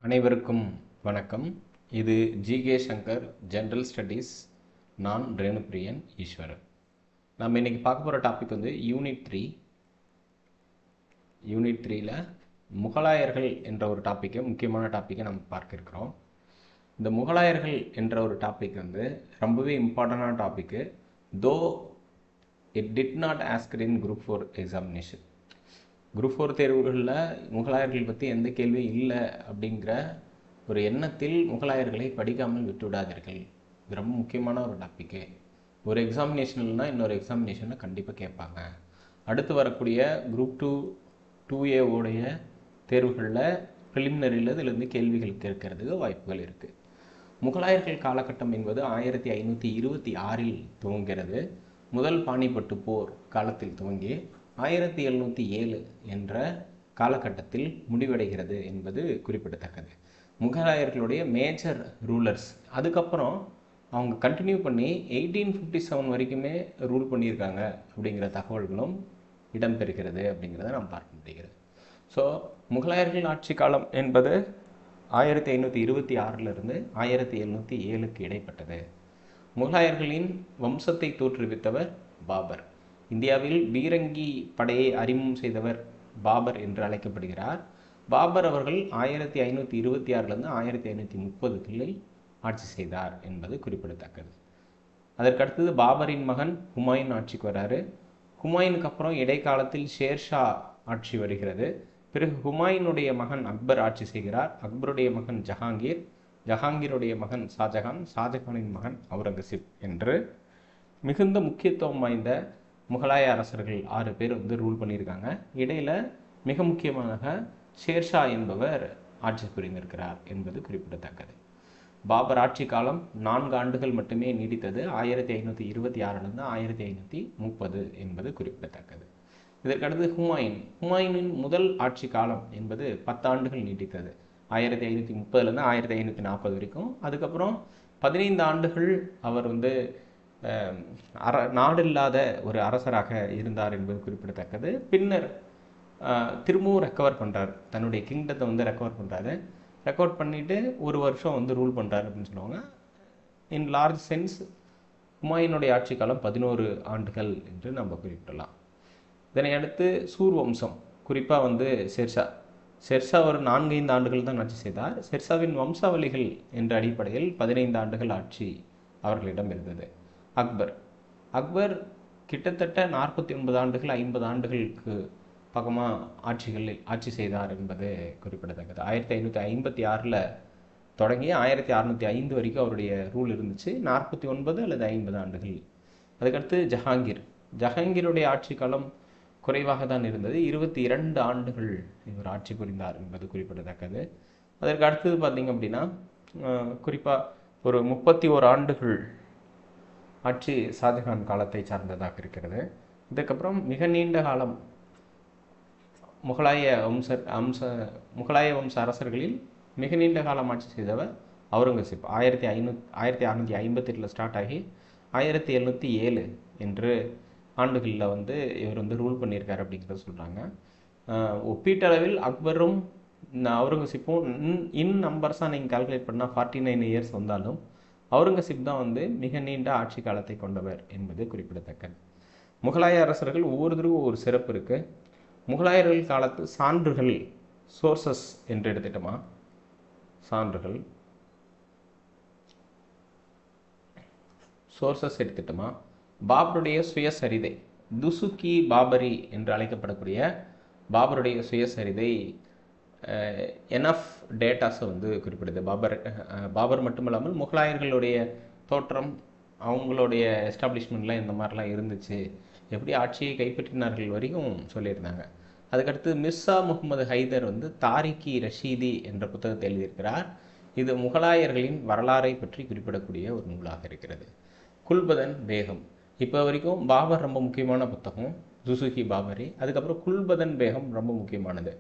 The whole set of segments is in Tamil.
அனைவருக்கும் வணக்கம். இது ஜிகே சங்கர் ஜென்ரல் ஸ்டடீஸ். நான் ரேணுபிரியன் ஈஸ்வரன். நம்ம இன்றைக்கி பார்க்க போகிற டாபிக் வந்து யூனிட் 3ல் முகலாயர்கள் என்ற ஒரு முக்கியமான டாப்பிக்கை நம்ம பார்க்க இருக்கிறோம். இந்த முகலாயர்கள் என்ற ஒரு டாபிக் வந்து ரொம்பவே இம்பார்ட்டண்டான topic. Though it did not Oscar in group 4 examination. Group 4 தேர்வுகளில் முகலாயர்கள் பற்றி எந்த கேள்வியும் இல்லை அப்படிங்கிற ஒரு எண்ணத்தில் முகலாயர்களை படிக்காமல் விட்டுவிடாதீர்கள். இது ரொம்ப முக்கியமான ஒரு டாப்பிக்கு. ஒரு எக்ஸாமினேஷன்லாம் இன்னொரு எக்ஸாமினேஷனில் கண்டிப்பாக கேட்பாங்க. அடுத்து வரக்கூடிய குரூப் 2A உடைய தேர்வுகளில் ப்ரிலிமினரியில் இதிலிருந்து கேள்விகள் கேட்கறதுக்கு வாய்ப்புகள் இருக்குது. முகலாயர்கள் காலகட்டம் என்பது 1526 துவங்கிறது. முதல் பானிபட்டு போர் காலத்தில் துவங்கி 1707 என்ற காலகட்டத்தில் முடிவடைகிறது என்பது குறிப்பிடத்தக்கது. முகலாயர்களுடைய மேஜர் ரூலர்ஸ் அதுக்கப்புறம் அவங்க கண்டினியூ பண்ணி 1857 வரைக்குமே ரூல் பண்ணியிருக்காங்க அப்படிங்கிற தகவல்களும் இடம்பெறுகிறது அப்படிங்கிறத நாம் பார்க்க முடிகிறது. ஸோ முகலாயர்கள் ஆட்சி காலம் என்பது 1526 1707 இடைப்பட்டது. முகலாயர்களின் வம்சத்தை தோற்றுவித்தவர் பாபர். இந்தியாவில் பீரங்கி படையை அறிமுகம் செய்தவர் பாபர் என்று அழைக்கப்படுகிறார். பாபர் அவர்கள் 1526 1530 ஆட்சி செய்தார் என்பது குறிப்பிடத்தக்கது. அதற்கடுத்தது பாபரின் மகன் ஹுமாயூன் ஆட்சிக்கு வராரு. ஹுமாயூனுக்கு அப்புறம் இடைக்காலத்தில் ஷேர்ஷா ஆட்சி வருகிறது. பிறகு ஹுமாயூனுடைய மகன் அக்பர் ஆட்சி செய்கிறார். அக்பருடைய மகன் ஜஹாங்கீர், ஜஹாங்கீருடைய மகன் ஷாஜஹான், ஷாஜஹானின் மகன் அவுரங்கசீப் என்று மிகுந்த முக்கியத்துவம் வாய்ந்த முகலாய அரசர்கள் 6 பேர் வந்து ரூல் பண்ணியிருக்காங்க. இடையில் மிக முக்கியமாக ஷேர்ஷா என்பவர் ஆட்சி புரிந்திருக்கிறார் என்பது குறிப்பிடத்தக்கது. பாபர் ஆட்சி காலம் 4 ஆண்டுகள் மட்டுமே நீடித்தது. 1526 1530 என்பது குறிப்பிடத்தக்கது. இதற்கடுத்து ஹுமாயூனின் முதல் ஆட்சி காலம் என்பது 10 ஆண்டுகள் நீடித்தது. 1530 1540 வரைக்கும். அதுக்கப்புறம் 15 ஆண்டுகள் அவர் வந்து நாடு இல்லாத ஒரு அரசராக இருந்தார் என்பது குறிப்பிடத்தக்கது. பின்னர் திரும்பவும் ரெக்கவர் பண்ணுறாரு, தன்னுடைய கிங்டத்தை வந்து ரெக்கவர் பண்ணுறாரு. ரெக்கவர் பண்ணிவிட்டு ஒரு வருஷம் வந்து ரூல் பண்ணுறாரு அப்படின்னு சொல்லுவாங்க. இன் லார்ஜ் சென்ஸ் ஹுமாயூனுடைய ஆட்சி காலம் 11 ஆண்டுகள் என்று நம்ம குறிப்பிடலாம். இதனை அடுத்து சூர் வம்சம், குறிப்பாக வந்து ஷெர்ஷா ஒரு 4-5 ஆண்டுகள் தான் ஆட்சி செய்தார். ஷெர்ஷாவின் வம்சாவளிகள் என்ற அடிப்படையில் 15 ஆண்டுகள் ஆட்சி அவர்களிடம் இருந்தது. அக்பர் கிட்டத்தட்ட 49 ஆண்டுகள் 50 ஆண்டுகளுக்கு பக்கமாக ஆட்சி செய்தார் என்பது குறிப்பிடத்தக்கது. 1556 தொடங்கி 1605 வரைக்கும் அவருடைய ரூல் இருந்துச்சு. 49 அல்லது 50 ஆண்டுகள். அதுக்கடுத்து ஜஹாங்கீருடைய ஆட்சி காலம் குறைவாக தான் இருந்தது. 22 ஆண்டுகள் இவர் ஆட்சி புரிந்தார் என்பது குறிப்பிடத்தக்கது. அதற்கு அடுத்தது பார்த்திங்க அப்படின்னா குறிப்பாக ஒரு 31 ஆண்டுகள் ஆட்சி ஷாஜஹான் காலத்தை சார்ந்ததாக இருக்கிறது. இதுக்கப்புறம் மிக நீண்ட காலம் முகலாய வம்ச அரசர்களில் மிக நீண்ட காலம் ஆட்சி செய்தவர் அவுரங்கசீப். 1658 ஸ்டார்ட் ஆகி 1707 என்று ஆண்டுகளில் வந்து இவர் வந்து ரூல் பண்ணியிருக்காரு அப்படிங்கிறத சொல்கிறாங்க. ஒப்பீட்டளவில் அக்பரும் அவுரங்கசீப்பும் இன் நம்பர்ஸாக நீங்கள் கால்குலேட் பண்ணால் 49 இயர்ஸ் வந்தாலும் அவுரங்கசீப் தான் வந்து மிக நீண்ட ஆட்சி காலத்தை கொண்டவர் என்பது குறிப்பிடத்தக்கது. முகலாய அரசர்கள் ஒவ்வொருத்தருக்கும் ஒரு சிறப்பு இருக்குது. முகலாயர்கள் காலத்து சான்றுகள், சோர்சஸ் என்று எடுத்துட்டோமா, பாபருடைய சுயசரிதை, துசுக்கி பாபரி என்று அழைக்கப்படக்கூடிய பாபருடைய சுயசரிதை எனஃப் டேட்டாஸை வந்து குறிப்பிடுது. பாபர் மட்டுமல்லாமல் முகலாயர்களுடைய தோற்றம், அவங்களுடைய எஸ்டாப்ளிஷ்மெண்ட்லாம் இந்த மாதிரிலாம் இருந்துச்சு, எப்படி ஆட்சியை கைப்பற்றினார்கள் வரைக்கும் சொல்லியிருந்தாங்க. அதுக்கடுத்து மிர்சா முகமது ஹைதர் வந்து தாரிகி ரஷீதி என்ற புத்தகத்தை எழுதியிருக்கிறார். இது முகலாயர்களின் வரலாறை பற்றி குறிப்பிடக்கூடிய ஒரு நூலாக இருக்கிறது. குல்பதன் பேகம், இப்போ வரைக்கும் பாபர் ரொம்ப முக்கியமான புத்தகம், துசுகி பாபரி. அதுக்கப்புறம் குல்பதன் பேகம் ரொம்ப முக்கியமானது.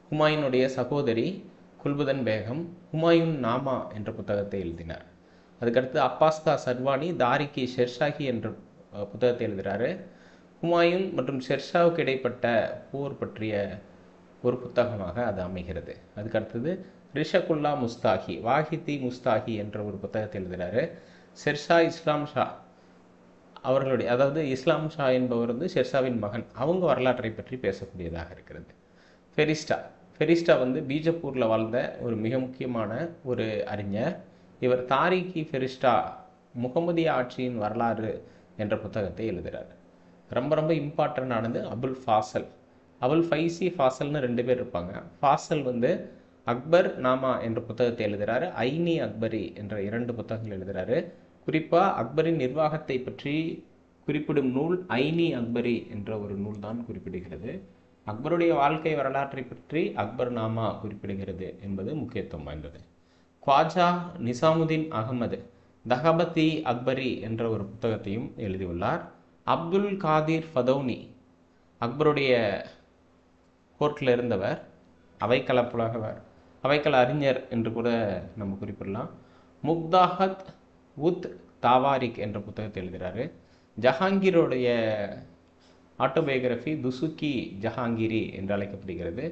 ஹுமாயூனுடைய சகோதரி குல்பதன் பேகம் ஹுமாயூன் நாமா என்ற புத்தகத்தை எழுதினார். அதுக்கடுத்து அப்பாஸ்கா சர்வானி தாரிகி ஷெர்ஷாஹி என்ற புத்தகத்தை எழுதுகிறாரு. ஹுமாயூன் மற்றும் ஷெர்ஷாவுக்கு இடைப்பட்ட போர் பற்றிய ஒரு புத்தகமாக அது அமைகிறது. அதுக்கடுத்தது ரிஷகுல்லா முஸ்தாகி, வாஹிதி முஸ்தாகி என்ற ஒரு புத்தகத்தை எழுதுகிறாரு. ஷெர்ஷா இஸ்லாம் ஷா அவர்களுடைய, அதாவது இஸ்லாம் ஷா என்பவர் வந்து ஷெர்ஷாவின் மகன், அவங்க வரலாற்றை பற்றி பேசக்கூடியதாக இருக்கிறது. ஃபெரிஸ்டா வந்து பீஜப்பூரில் வாழ்ந்த ஒரு மிக முக்கியமான ஒரு அறிஞர். இவர் தாரிகி ஃபெரிஸ்டா முகமதிய ஆட்சியின் வரலாறு என்ற புத்தகத்தை எழுதுகிறார். ரொம்ப ரொம்ப இம்பார்ட்டண்டானது அபுல் ஃபாசல், அபுல் ஃபைசி ஃபாசல்னு 2 பேர் இருப்பாங்க. ஃபாசல் வந்து அக்பர் நாமா என்ற புத்தகத்தை எழுதுகிறாரு. ஐனி அக்பரி என்ற 2 புத்தகங்கள் எழுதுகிறாரு. குறிப்பாக அக்பரின் நிர்வாகத்தை பற்றி குறிப்பிடும் நூல் ஐனி அக்பரி என்ற ஒரு நூல் தான் குறிப்பிடுகிறது. அக்பருடைய வாழ்க்கை வரலாற்றை பற்றி அக்பர் நாமா குறிப்பிடுகிறது என்பது முக்கியத்துவம் வாய்ந்தது. ख्वाजा நிசாமுதீன் அகமது தஹபதி அக்பரி என்ற ஒரு புத்தகத்தையும் எழுதியுள்ளார். அப்துல் காதிர் ஃபதௌனி அக்பருடைய கோர்ட்டில் இருந்தவர், அவைக்கள அறிஞர் என்று கூட நம்ம குறிப்பிடலாம். முக்தாஹத் உத் தாவாரிக் என்ற புத்தகத்தை எழுதுகிறாரு. ஜஹாங்கீருடைய ஆட்டோபயோகிராஃபி துசுக்கி ஜஹாங்கீரி என்று அழைக்கப்படுகிறது.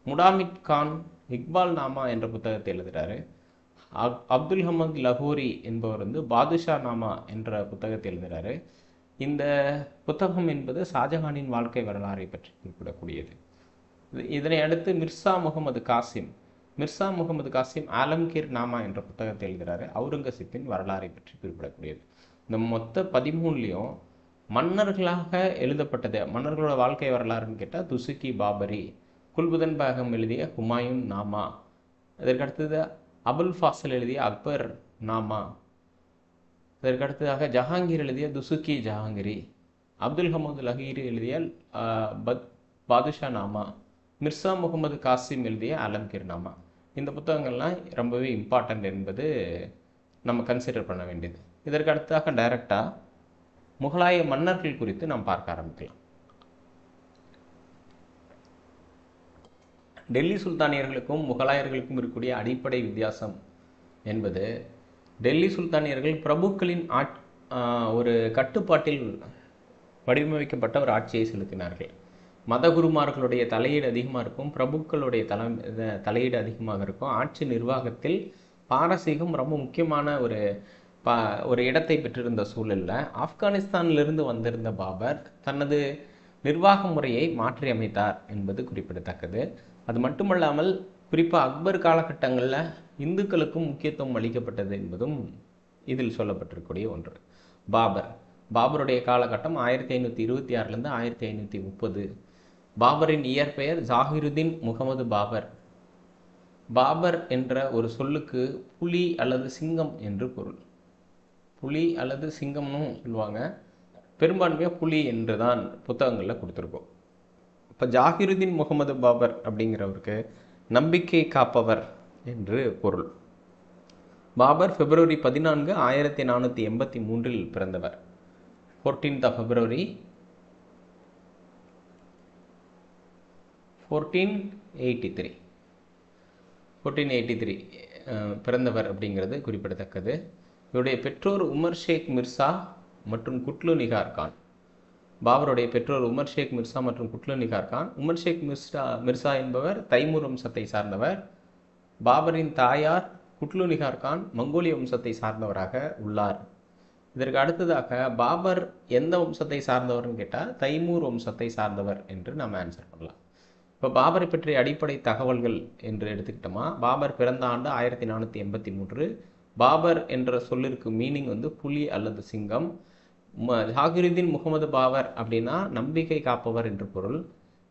முடாமிட் கான் இக்பால் நாமா என்ற புத்தகத்தை எழுதுகிறாரு. அப்துல் ஹமத் லஹோரி என்பவர் வந்து பாதுஷா நாமா என்ற புத்தகத்தை எழுதுகிறாரு. இந்த புத்தகம் என்பது ஷாஜஹானின் வாழ்க்கை வரலாறை பற்றி குறிப்பிடக்கூடியது. இதனை அடுத்து மிர்சா முகமது காசிம் ஆலம்கீர் நாமா என்ற புத்தகத்தை எழுதுகிறாரு. அவுரங்கசீப்பின் வரலாறை பற்றி குறிப்பிடக்கூடியது. இந்த மொத்த 13லையும் மன்னர்களாக எழுதப்பட்டது, மன்னர்களோட வாழ்க்கை வரலாறுன்னு கேட்டால் துசுக்கி பாபரி, குல்புதன் பேகம் எழுதிய ஹுமாயூன் நாமா, இதற்கடுத்தது அபுல் ஃபாசல் எழுதிய அக்பர் நாமா, இதற்கடுத்ததாக ஜஹாங்கீர் எழுதிய துசுக்கி ஜஹாங்கிரி, அப்துல் ஹமது லஹீரி எழுதிய பாதுஷா நாமா, மிர்சா முகமது காசிம் எழுதிய ஆலம்கீர் நாமா. இந்த புத்தகங்கள்லாம் ரொம்பவே இம்பார்ட்டண்ட் என்பது நம்ம கன்சிடர் பண்ண வேண்டியது. இதற்கு அடுத்ததாக டைரக்டாக முகலாய மன்னர்கள் குறித்து நாம் பார்க்க ஆரம்பிக்கலாம். டெல்லி சுல்தானியர்களுக்கும் முகலாயர்களுக்கும் இருக்கக்கூடிய அடிப்படை வித்தியாசம் என்பது, டெல்லி சுல்தானியர்கள் பிரபுக்களின் ஒரு கட்டுப்பாட்டில் வடிவமைக்கப்பட்ட ஒரு ஆட்சியை செலுத்தினார்கள். மதகுருமார்களுடைய தலையீடு அதிகமாக இருக்கும், பிரபுக்களுடைய தலையீடு அதிகமாக இருக்கும். ஆட்சி நிர்வாகத்தில் பாரசீகம் ரொம்ப முக்கியமான ஒரு இடத்தை பெற்றிருந்த சூழலில் ஆப்கானிஸ்தானிலிருந்து வந்திருந்த பாபர் தனது நிர்வாக முறையை மாற்றி அமைத்தார் என்பது குறிப்பிடத்தக்கது. அது மட்டுமல்லாமல் குறிப்பாக அக்பர் காலகட்டங்களில் இந்துக்களுக்கும் முக்கியத்துவம் அளிக்கப்பட்டது என்பதும் இதில் சொல்லப்பட்டிருக்கக்கூடிய ஒன்று. பாபருடைய காலகட்டம் 1526 1530. பாபரின் இயற்பெயர் ஜாகிருதீன் முகமது பாபர். பாபர் என்ற ஒரு சொல்லுக்கு புலி அல்லது சிங்கம் என்று பொருள். புலி அல்லது சிங்கம்னு சொல்லுவாங்க, பெரும்பான்மையாக புலி என்று தான் புத்தகங்களில் கொடுத்துருக்கோம். இப்போ ஜாகிருதீன் முகமது பாபர் அப்படிங்கிறவருக்கு நம்பிக்கை காப்பவர் என்று பொருள். பாபர் February 14 1483 பிறந்தவர். 14th of February 1483 பிறந்தவர் அப்படிங்கிறது குறிப்பிடத்தக்கது. இவருடைய பெற்றோர் உமர் ஷேக் மிர்சா மற்றும் குட்லு நிகார் கான். பாபருடைய பெற்றோர் உமர் ஷேக் மிர்சா மற்றும் குட்லு நிகார் கான். உமர் ஷேக் மிர்சா என்பவர் தைமூர் வம்சத்தை சார்ந்தவர். பாபரின் தாயார் குட்லு நிகார் கான் மங்கோலிய வம்சத்தை சார்ந்தவராக உள்ளார். இதற்கு அடுத்ததாக பாபர் எந்த வம்சத்தை சார்ந்தவர்னு கேட்டால் தைமூர் வம்சத்தை சார்ந்தவர் என்று நம்ம ஆன்சர் பண்ணலாம். இப்போ பாபரை பற்றிய அடிப்படை தகவல்கள் என்று எடுத்துக்கிட்டோமா, பாபர் பிறந்த ஆண்டு 1483. பாபர் என்ற சொல்லிற்கு மீனிங் வந்து புலி அல்லது சிங்கம். ஜாகிருதீன் முகமது பாபர் அப்படின்னா நம்பிக்கை காப்பவர் என்று பொருள்.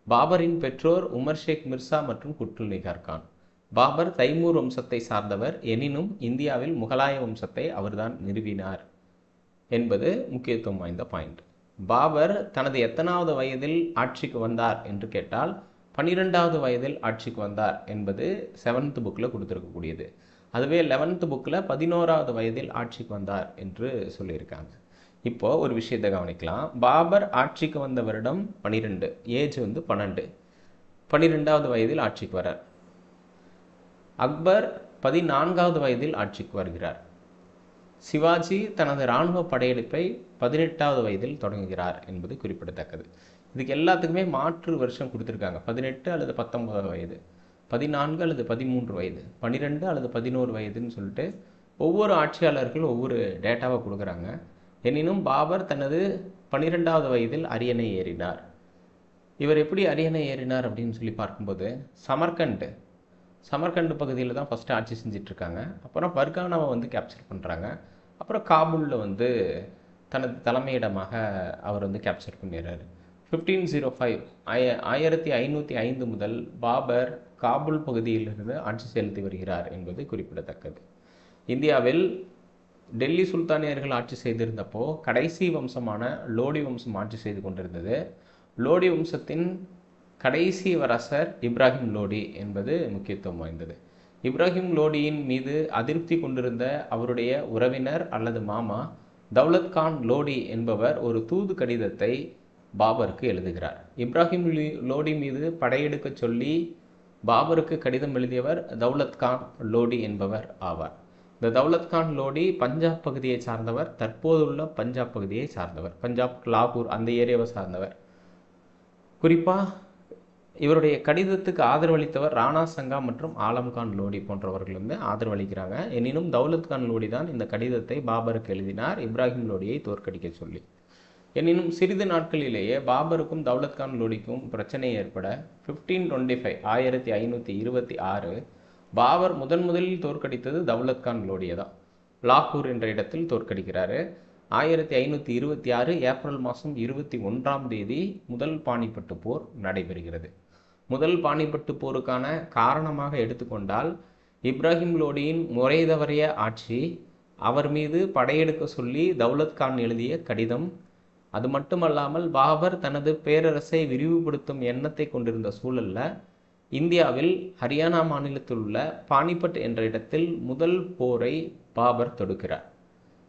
பாபரின் பெற்றோர் உமர் ஷேக் மிர்சா மற்றும் குட்லு நிகார் கான். பாபர் தைமூர் வம்சத்தை சார்ந்தவர், எனினும் இந்தியாவில் முகலாய வம்சத்தை அவர்தான் நிறுவினார் என்பது முக்கியத்துவம் வாய்ந்த பாயிண்ட். பாபர் தனது எத்தனாவது வயதில் ஆட்சிக்கு வந்தார் என்று கேட்டால் 12வது வயதில் ஆட்சிக்கு வந்தார் என்பது 7th புக்கில் கொடுத்துருக்கக்கூடியது. அதுவே 11th புக்கில் 11வது வயதில் ஆட்சிக்கு வந்தார் என்று சொல்லியிருக்காங்க. இப்போது ஒரு விஷயத்தை கவனிக்கலாம். பாபர் ஆட்சிக்கு வந்த வருடம் 12, ஏஜ் வந்து 12, 12வது வயதில் ஆட்சிக்கு வரார். அக்பர் 14வது வயதில் ஆட்சிக்கு வருகிறார். சிவாஜி தனது இராணுவ படையெடுப்பை 18வது வயதில் தொடங்குகிறார் என்பது குறிப்பிடத்தக்கது. இதுக்கு எல்லாத்துக்குமே மாற்று வருஷம் கொடுத்துருக்காங்க, 18 அல்லது 19 வயது. 14 அல்லது 13 வயது, 12 அல்லது 11 வயதுன்னு சொல்லிட்டு ஒவ்வொரு ஆட்சியாளர்கள் ஒவ்வொரு டேட்டாவை கொடுக்குறாங்க. எனினும் பாபர் தனது 12வது வயதில் அரியணை ஏறினார். இவர் எப்படி அரியணை ஏறினார் அப்படின்னு சொல்லி பார்க்கும்போது, சமர்கண்ட் பகுதியில் தான் ஃபஸ்ட்டு ஆட்சி செஞ்சிட்ருக்காங்க. அப்புறம் பர்கானாவை வந்து கேப்சர் பண்ணுறாங்க. அப்புறம் காபூலில் வந்து தனது தலைமையிடமாக அவர் வந்து கேப்சர் பண்ணிடுறாரு. 1505 1505 முதல் பாபர் காபூல் பகுதியிலிருந்து ஆட்சி செலுத்தி வருகிறார் என்பது குறிப்பிடத்தக்கது. இந்தியாவில் டெல்லி சுல்தானியர்கள் ஆட்சி செய்திருந்தப்போ கடைசி வம்சமான லோடி வம்சம் ஆட்சி செய்து கொண்டிருந்தது. லோடி வம்சத்தின் கடைசி அரசர் இப்ராஹிம் லோடி என்பது முக்கியத்துவம் வாய்ந்தது. இப்ராஹிம் லோடியின் மீது அதிருப்தி கொண்டிருந்த அவருடைய உறவினர் அல்லது மாமா தௌலத் கான் லோடி என்பவர் ஒரு தூது கடிதத்தை பாபருக்கு எழுதுகிறார். இப்ராஹிம் லோடி மீது படையெடுக்க சொல்லி பாபருக்கு கடிதம் எழுதியவர் தௌலத் கான் லோடி என்பவர் ஆவார். இந்த தௌலத் கான் லோடி பஞ்சாப் பகுதியை சார்ந்தவர், தற்போதுள்ள பஞ்சாப் பகுதியை சார்ந்தவர், பஞ்சாப் லாகூர் அந்த ஏரியாவை சார்ந்தவர். குறிப்பாக இவருடைய கடிதத்துக்கு ஆதரவளித்தவர் ராணா சங்கா மற்றும் ஆலம்கான் லோடி போன்றவர்கள் வந்து ஆதரவளிக்கிறாங்க. எனினும் தௌலத் கான் லோடி தான் இந்த கடிதத்தை பாபருக்கு எழுதினார், இப்ராஹிம் லோடியை தோற்கடிக்க சொல்லி. எனினும் சிறிது நாட்களிலேயே பாபருக்கும் தௌலத் கான் லோடிக்கும் பிரச்சனை ஏற்பட 1525 1526 பாபர் முதலில் தோற்கடித்தது தௌலத் கான் லோடியை தான். லாகூர் என்ற இடத்தில் தோற்கடிக்கிறாரு. 1526 ஏப்ரல் மாதம் 21ஆம் தேதி முதல் பானிப்பட்டு போர் நடைபெறுகிறது. முதல் பானிப்பட்டு போருக்கான காரணமாக எடுத்துக்கொண்டால் இப்ராஹிம் லோடியின் முறை தவறிய ஆட்சி, அவர் மீது படையெடுக்க சொல்லி தௌலத் கான் எழுதிய கடிதம், அது மட்டுமல்லாமல் பாபர் தனது பேரரசை விரிவுபடுத்தும் எண்ணத்தை கொண்டிருந்த சூழலில் இந்தியாவில் ஹரியானா மாநிலத்தில் உள்ள பானிபட் என்ற இடத்தில் முதல் போரை பாபர் தொடுக்கிறார்.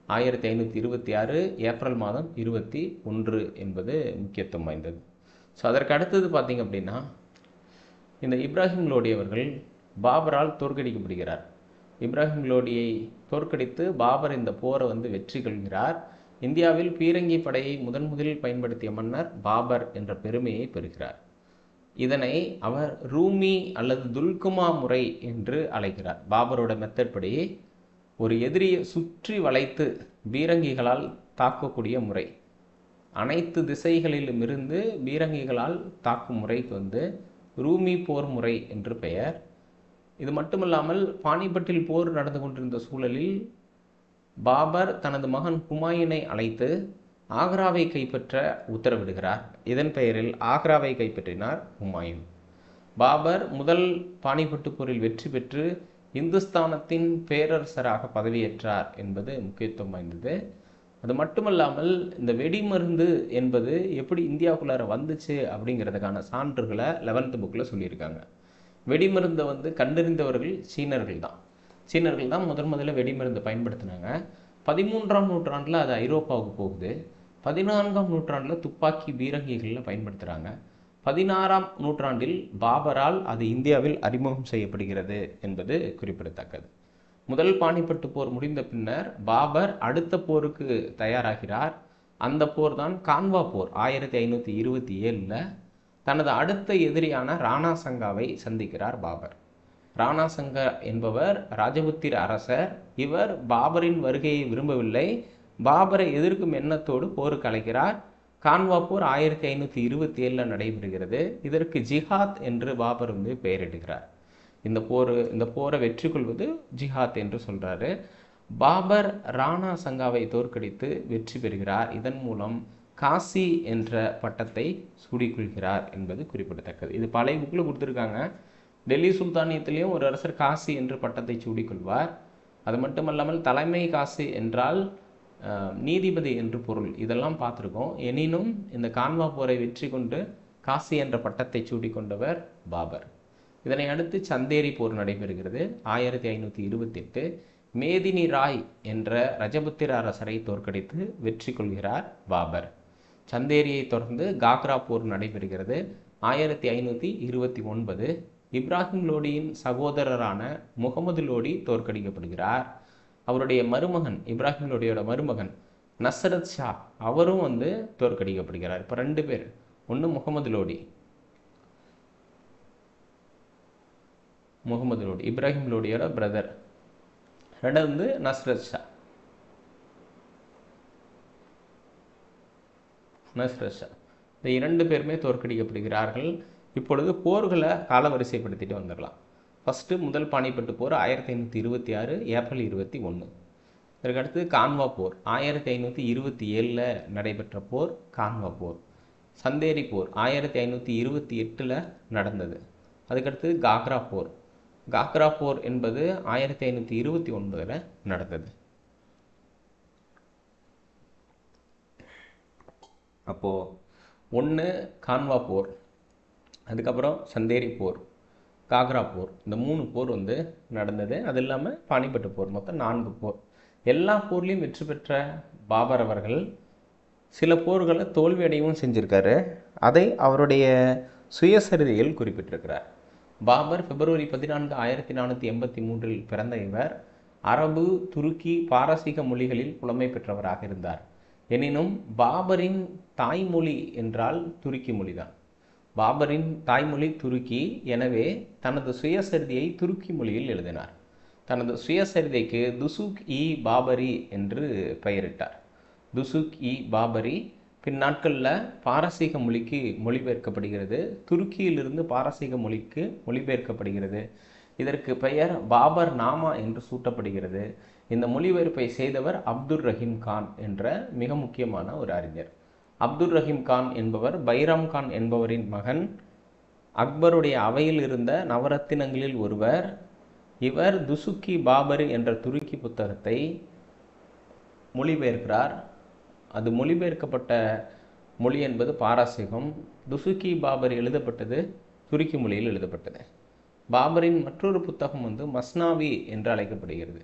1526 ஏப்ரல் மாதம் 21 என்பது முக்கியத்துவம் வாய்ந்தது. ஸோ அதற்கு அடுத்தது பார்த்திங்க அப்படின்னா, இந்த இப்ராஹிம் லோடி அவர்கள் பாபரால் தோற்கடிக்கப்படுகிறார். இப்ராஹிம் லோடியை தோற்கடித்து பாபர் இந்த போரை வந்து வெற்றி கொள்கிறார். இந்தியாவில் பீரங்கி படையை முதலில் பயன்படுத்திய மன்னர் பாபர் என்ற பெருமையை பெறுகிறார். இதனை அவர் ரூமி அல்லது துல்குமா முறை என்று அழைக்கிறார். பாபரோட மெத்தட் படி ஒரு எதிரியை சுற்றி வளைத்து பீரங்கிகளால் தாக்கக்கூடிய முறை, அனைத்து திசைகளிலும் இருந்து பீரங்கிகளால் தாக்கும் முறைக்கு வந்து ரூமி போர் முறை என்று பெயர். இது மட்டுமல்லாமல் பானிபட்டில் போர் நடந்து கொண்டிருந்த சூழலில் பாபர் தனது மகன் ஹுமாயூனை அழைத்து ஆக்ராவை கைப்பற்ற உத்தரவிடுகிறார். இதன் பெயரில் ஆக்ராவை கைப்பற்றினார் ஹுமாயூன். பாபர் முதல் பானிபட்டு போரில் வெற்றி பெற்று இந்துஸ்தானத்தின் பேரரசராக பதவியேற்றார் என்பது முக்கியத்துவம் வாய்ந்தது. அது மட்டுமல்லாமல் இந்த வெடிமருந்து என்பது எப்படி இந்தியாவுக்குள்ளார வந்துச்சு அப்படிங்கிறதுக்கான சான்றுகளை 11th புக்கில் சொல்லியிருக்காங்க. வெடிமருந்தை வந்து கண்டறிந்தவர்கள் சீனர்கள் தான் முதல்ல வெடிமருந்து பயன்படுத்தினாங்க. 13ஆம் நூற்றாண்டில் அது ஐரோப்பாவுக்கு போகுது. 14ஆம் நூற்றாண்டில் துப்பாக்கி பீரங்கிகளில் பயன்படுத்துகிறாங்க. 16ஆம் நூற்றாண்டில் பாபரால் அது இந்தியாவில் அறிமுகம் செய்யப்படுகிறது என்பது குறிப்பிடத்தக்கது. முதல் பானிபட்டு போர் முடிந்த பின்னர் பாபர் அடுத்த போருக்கு தயாராகிறார். அந்த போர் தான் கான்வா போர். 1527 தனது அடுத்த எதிரியான ராணா சங்காவை சந்திக்கிறார் பாபர். ராணா சங்கா என்பவர் ராஜபுத்திர அரசர். இவர் பாபரின் வருகையை விரும்பவில்லை. பாபரை எதிர்க்கும் எண்ணத்தோடு போருக்கு அழைக்கிறார். கான்வா போர் 1527 நடைபெறுகிறது. இதற்கு ஜிஹாத் என்று பாபர் வந்து பெயரிடுகிறார். இந்த போரை வெற்றி கொள்வது ஜிஹாத் என்று சொல்றாரு. பாபர் ராணா சங்காவை தோற்கடித்து வெற்றி பெறுகிறார். இதன் மூலம் காசி என்ற பட்டத்தை சூடிக்கொள்கிறார் என்பது குறிப்பிடத்தக்கது. இது பழைய புக்கில் கொடுத்துருக்காங்க. டெல்லி சுல்தானியத்திலையும் ஒரு அரசர் காசி என்று பட்டத்தை சூடிக்கொள்வார். அது மட்டுமல்லாமல் தலைமை காசி என்றால் நீதிபதி என்று பொருள். இதெல்லாம் பார்த்துருக்கோம். எனினும் இந்த கான்வா போரை வெற்றி கொண்டு காசி என்ற பட்டத்தை சூடிக்கொண்டவர் பாபர். இதனை அடுத்து சந்தேரி போர் நடைபெறுகிறது. 1528 மேதினி ராய் என்ற ரஜபுத்திர அரசரை தோற்கடித்து வெற்றி கொள்கிறார் பாபர். சந்தேரியை தொடர்ந்து காக்ரா போர் நடைபெறுகிறது. 1529 இப்ராஹிம் லோடியின் சகோதரரான முகமது லோடி தோற்கடிக்கப்படுகிறார். அவருடைய மருமகன், இப்ராஹிம் லோடியோட மருமகன் நஸ்ரத் ஷா, அவரும் வந்து தோற்கடிக்கப்படுகிறார். இப்போ 2 பேர், ஒன்று முகமது லோடி, முகமது லோடி, இப்ராஹிம் லோடியோட பிரதர். ரெண்டாவது வந்து நஸ்ரத் ஷா. இந்த 2 பேருமே தோற்கடிக்கப்படுகிறார்கள். இப்பொழுது போர்களை காலவரிசைப்படுத்திட்டு வந்துடலாம். ஃபஸ்ட்டு முதல் பானிப்பட்டு போர் 1526 ஏப்ரல் 21. இதற்கடுத்து கான்வா போர் 1527 நடைபெற்ற போர் கான்வா போர். சந்தேரி போர் 1528 நடந்தது. அதுக்கடுத்து காக்ரா போர். காக்ரா போர் என்பது 1529 நடந்தது. அப்போது 1 கான்வா போர், அதுக்கப்புறம் சந்தேரி போர், காக்ரா போர், இந்த 3 போர் வந்து நடந்தது. அது இல்லாமல் பானிப்பட்டு போர், மொத்தம் 4 போர். எல்லா போர்லேயும் வெற்றி பெற்ற பாபர் அவர்கள் சில போர்களை தோல்வி அடையவும் செஞ்சுருக்காரு. அதை அவருடைய சுயசரிதையில் குறிப்பிட்டிருக்கிறார். பாபர் பிப்ரவரி 14, 1483 பிறந்த இவர் அரபு, துருக்கி, பாரசீக மொழிகளில் புலமை பெற்றவராக இருந்தார். எனினும் பாபரின் தாய்மொழி என்றால் துருக்கி மொழிதான். பாபரின் தாய்மொழி துருக்கி. எனவே தனது சுயசரிதையை துருக்கி மொழியில் எழுதினார். தனது சுயசரிதைக்கு துசுக் இ பாபரி என்று பெயரிட்டார். துசுக் இ பாபரி பின்னாட்களில் பாரசீக மொழிக்கு மொழிபெயர்க்கப்படுகிறது. துருக்கியிலிருந்து பாரசீக மொழிக்கு மொழிபெயர்க்கப்படுகிறது. இதற்கு பெயர் பாபர் நாமா என்று சூட்டப்படுகிறது. இந்த மொழிபெயர்ப்பை செய்தவர் அப்துல் ரஹீம் கான் என்ற மிக முக்கியமான ஒரு அறிஞர். அப்துல் ரஹீம் கான் என்பவர் பைராம் கான் என்பவரின் மகன். அக்பருடைய அவையில் இருந்த நவரத்தினங்களில் ஒருவர். இவர் துசுக்கி பாபரி என்ற துருக்கி புத்தகத்தை மொழிபெயர்க்கிறார். அது மொழிபெயர்க்கப்பட்ட மொழி என்பது பாரசீகம். துசுக்கி பாபரி எழுதப்பட்டது துருக்கி மொழியில் எழுதப்பட்டது. பாபரின் மற்றொரு புத்தகம் வந்து மஸ்னாவி என்று அழைக்கப்படுகிறது.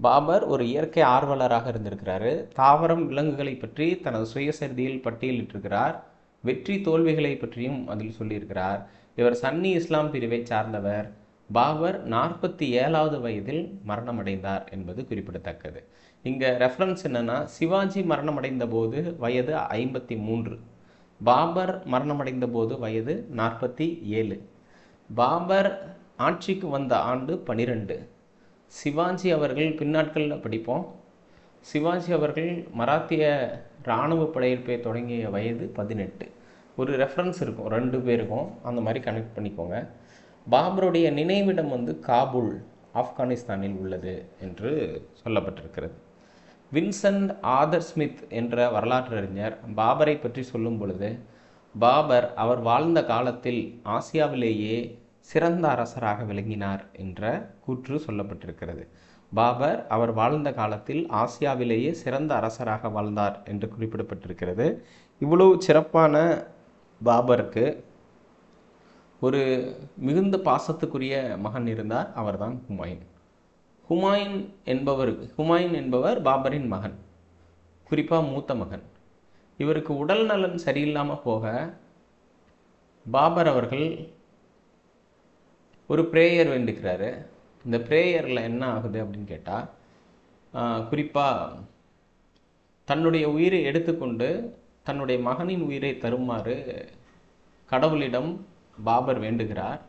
பாபர் ஒரு இயற்கை ஆர்வலராக இருந்திருக்கிறாரு. தாவரம், விலங்குகளை பற்றி தனது சுயசரிதையில் பட்டியலிட்டிருக்கிறார். வெற்றி தோல்விகளை பற்றியும் அதில் சொல்லியிருக்கிறார். இவர் சன்னி இஸ்லாம் பிரிவை சார்ந்தவர். பாபர் 47வது வயதில் மரணமடைந்தார் என்பது குறிப்பிடத்தக்கது. இங்கே ரெஃபரன்ஸ் என்னன்னா, சிவாஜி மரணமடைந்த போது வயது 53, பாபர் மரணமடைந்த போது வயது 47. பாபர் ஆட்சிக்கு வந்த ஆண்டு 12. சிவாஜி அவர்கள் பின்னாட்களில் படிப்போம். சிவாஜி அவர்கள் மராத்திய இராணுவ படையெடுப்பை தொடங்கிய வயது 18. ஒரு ரெஃபரன்ஸ் இருக்கும் 2 பேருக்கும், அந்த மாதிரி கனெக்ட் பண்ணிக்கோங்க. பாபருடைய நினைவிடம் வந்து காபூல், ஆப்கானிஸ்தானில் உள்ளது என்று சொல்லப்பட்டிருக்கிறது. வின்சென்ட் ஆதர் ஸ்மித் என்ற வரலாற்று அறிஞர் பாபரை பற்றி சொல்லும் பொழுது, பாபர் அவர் வாழ்ந்த காலத்தில் ஆசியாவிலேயே சிறந்த அரசராக விளங்கினார் என்ற கூற்று சொல்லப்பட்டிருக்கிறது. பாபர் அவர் வாழ்ந்த காலத்தில் ஆசியாவிலேயே சிறந்த அரசராக வாழ்ந்தார் என்று குறிப்பிடப்பட்டிருக்கிறது. இவ்வளவு சிறப்பான பாபருக்கு ஒரு மிகுந்த பாசத்துக்குரிய மகன் இருந்தார். அவர்தான் ஹுமாயூன். ஹுமாயூன் என்பவர் பாபரின் மகன், குறிப்பாக மூத்த மகன். இவருக்கு உடல் நலன் சரியில்லாமல் போக பாபர் அவர்கள் ஒரு ப்ரேயர் வேண்டிக்கிறாரு. இந்த ப்ரேயரில் என்ன ஆகுது அப்படின்னு கேட்டால், குறிப்பாக தன்னுடைய உயிரை எடுத்துக்கொண்டு தன்னுடைய மகனின் உயிரை தருமாறு கடவுளிடம் பாபர் வேண்டுகிறார்.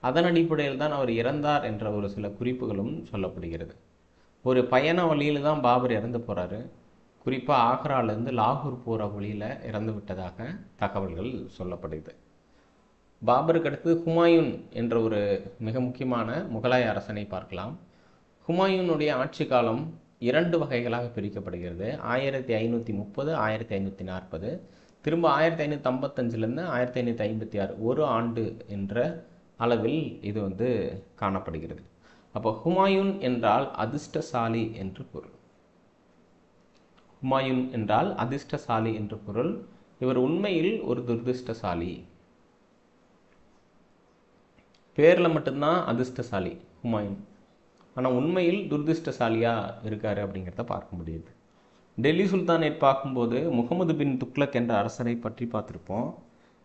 அதன் அடிப்படையில் தான் அவர் இறந்தார் என்ற ஒரு சில குறிப்புகளும் சொல்லப்படுகிறது. ஒரு பயண வழியில் தான் பாபர் இறந்து போகிறாரு. குறிப்பாக ஆக்ராலேருந்து லாகூர் போகிற வழியில் இறந்து விட்டதாக தகவல்கள் சொல்லப்படுது. பாபருக்கு அடுத்து ஹுமாயூன் என்ற ஒரு மிக முக்கியமான முகலாய அரசனை பார்க்கலாம். ஹுமாயூனுடைய ஆட்சி காலம் 2 வகைகளாக பிரிக்கப்படுகிறது. 1530, 1540. திரும்ப 1555லேருந்து 1556 1 ஆண்டு என்ற அளவில் இது வந்து காணப்படுகிறது. அப்போ ஹுமாயூன் என்றால் அதிர்ஷ்டசாலி என்று பொருள். ஹுமாயூன் என்றால் அதிர்ஷ்டசாலி என்று பொருள். இவர் உண்மையில் ஒரு துர்திர்ஷ்டசாலி. பேரில் மட்டும்தான் அதிர்ஷ்டசாலி ஹுமாயூன், ஆனால் உண்மையில் துர்திர்ஷ்டசாலியாக இருக்கார் அப்படிங்கிறத பார்க்க முடியுது. டெல்லி சுல்தானேட் பார்க்கும்போது முகமது பின் துக்ளக் என்ற அரசரை பற்றி பார்த்துருப்போம்.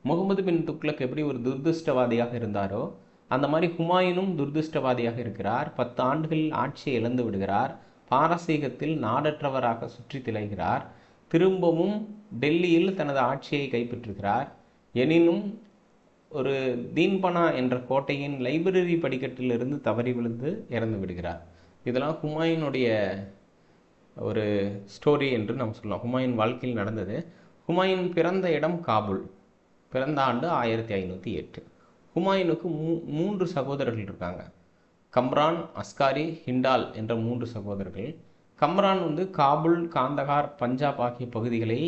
முகமது பின் துக்ளக் எப்படி ஒரு துர்திர்ஷ்டவாதியாக இருந்தாரோ அந்த மாதிரி ஹுமாயூனும் துர்திர்ஷ்டவாதியாக இருக்கிறார். 10 ஆண்டுகளில் ஆட்சியை இழந்து விடுகிறார். பாரசீகத்தில் நாடற்றவராக சுற்றி திளைகிறார். திரும்பவும் டெல்லியில் தனது ஆட்சியை கைப்பற்றுகிறார். எனினும் ஒரு தீன்பனா என்ற கோட்டையின் லைப்ரரி படிக்கட்டிலிருந்து தவறி விழுந்து இறந்து விடுகிறார். இதெல்லாம் ஹுமாயூனுடைய ஒரு ஸ்டோரி என்று நம்ம சொல்லலாம். ஹுமாயூன் வாழ்க்கையில் நடந்தது. ஹுமாயூன் பிறந்த இடம் காபூல். பிறந்த ஆண்டு 1508. ஹுமாயூனுக்கு 3 சகோதரர்கள் இருக்காங்க. கம்ரான், அஸ்காரி, ஹிண்டால் என்ற 3 சகோதரர்கள். கம்ரான் காபூல், காந்தகார், பஞ்சாப் ஆகிய பகுதிகளை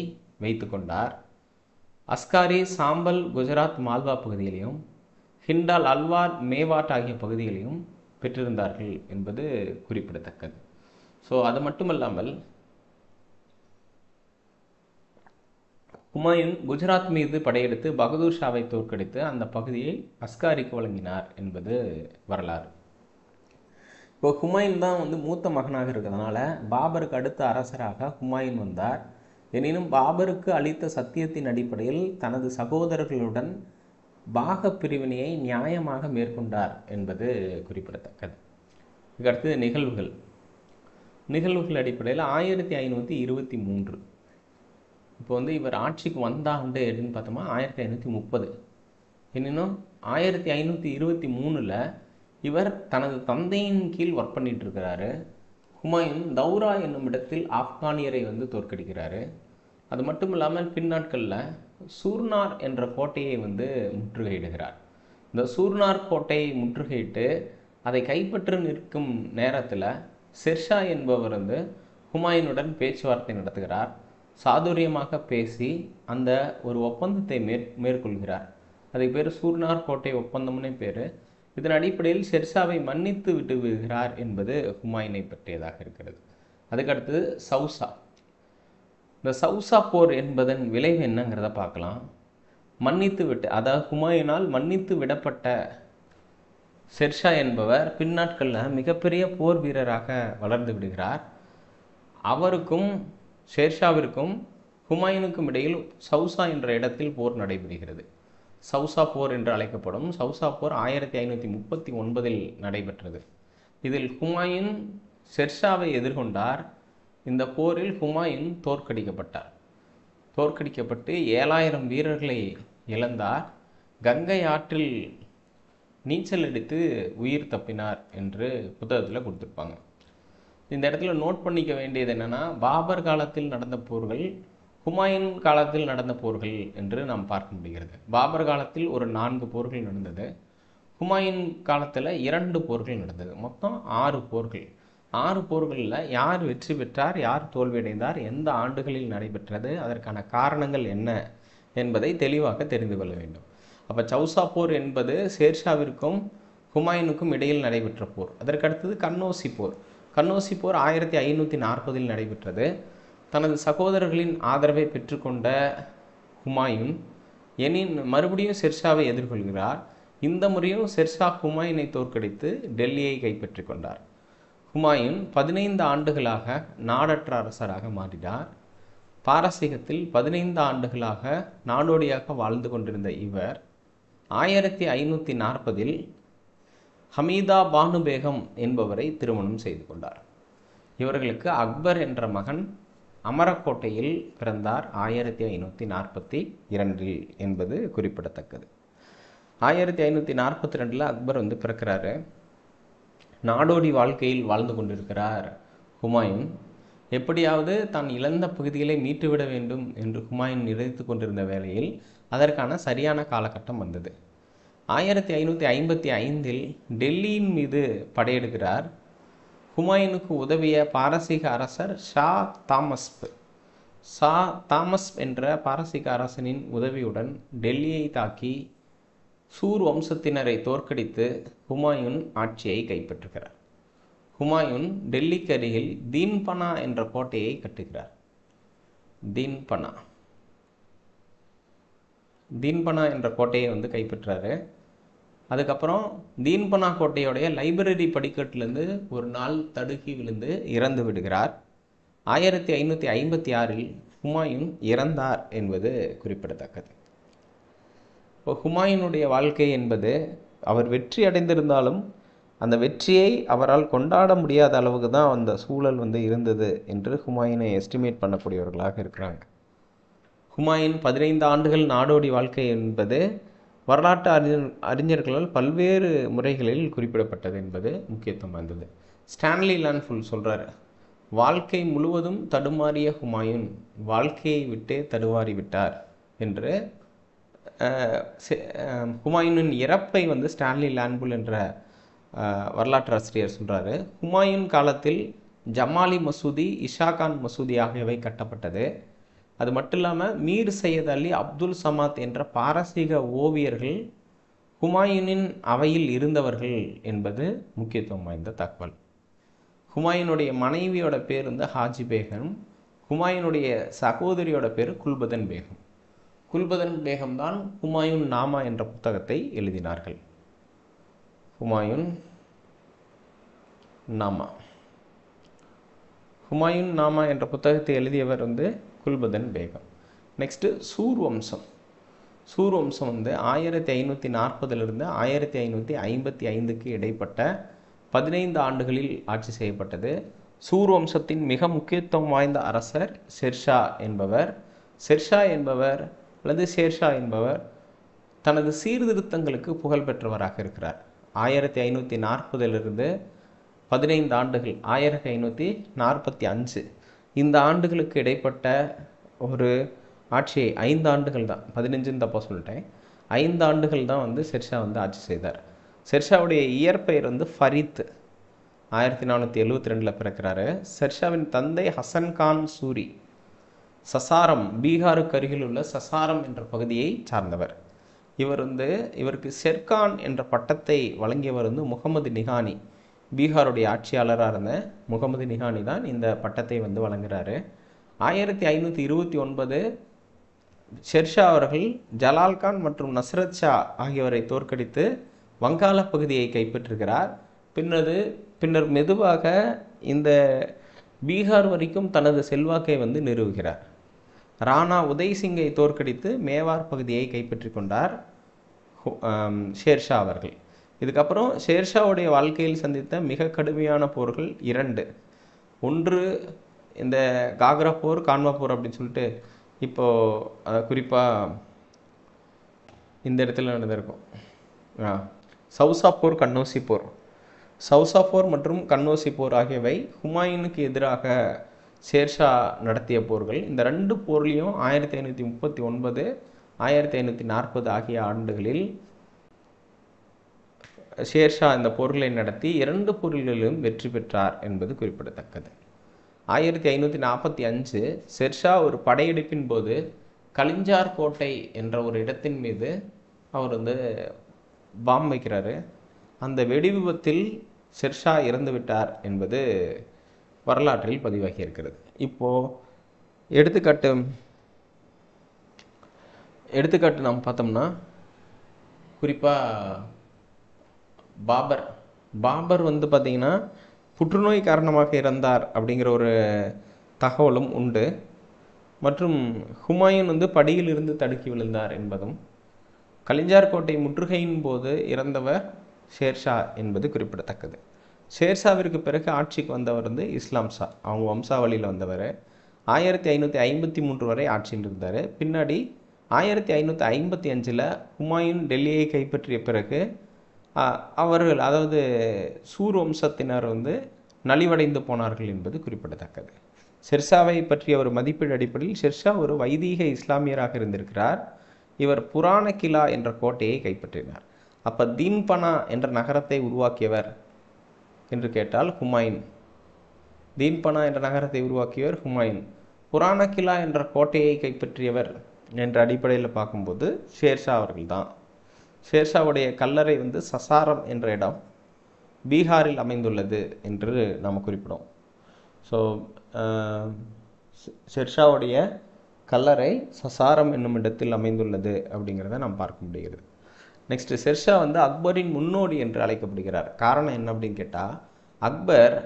வைத்து கொண்டார். அஸ்காரி சாம்பல், குஜராத், மால்வா பகுதிகளையும், ஹிண்டால் அல்வார், மேவாட் ஆகிய பகுதிகளையும் பெற்றிருந்தார்கள் என்பது குறிப்பிடத்தக்கது. ஸோ அது மட்டுமல்லாமல் ஹுமாயூன் குஜராத் மீது படையெடுத்து பகதூர் ஷாவை தோற்கடித்து அந்த பகுதியை அஸ்காரிக்கு வழங்கினார் என்பது வரலாறு. இப்போ ஹுமாயூன் தான் மூத்த மகனாக இருக்கிறதுனால பாபருக்கு அடுத்த அரசராக ஹுமாயூன் வந்தார். எனினும் பாபருக்கு அளித்த சத்தியத்தின் அடிப்படையில் தனது சகோதரர்களுடன் பாக பிரிவினையை நியாயமாக மேற்கொண்டார் என்பது குறிப்பிடத்தக்கது. இதுக்கடுத்தது நிகழ்வுகள் அடிப்படையில் 1523 இப்போ இவர் ஆட்சிக்கு வந்த ஆண்டு எப்படின்னு பார்த்தோமா 1530. எனினும் 1523 இவர் தனது தந்தையின் கீழ் ஒர்க் பண்ணிட்டு இருக்கிறாரு. ஹுமாயூன் தௌரா என்னும் இடத்தில் ஆப்கானியரை தோற்கடிக்கிறாரு. அது மட்டும் இல்லாமல் பின்னாட்களில் சூர்னார் என்ற கோட்டையை முற்றுகையிடுகிறார். இந்த சூர்னார் கோட்டையை முற்றுகையிட்டு அதை கைப்பற்ற நிற்கும் நேரத்தில் ஷெர்ஷா என்பவர் ஹுமாயூனுடன் பேச்சுவார்த்தை நடத்துகிறார். சாதுரியமாக பேசி அந்த ஒரு ஒப்பந்தத்தை மேற்கொள்கிறார். அதுக்கு பேர் சூர்னார் கோட்டை ஒப்பந்தம்னே பேர். இதன் அடிப்படையில் ஷெர்ஷாவை மன்னித்து விட்டு விடுகிறார் என்பது ஹுமாயூனை பற்றியதாக இருக்கிறது. அதுக்கடுத்து சௌசா. இந்த சௌசா போர் என்பதன் விளைவு என்னங்கிறத பார்க்கலாம். அதாவது ஹுமாயூனால் மன்னித்து விடப்பட்ட ஷெர்ஷா என்பவர் பின்னாட்களில் மிகப்பெரிய போர் வீரராக வளர்ந்து விடுகிறார். அவருக்கும் ஷெர்ஷாவிற்கும் ஹுமாயூனுக்கும் இடையில் சௌசா என்ற இடத்தில் போர் நடைபெறுகிறது. சௌசா போர் என்று அழைக்கப்படும். சௌசா போர் 1539 நடைபெற்றது. இதில் ஹுமாயூன் ஷெர்ஷாவை எதிர்கொண்டார். இந்த போரில் ஹுமாயூன் தோற்கடிக்கப்பட்டு 7000 வீரர்களை இழந்தார். கங்கை ஆற்றில் நீச்சல் அடித்து உயிர் தப்பினார் என்று புத்தகத்தில் கொடுத்துருப்பாங்க. இந்த இடத்துல நோட் பண்ணிக்க வேண்டியது என்னென்னா, பாபர் காலத்தில் நடந்த போர்கள் ஹுமாயூன் காலத்தில் நடந்த போர்கள் என்று நாம் பார்க்க முடிகிறது. பாபர் காலத்தில் ஒரு 4 போர்கள் நடந்தது. ஹுமாயூன் காலத்தில் 2 போர்கள் நடந்தது. மொத்தம் 6 போர்கள். 6 போர்களில் யார் வெற்றி பெற்றார், யார் தோல்வியடைந்தார், எந்த ஆண்டுகளில் நடைபெற்றது, அதற்கான காரணங்கள் என்ன என்பதை தெளிவாக தெரிந்து கொள்ள வேண்டும். அப்போ சௌசா போர் என்பது ஷெர்ஷாவிற்கும் ஹுமாயூனுக்கும் இடையில் நடைபெற்ற போர். அதற்கடுத்தது கன்னோசி போர். கன்னோசி போர் 1540 நடைபெற்றது. தனது சகோதரர்களின் ஆதரவை பெற்றுக்கொண்ட ஹுமாயூன் மறுபடியும் ஷெர்ஷாவை எதிர்கொள்கிறார். இந்த முறையும் ஷெர்ஷா ஹுமாயூனை தோற்கடித்து டெல்லியை கைப்பற்றி கொண்டார். ஹுமாயூன் 15 ஆண்டுகளாக நாடற்ற அரசராக மாறினார். பாரசீகத்தில் 15 ஆண்டுகளாக நாடோடியாக வாழ்ந்து கொண்டிருந்த இவர் 1540 ஹமீதா பானு பேகம் என்பவரை திருமணம் செய்து கொண்டார். இவர்களுக்கு அக்பர் என்ற மகன் அமரக்கோட்டையில் பிறந்தார் 1542 என்பது குறிப்பிடத்தக்கது. 1542 அக்பர் பிறக்கிறாரு. நாடோடி வாழ்க்கையில் வாழ்ந்து கொண்டிருக்கிறார் ஹுமாயூன். எப்படியாவது தான் இழந்த பகுதிகளை மீட்டுவிட வேண்டும் என்று ஹுமாயூன் நினைத்து கொண்டிருந்த வேளையில் அதற்கான சரியான காலகட்டம் வந்தது. 1555 டெல்லியின் மீது படையெடுக்கிறார். ஹுமாயூனுக்கு உதவிய பாரசீக அரசர் ஷா தாமஸ் என்ற பாரசீக அரசனின் உதவியுடன் டெல்லியை தாக்கி சூர் வம்சத்தினரை தோற்கடித்து ஹுமாயூன் ஆட்சியை கைப்பற்றுகிறார். ஹுமாயூன் டெல்லிக்கு அருகில் தீன்பனா என்ற கோட்டையை கட்டுகிறார். தீன்பனா என்ற கோட்டையை கைப்பற்றாரு. அதுக்கப்புறம் தீன்பனா கோட்டையோடைய லைப்ரரி படிக்கட்டிலிருந்து ஒரு நாள் தடுக்கி விழுந்து இறந்து விடுகிறார். 1556 ஹுமாயூன் இறந்தார் என்பது குறிப்பிடத்தக்கது. இப்போ ஹுமாயூனுடைய வாழ்க்கை என்பது அவர் வெற்றி அடைந்திருந்தாலும் அந்த வெற்றியை அவரால் கொண்டாட முடியாத அளவுக்கு தான் அந்த சூழல் இருந்தது என்று ஹுமாயூனை எஸ்டிமேட் பண்ணக்கூடியவர்களாக இருக்கிறாங்க. ஹுமாயூன் 15 ஆண்டுகள் நாடோடி வாழ்க்கை என்பது வரலாற்று அறிஞர்களால் பல்வேறு முறைகளில் குறிப்பிடப்பட்டது என்பது முக்கியத்துவம் வாய்ந்தது. ஸ்டான்லி லான்ஃபுல் சொல்கிறார், வாழ்க்கை முழுவதும் தடுமாறிய ஹுமாயூன் வாழ்க்கையை விட்டே தடுமாறி விட்டார் என்று. ஹுமாயூனின் இறப்பை வந்து ஸ்டான்லி லான்ஃபுல் என்ற வரலாற்று ஆசிரியர் சொல்கிறாரு. ஹுமாயூன் காலத்தில் ஜமாலி மசூதி, இஷாகான் மசூதி ஆகியவை கட்டப்பட்டது. அது மட்டும் இல்லாமல் மீர் சையத் அலி, அப்துல் சமாத் என்ற பாரசீக ஓவியர்கள் ஹுமாயூனின் அவையில் இருந்தவர்கள் என்பது முக்கியத்துவம் வாய்ந்த தகவல். ஹுமாயூனுடைய மனைவியோட பேர் வந்து ஹாஜி பேகம். ஹுமாயூனுடைய சகோதரியோட பேர் குல்பதன் பேகம். குல்பதன் பேகம் தான் ஹுமாயூன் நாமா என்ற புத்தகத்தை எழுதினார்கள். ஹுமாயூன் நாமா ஹுமாயூன் நாமா என்ற புத்தகத்தை எழுதியவர் வந்து குல்பதன் பேகம். நெக்ஸ்ட்டு சூர் வம்சம். சூர் வம்சம் வந்து 1540 1555 இடைப்பட்ட 15 ஆண்டுகளில் ஆட்சி செய்யப்பட்டது. சூர் வம்சத்தின் மிக முக்கியத்துவம் வாய்ந்த அரசர் ஷெர்ஷா என்பவர். ஷெர்ஷா என்பவர் அல்லது ஷேர்ஷா என்பவர் தனது சீர்திருத்தங்களுக்கு புகழ் பெற்றவராக இருக்கிறார். 1540 15 ஆண்டுகள் 1545 இந்த ஆண்டுகளுக்கு இடைப்பட்ட ஒரு ஆட்சியை 5 ஆண்டுகள் தான், 15 தப்பா சொல்லிட்டேன், 5 ஆண்டுகள் தான் வந்து ஷெர்ஷா வந்து ஆட்சி செய்தார். ஷெர்ஷாவுடைய இயற்பெயர் வந்து ஃபரீத். 1472 பிறக்கிறாரு. ஷெர்ஷாவின் தந்தை ஹசன் கான் சூரி சசாரம், பீகாருக்கு அருகில் உள்ள சசாரம் என்ற பகுதியை சார்ந்தவர். இவருக்கு ஷெர்கான் என்ற பட்டத்தை வழங்கியவர் வந்து முகமது நிகானி. பீகாருடைய ஆட்சியாளராக இருந்த முகமது நிகானி தான் இந்த பட்டத்தை வந்து வழங்குகிறாரு. 1529 ஷெர்ஷா அவர்கள் ஜலால்கான் மற்றும் நஸ்ரத் ஷா ஆகியோரை தோற்கடித்து வங்காள பகுதியை கைப்பற்றுகிறார். பின்னர் மெதுவாக இந்த பீகார் வரைக்கும் தனது செல்வாக்கை வந்து நிறுவுகிறார். ராணா உதய் சிங்கை தோற்கடித்து மேவார் பகுதியை கைப்பற்றி கொண்டார் ஷேர்ஷா அவர்கள். இதுக்கப்புறம் ஷேர்ஷாவுடைய வாழ்க்கையில் சந்தித்த மிக கடுமையான போர்கள் 2. ஒன்று இந்த காக்ரா போர், கான்வா போர் அப்படின்னு சொல்லிட்டு இப்போது குறிப்பாக இந்த இடத்துல நடந்திருக்கும். சவுசா போர், கன்னோசி போர். சவுசா போர் மற்றும் கன்னோசி போர் ஆகியவை ஹுமாயூனுக்கு எதிராக ஷேர்ஷா நடத்திய போர்கள். இந்த 2 போர்லையும் 1539 1540 ஆகிய ஆண்டுகளில் ஷேர்ஷா இந்த போர்களை நடத்தி 2 போர்களிலும் வெற்றி பெற்றார் என்பது குறிப்பிடத்தக்கது. 1545 ஷெர்ஷா ஒரு படையெடுப்பின் போது கலிஞ்சார் கோட்டை என்ற ஒரு இடத்தின் மீது அவர் வந்து பாம் வைக்கிறாரு. அந்த வெடி விபத்தில் ஷெர்ஷா இறந்து விட்டார் என்பது வரலாற்றில் பதிவாகி இருக்கிறது. இப்போது எடுத்துக்காட்டு நாம் பார்த்தோம்னா குறிப்பாக பாபர் வந்து பார்த்திங்கன்னா புற்றுநோய் காரணமாக இறந்தார் அப்படிங்கிற ஒரு தகவலும் உண்டு. மற்றும் ஹுமாயூன் வந்து படியில் இருந்து தடுக்கி விழுந்தார் என்பதும், கலிஞ்சார் கோட்டை முற்றுகையின் போது இறந்தவர் ஷேர்ஷா என்பது குறிப்பிடத்தக்கது. ஷேர்ஷாவிற்கு பிறகு ஆட்சிக்கு வந்தவர் வந்து இஸ்லாம் ஷா, அவங்க வம்சாவளியில் வந்தவர். 1553 வரை ஆட்சியில் இருந்தார். பின்னாடி 1555 ஹுமாயூன் டெல்லியை கைப்பற்றிய பிறகு அவர்கள், அதாவது சூர் வம்சத்தினர் வந்து நலிவடைந்து போனார்கள் என்பது குறிப்பிடத்தக்கது. ஷெர்ஷாவை பற்றிய ஒரு மதிப்பீடு அடிப்படையில் ஷெர்ஷா ஒரு வைதீக இஸ்லாமியராக இருந்திருக்கிறார். இவர் புராண கிலா என்ற கோட்டையை கைப்பற்றினார். அப்போ தீன்பனா என்ற நகரத்தை உருவாக்கியவர் என்று கேட்டால் ஹுமாயூன். தீன்பனா என்ற நகரத்தை உருவாக்கியவர் ஹுமாயூன். புராண கிலா என்ற கோட்டையை கைப்பற்றியவர் என்ற அடிப்படையில் பார்க்கும்போது ஷேர்ஷா அவர்கள் தான். ஷேர்ஷாவுடைய கல்லறை வந்து சசாரம் என்ற இடம் பீகாரில் அமைந்துள்ளது என்று நாம் குறிப்பிடும். ஸோ ஷெர்ஷாவுடைய கல்லறை சசாரம் என்னும் இடத்தில் அமைந்துள்ளது அப்படிங்கிறத நாம் பார்க்க முடிகிறது. நெக்ஸ்ட்டு ஷெர்ஷா வந்து அக்பரின் முன்னோடி என்று அழைக்கப்படுகிறார். காரணம் என்ன அப்படின்னு கேட்டால், அக்பர்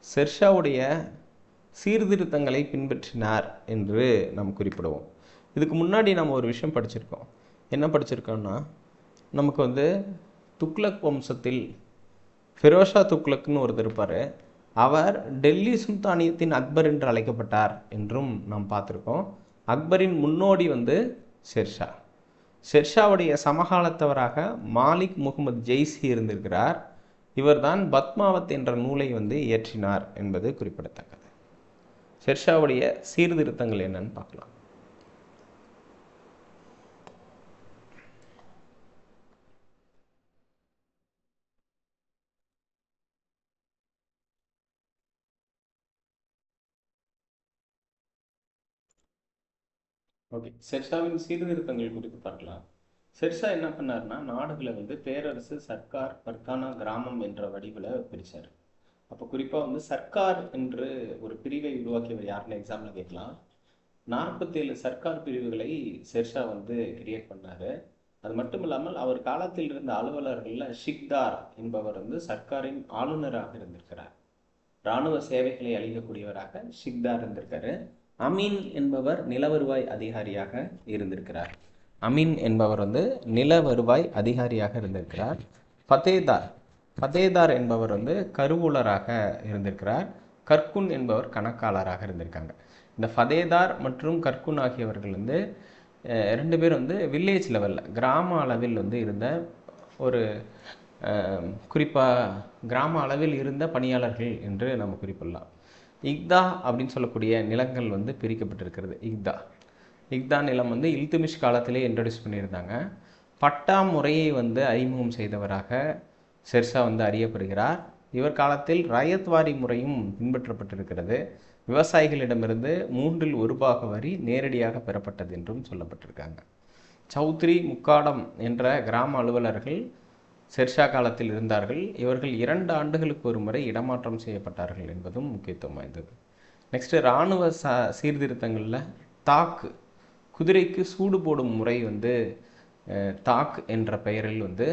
ஷெர்ஷாவுடைய சீர்திருத்தங்களை பின்பற்றினார் என்று நாம் குறிப்பிடுவோம். இதுக்கு முன்னாடி நம்ம ஒரு விஷயம் படிச்சிருக்கோம். என்ன படிச்சிருக்கோம்னா, நமக்கு வந்து துக்ளக் வம்சத்தில் ஃபெரோஷா துக்ளக்னு ஒருத்தர் இருப்பார். அவர் டெல்லி சுல்தானியத்தின் அக்பர் என்று அழைக்கப்பட்டார் என்றும் நாம் பார்த்துருக்கோம். அக்பரின் முன்னோடி வந்து ஷெர்ஷா. ஷெர்ஷாவுடைய சமகாலத்தவராக மாலிக் முகமது ஜெய்சி இருந்திருக்கிறார். இவர்தான் பத்மாவத் என்ற நூலை வந்து இயற்றினார் என்பது குறிப்பிடத்தக்கது. ஷெர்ஷாவுடைய சீர்திருத்தங்கள் என்னன்னு பார்க்கலாம். ஓகே, ஷெர்ஷாவின் சீர்திருத்தங்கள் குறித்து பார்க்கலாம். ஷெர்ஷா என்ன பண்ணார்னா, நாடுகளை வந்து பேரரசு, சர்க்கார், பர்கானா, கிராமம் என்ற வடிவில் பிரித்தார். அப்போ குறிப்பாக வந்து சர்க்கார் என்று ஒரு பிரிவை உருவாக்கியவர் யாருன்னு எக்ஸாம்பிள் கேட்கலாம். 47 சர்க்கார் பிரிவுகளை ஷெர்ஷா வந்து கிரியேட் பண்ணார். அது மட்டும் இல்லாமல் அவர் காலத்தில் இருந்த அலுவலர்களில் ஷிக்தார் என்பவர் வந்து சர்க்காரின் ஆளுநராக இருந்திருக்கிறார். இராணுவ சேவைகளை அளிக்கக்கூடியவராக ஷிக்தார் இருந்திருக்காரு. அமீன் என்பவர் நில வருவாய் அதிகாரியாக இருந்திருக்கிறார். அமீன் என்பவர் வந்து நில வருவாய் அதிகாரியாக இருந்திருக்கிறார். ஃபதேதார் என்பவர் வந்து கருவூலராக இருந்திருக்கிறார். கர்குன் என்பவர் கணக்காளராக இருந்திருக்காங்க. இந்த ஃபதேதார் மற்றும் கர்குன் ஆகியவர்கள் வந்து 2 பேர் வந்து வில்லேஜ் லெவலில், கிராம அளவில் வந்து இருந்த ஒரு குறிப்பாக கிராம அளவில் இருந்த பணியாளர்கள் என்று நம்ம குறிப்பிடலாம். இக்தா அப்படின்னு சொல்லக்கூடிய நிலங்கள் வந்து பிரிக்கப்பட்டிருக்கிறது. இக்தா நிலம் வந்து இல்துமிஷ் காலத்திலே இன்ட்ரடியூஸ் பண்ணியிருந்தாங்க. பட்டா முறையை வந்து அறிமுகம் செய்தவராக ஷெர்ஷா வந்து அறியப்படுகிறார். இவர் காலத்தில் ரயத்வாரி முறையும் பின்பற்றப்பட்டிருக்கிறது. விவசாயிகளிடமிருந்து 1/3 பாக வரி நேரடியாக பெறப்பட்டது என்றும் சொல்லப்பட்டிருக்காங்க. சௌத்ரி, முக்காடம் என்ற கிராம அலுவலர்கள் ஷெர்ஷா காலத்தில் இருந்தார்கள். இவர்கள் 2 ஆண்டுகளுக்கு ஒரு முறை இடமாற்றம் செய்யப்பட்டார்கள் என்பதும் முக்கியத்துவம் வாய்ந்தது. நெக்ஸ்ட்டு இராணுவ சீர்திருத்தங்களில் தாக்கு, குதிரைக்கு சூடு போடும் முறை வந்து தாக் என்ற பெயரில் வந்து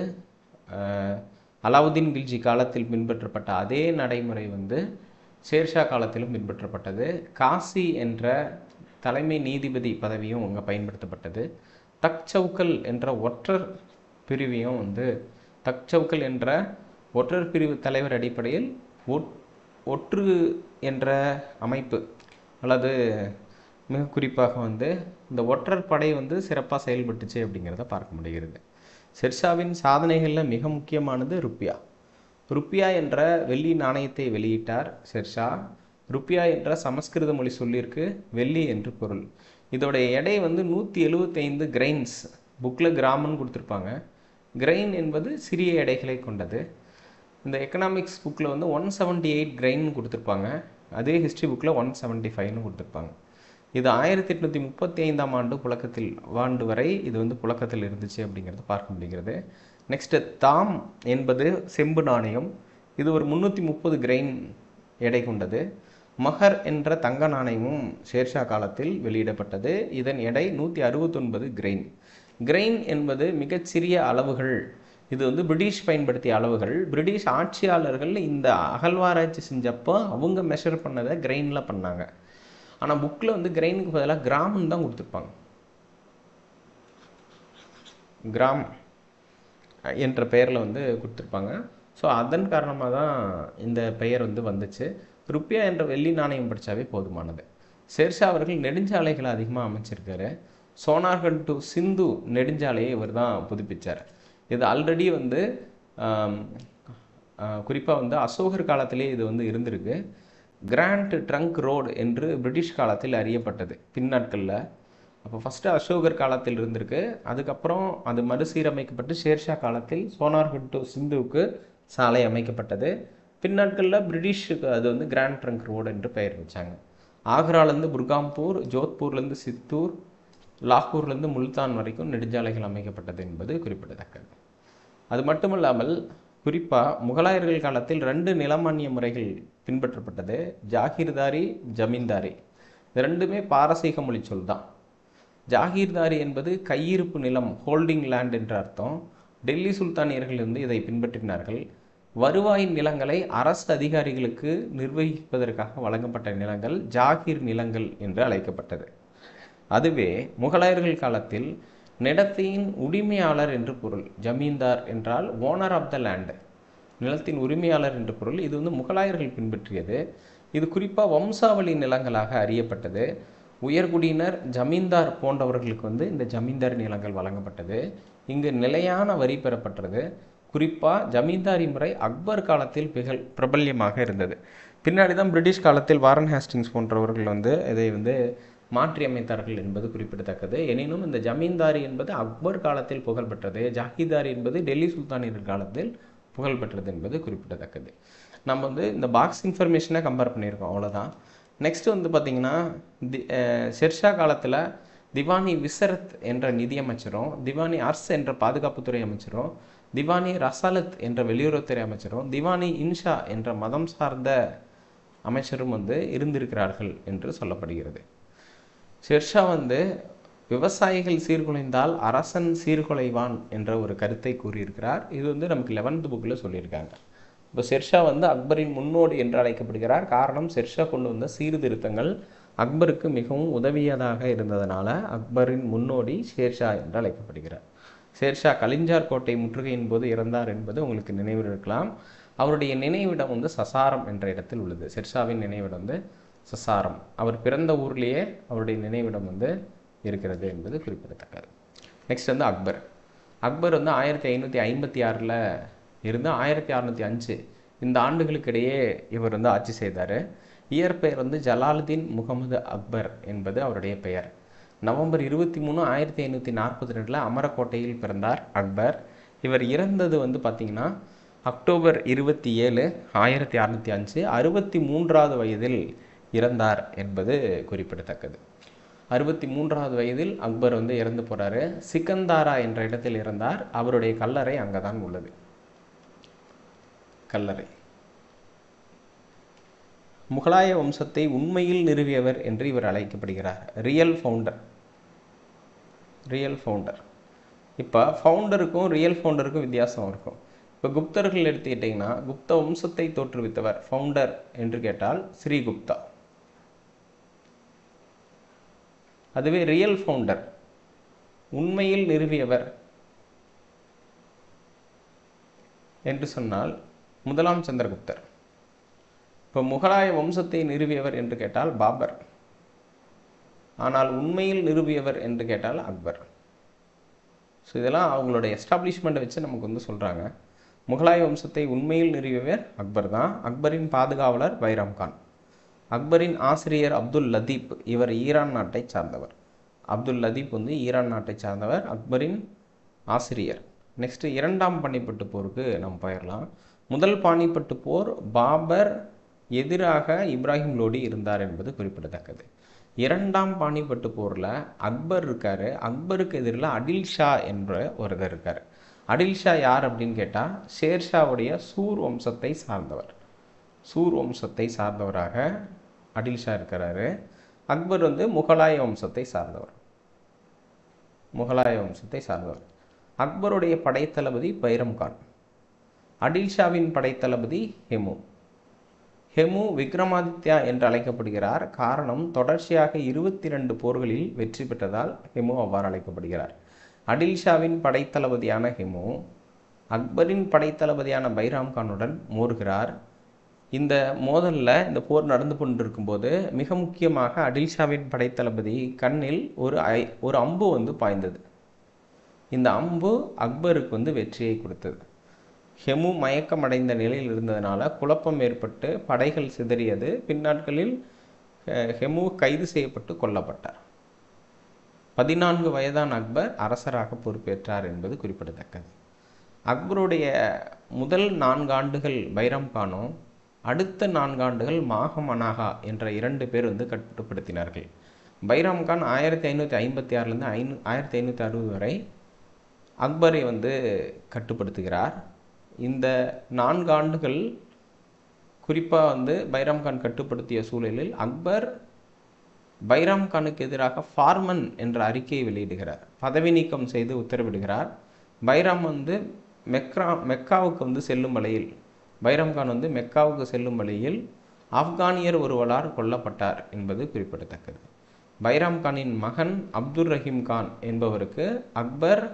அலாவுதீன் கில்ஜி காலத்தில் பின்பற்றப்பட்ட அதே நடைமுறை வந்து ஷெர்ஷா காலத்திலும் பின்பற்றப்பட்டது. காசி என்ற தலைமை நீதிபதி பதவியும் அங்கே பயன்படுத்தப்பட்டது. தக்சவுக்கல் என்ற ஒற்றர் பிரிவையும் வந்து தக்சவுக்கல் என்ற ஒற்றர் பிரிவு தலைவர் அடிப்படையில் ஒற்று என்ற அமைப்பு அல்லது மிக குறிப்பாக வந்து இந்த ஒற்றர் படை வந்து சிறப்பாக செயல்பட்டுச்சு அப்படிங்கிறத பார்க்க முடிகிறது. ஷெர்ஷாவின் சாதனைகளில் மிக முக்கியமானது ருப்பியா என்ற வெள்ளி நாணயத்தை வெளியிட்டார் ஷெர்ஷா. ருப்பியா என்ற சமஸ்கிருத மொழி சொல்லிற்கு வெள்ளி என்று பொருள். இதோடைய எடை வந்து 175 கிரைன்ஸ். புக்கில் கிராம்னு கொடுத்துருப்பாங்க. கிரைன் என்பது சிறிய எடைகளை கொண்டது. இந்த எக்கனாமிக்ஸ் புக்கில் வந்து 178 கிரைன் கொடுத்துருப்பாங்க. அதே ஹிஸ்ட்ரி புக்கில் 175ன்னு கொடுத்துருப்பாங்க. இது 1835ஆம் ஆண்டு வரை இது வந்து புழக்கத்தில் இருந்துச்சு அப்படிங்கிறத பார்க்க முடிகிறது. நெக்ஸ்ட்டு தாம் என்பது செம்பு நாணயம். இது ஒரு 330 கிரைன் எடை கொண்டது. மஹர் என்ற தங்க நாணயமும் ஷெர்ஷா காலத்தில் வெளியிடப்பட்டது. இதன் எடை 169 கிரைன். கிரைன் என்பது மிகச்சிறிய அளவுகள். இது வந்து பிரிட்டிஷ் பயன்படுத்திய அளவுகள். பிரிட்டிஷ் ஆட்சியாளர்கள் இந்த அகழ்வாராய்ச்சி செஞ்சப்போ அவங்க மெஷர் பண்ணதை கிரைனில் பண்ணாங்க. ஆனால் புக்கில் வந்து கிரைனுக்கு பதிலாக கிராம்னு தான் கொடுத்துருப்பாங்க. கிராம் என்ற பெயரில் வந்து கொடுத்துருப்பாங்க. ஸோ அதன் காரணமாக தான் இந்த பெயர் வந்து வந்துச்சு. ருப்பியா என்ற வெள்ளி நாணயம் படித்தாவே போதுமானது. ஷெர்ஷா அவர்கள் நெடுஞ்சாலைகளை அதிகமாக அமைச்சிருக்காரு. சோனார்கட் டு சிந்து நெடுஞ்சாலையை இவர் தான் புதுப்பித்தார். இது ஆல்ரெடி வந்து குறிப்பாக வந்து அசோகர் காலத்திலே இது வந்து இருந்திருக்கு. கிராண்ட் ட்ரங்க் ரோடு என்று பிரிட்டிஷ் காலத்தில் அறியப்பட்டது பின்னாட்களில். அப்போ ஃபஸ்ட்டு அசோகர் காலத்தில் இருந்திருக்கு. அதுக்கப்புறம் அது மறுசீரமைக்கப்பட்டு ஷெர்ஷா காலத்தில் சோனார்கட் டு சிந்துவுக்கு சாலை அமைக்கப்பட்டது. பின்னாட்களில் பிரிட்டிஷுக்கு அது வந்து கிராண்ட் ட்ரங்க் ரோடு என்று பெயர் வச்சாங்க. ஆக்ராலேருந்து புர்காம்பூர், ஜோத்பூர்லேருந்து சித்தூர், லாகூர்லேருந்து முல்தான் வரைக்கும் நெடுஞ்சாலைகள் அமைக்கப்பட்டது என்பது குறிப்பிடத்தக்கது. அது மட்டும் இல்லாமல் குறிப்பாக முகலாயர்கள் காலத்தில் 2 நிலமானிய முறைகள் பின்பற்றப்பட்டது. ஜாகீர்தாரி, ஜமீன்தாரி. இது ரெண்டுமே பாரசீக மொழி சொல் தான். ஜாகீர்தாரி என்பது கையிருப்பு நிலம், ஹோல்டிங் லேண்ட் என்ற அர்த்தம். டெல்லி சுல்தானியர்கள் வந்து இதை பின்பற்றினார்கள். வருவாயின் நிலங்களை அரசு அதிகாரிகளுக்கு நிர்வகிப்பதற்காக வழங்கப்பட்ட நிலங்கள் ஜாகீர் நிலங்கள் என்று அழைக்கப்பட்டது. அதுவே முகலாயர்கள் காலத்தில் நிலத்தின் உரிமையாளர் என்று பொருள். ஜமீன்தார் என்றால் ஓனர் ஆஃப் த லேண்ட், நிலத்தின் உரிமையாளர் என்று பொருள். இது வந்து முகலாயர்கள் பின்பற்றியது. இது குறிப்பாக வம்சாவளி நிலங்களாக அறியப்பட்டது. உயர்குடியினர், ஜமீன்தார் போன்றவர்களுக்கு வந்து இந்த ஜமீன்தார் நிலங்கள் வழங்கப்பட்டது. இங்கு நிலையான வரி பெறப்பட்டது. குறிப்பாக ஜமீன்தாரி முறை அக்பர் காலத்தில் பிரபல்யமாக இருந்தது. பின்னாடி தான் பிரிட்டிஷ் காலத்தில் வாரன் ஹேஸ்டிங்ஸ் போன்றவர்கள் வந்து இதை வந்து மாற்றி அமைத்தார்கள் என்பது குறிப்பிடத்தக்கது. எனினும் இந்த ஜமீன்தாரி என்பது அக்பர் காலத்தில் புகழ்பெற்றது, ஜாகிதாரி என்பது டெல்லி சுல்தானியர் காலத்தில் புகழ்பெற்றது என்பது குறிப்பிடத்தக்கது. நம்ம வந்து இந்த பாக்ஸ் இன்ஃபர்மேஷனை கம்பேர் பண்ணியிருக்கோம், அவ்வளோதான். நெக்ஸ்ட் வந்து பார்த்திங்கன்னா, ஷெர்ஷா காலத்தில் திவானி விசரத் என்ற நிதியமைச்சரும், திவானி அர்ஸ் என்ற பாதுகாப்புத்துறை அமைச்சரும், திவானி ரசாலத் என்ற வெளியுறவுத்துறை அமைச்சரும், திவானி இன்ஷா என்ற மதம் சார்ந்த அமைச்சரும் வந்து இருந்திருக்கிறார்கள் என்று சொல்லப்படுகிறது. ஷெர்ஷா வந்து விவசாயிகள் சீர்குலைந்தால் அரசன் சீர்குலைவான் என்ற ஒரு கருத்தை கூறியிருக்கிறார். இது வந்து நமக்கு 11th புக்கில் சொல்லியிருக்காங்க. இப்போ ஷெர்ஷா வந்து அக்பரின் முன்னோடி என்று அழைக்கப்படுகிறார். காரணம், ஷெர்ஷா கொண்டு வந்த சீர்திருத்தங்கள் அக்பருக்கு மிகவும் உதவியதாக இருந்ததனால அக்பரின் முன்னோடி ஷேர்ஷா என்று அழைக்கப்படுகிறார். ஷேர்ஷா கலிஞ்சார் கோட்டை முற்றுகையின் போது இறந்தார் என்பது உங்களுக்கு நினைவில் இருக்கலாம். அவருடைய நினைவிடம் வந்து சசாரம் என்ற இடத்தில் உள்ளது. ஷெர்ஷாவின் நினைவிடம் வந்து சசாரம். அவர் பிறந்த ஊர்லேயே அவருடைய நினைவிடம் வந்து இருக்கிறது என்பது குறிப்பிடத்தக்கது. நெக்ஸ்ட் வந்து அக்பர் வந்து 1556 இருந்து 1605 இந்த ஆண்டுகளுக்கிடையே இவர் வந்து ஆட்சி செய்தார். இயற்பெயர் வந்து ஜலாலுதீன் முகமது அக்பர் என்பது அவருடைய பெயர். நவம்பர் 23, 1542 அமரக்கோட்டையில் பிறந்தார் அக்பர். இவர் இறந்தது வந்து பார்த்திங்கன்னா அக்டோபர் 27, 1605 63வது வயதில் இறந்தார் என்பது குறிப்பிடத்தக்கது. 63வது வயதில் அக்பர் வந்து இறந்து போகிறாரு. சிக்கந்தாரா என்ற இடத்தில் இறந்தார். அவருடைய கல்லறை அங்கே தான் உள்ளது. கல்லறை. முகலாய வம்சத்தை உண்மையில் நிறுவியவர் என்று இவர் அழைக்கப்படுகிறார். Real founder. இப்போ ஃபவுண்டருக்கும் ரியல் ஃபவுண்டருக்கும் வித்தியாசம் இருக்கும். இப்போ குப்தர்கள் எடுத்துக்கிட்டிங்கன்னா, குப்த வம்சத்தை தோற்றுவித்தவர் ஃபவுண்டர் என்று கேட்டால் ஸ்ரீகுப்தா. அதுவே ரியல் ஃபவுண்டர், உண்மையில் நிறுவியவர் என்று சொன்னால் முதலாம் சந்திரகுப்தர். இப்போ முகலாய வம்சத்தை நிறுவியவர் என்று கேட்டால் பாபர். ஆனால் உண்மையில் நிறுவியவர் என்று கேட்டால் அக்பர். ஸோ இதெல்லாம் அவங்களுடைய எஸ்டாப்ளிஷ்மெண்ட்டை வச்சு நமக்கு வந்து சொல்கிறாங்க. முகலாய வம்சத்தை உண்மையில் நிறுவியவர் அக்பர் தான். அக்பரின் பாதுகாவலர் பைரம் கான். அக்பரின் ஆசிரியர் அப்துல் லதீப். இவர் ஈரான் நாட்டை சார்ந்தவர். அப்துல் லதீப் வந்து ஈரான் நாட்டை சார்ந்தவர், அக்பரின் ஆசிரியர். நெக்ஸ்ட் 2ஆம் பானிபட்டு போருக்கு நம்ம போயிடலாம். முதல் பானிபட்டு போர் பாபர் எதிராக இப்ராஹிம் லோடி இருந்தார் என்பது குறிப்பிடத்தக்கது. 2ஆம் பானிபட்டு போரில் அக்பர் இருக்கார். அக்பருக்கு எதிரில் அடில் ஷா என்ற ஒருத்தர் இருக்கார். அடில் ஷா யார் அப்படின்னு கேட்டால் ஷேர்ஷாவுடைய சூர் வம்சத்தை சார்ந்தவராக அடில் ஷா இருக்கிறாரு. அக்பர் வந்து முகலாய வம்சத்தை சார்ந்தவர். அக்பருடைய படைத்தளபதி பைரம் கான். அடில் ஷாவின் படைத்தளபதி ஹெமு விக்ரமாதித்யா என்று அழைக்கப்படுகிறார். காரணம், தொடர்ச்சியாக 22 போர்களில் வெற்றி பெற்றதால் ஹெமு அவ்வாறு அழைக்கப்படுகிறார். அடில் ஷாவின் படைத்தளபதியான ஹெமு அக்பரின் படைத்தளபதியான பைரம் கானுடன் மோதுகிறார். இந்த மோதலில், இந்த போர் நடந்து கொண்டிருக்கும்போது மிக முக்கியமாக அடில் ஷாவின் படைத்தளபதி கண்ணில் ஒரு அம்பு வந்து பாய்ந்தது. இந்த அம்பு அக்பருக்கு வந்து வெற்றியை கொடுத்தது. ஹெமு மயக்கமடைந்த நிலையில் இருந்ததுனால குழப்பம் ஏற்பட்டு படைகள் சிதறியது. பின்னாட்களில் ஹெமு கைது செய்யப்பட்டு கொல்லப்பட்டார். 14 வயதான அக்பர் அரசராக பொறுப்பேற்றார் என்பது குறிப்பிடத்தக்கது. அக்பருடைய முதல் 4 ஆண்டுகள் பைரம் கானும், அடுத்த 4 ஆண்டுகள் மாகமனாகா என்ற 2 பேர் வந்து கட்டுப்படுத்தினார்கள். பைரம் கான் 1556 1560 வரை அக்பரை வந்து கட்டுப்படுத்துகிறார். இந்த 4 ஆண்டுகள் குறிப்பாக வந்து பைரம் கான் கட்டுப்படுத்திய சூழலில் அக்பர் பைரம் கானுக்கு எதிராக ஃபார்மன் என்ற அறிக்கையை வெளியிடுகிறார். பதவி நீக்கம் செய்து உத்தரவிடுகிறார். பைரம் வந்து மெக்காவுக்கு வந்து செல்லும் வழியில், பைரம் கான் வந்து மெக்காவுக்கு செல்லும் வழியில் ஆப்கானியர் ஒருவரால் கொல்லப்பட்டார் என்பது குறிப்பிடத்தக்கது. பைரம் கானின் மகன் அப்துல் ரஹீம் கான் என்பவருக்கு அக்பர்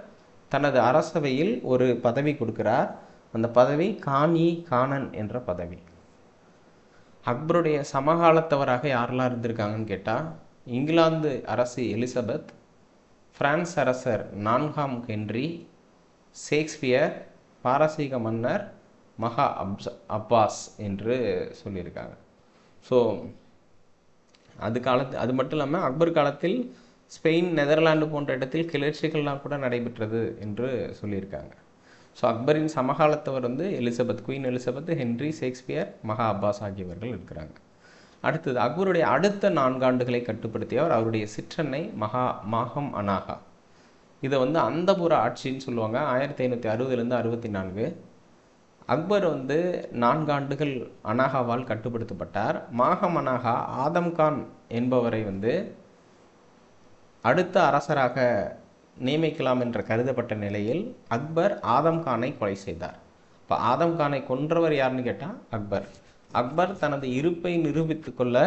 தனது அரசவையில் ஒரு பதவி கொடுக்கிறார். அந்த பதவி கானன் என்ற பதவி. அக்பருடைய சமகாலத்தவராக யாரெல்லாம் இருந்திருக்காங்கன்னு கேட்டால் இங்கிலாந்து அரசி எலிசபெத், பிரான்ஸ் அரசர் 4ஆம் ஹென்றி, ஷேக்ஸ்பியர், பாரசீக மன்னர் மகா அப்பாஸ் என்று சொல்லியிருக்காங்க. ஸோ அது மட்டும் இல்லாமல் அக்பர் காலத்தில் ஸ்பெயின், நெதர்லாந்து போன்ற இடத்தில் கிளர்ச்சிகள்லாம் கூட நடைபெற்றது என்று சொல்லியிருக்காங்க. ஸோ அக்பரின் சமகாலத்தவர் Elizabeth, queen Elizabeth, Henry, Shakespeare, மகா அப்பாஸ் ஆகியவர்கள் இருக்கிறாங்க. அடுத்தது அக்பருடைய அடுத்த 4 ஆண்டுகளை கட்டுப்படுத்தியவர் அவருடைய சிற்றன்னை மாகம் அனாகா. இதை அந்தபுர ஆட்சின்னு சொல்லுவாங்க. 1560 64 அக்பர் 4 ஆண்டுகள் அனாகாவால் கட்டுப்படுத்தப்பட்டார். மாகம் அனாகா ஆதம் கான் என்பவரை அடுத்த அரசராக நியமிக்கலாம் என்று கருதப்பட்ட நிலையில் அக்பர் ஆதம் கானை கொலை செய்தார். இப்போ ஆதம் கானை கொன்றவர் யாருன்னு கேட்டால் அக்பர். அக்பர் தனது இருப்பை நிரூபித்து கொள்ள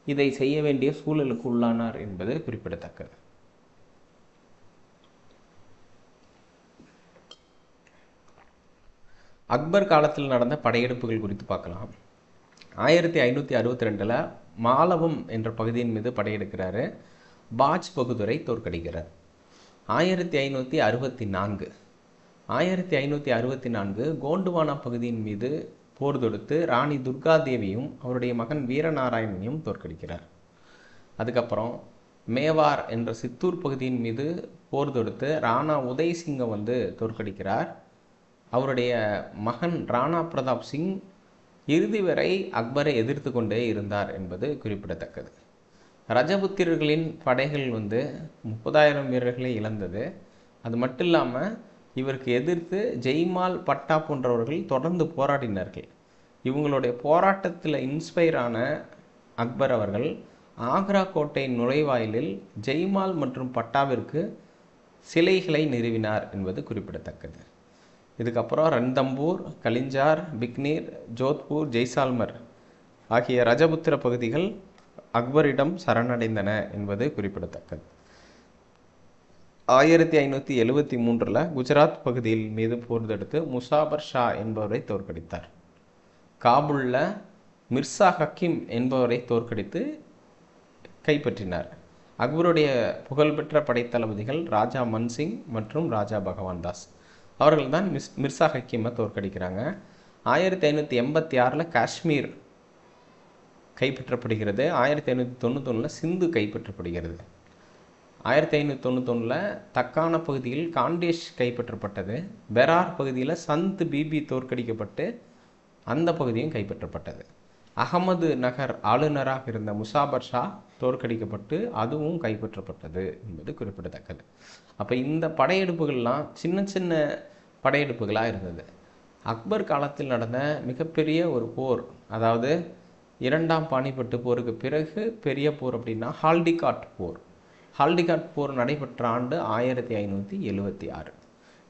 இதை செய்ய வேண்டிய சூழலுக்கு உள்ளானார் என்பது குறிப்பிடத்தக்கது. அக்பர் காலத்தில் நடந்த படையெடுப்புகள் குறித்து பார்க்கலாம். 1562 மாலவம் என்ற பகுதியின் மீது படையெடுக்கிறாரு. பாஜ் பகுதுரை தோற்கடிக்கிறார். 1564 கோண்டுவானா பகுதியின் மீது போர் தொடுத்து ராணி துர்காதேவியும் அவருடைய மகன் வீரநாராயணனையும் தோற்கடிக்கிறார். அதுக்கப்புறம் மேவார் என்ற சித்தூர் பகுதியின் மீது போர் தொடுத்து ராணா உதய் சிங்கை தோற்கடிக்கிறார். அவருடைய மகன் ராணா பிரதாப் சிங் இறுதி வரை அக்பரை எதிர்த்து கொண்டே இருந்தார் என்பது குறிப்பிடத்தக்கது. ரஜபுத்திரர்களின் படைகள் 30,000 வீரர்களை இழந்தது. அது மட்டும் இல்லாமல் இவருக்கு எதிர்த்து ஜெய்மால், பட்டா போன்றவர்கள் தொடர்ந்து போராடினார்கள். இவங்களுடைய போராட்டத்தில் இன்ஸ்பயர் ஆன அக்பர் அவர்கள் ஆக்ரா கோட்டை நுழைவாயிலில் ஜெய்மால் மற்றும் பட்டாவிற்கு சிலைகளை நிறுவினார் என்பது குறிப்பிடத்தக்கது. இதுக்கப்புறம் ரன்தம்பூர், கலிஞ்சார், பிக்னீர், ஜோத்பூர், ஜெய்சால்மர் ஆகிய ரஜபுத்திர பகுதிகள் அக்பரிடம் சரணடைந்தன என்பது குறிப்பிடத்தக்கது. 1573 குஜராத் பகுதியில் மீது போர் தொடுத்து முசாபர் ஷா என்பவரை தோற்கடித்தார். காபூலில் மிர்சா ஹக்கீம் என்பவரை தோற்கடித்து கைப்பற்றினார். அக்பருடைய புகழ்பெற்ற படைத்தளபதிகள் ராஜா மன்சிங் மற்றும் ராஜா பகவான் தாஸ். அவர்கள் தான் மிர்சா ஹக்கீமை தோற்கடிக்கிறாங்க. 1586 காஷ்மீர் கைப்பற்றப்படுகிறது. 1591 சிந்து கைப்பற்றப்படுகிறது. 1591 தக்கான பகுதியில் காண்டேஷ் கைப்பற்றப்பட்டது. பெரார் பகுதியில் சந்த் பிபி தோற்கடிக்கப்பட்டு அந்த பகுதியும் கைப்பற்றப்பட்டது. அகமது நகர் ஆளுநராக இருந்த முசாபர் ஷா தோற்கடிக்கப்பட்டு அதுவும் கைப்பற்றப்பட்டது என்பது குறிப்பிடத்தக்கது. அப்போ இந்த படையெடுப்புகள்லாம் சின்ன சின்ன படையெடுப்புகளாக இருந்தது. அக்பர் காலத்தில் நடந்த மிகப்பெரிய ஒரு போர், அதாவது 2ஆம் பானிபட்டு போருக்கு பிறகு பெரிய போர் அப்படின்னா ஹால்டிகாட் போர். ஹால்டிகாட் போர் நடைபெற்ற ஆண்டு 1576.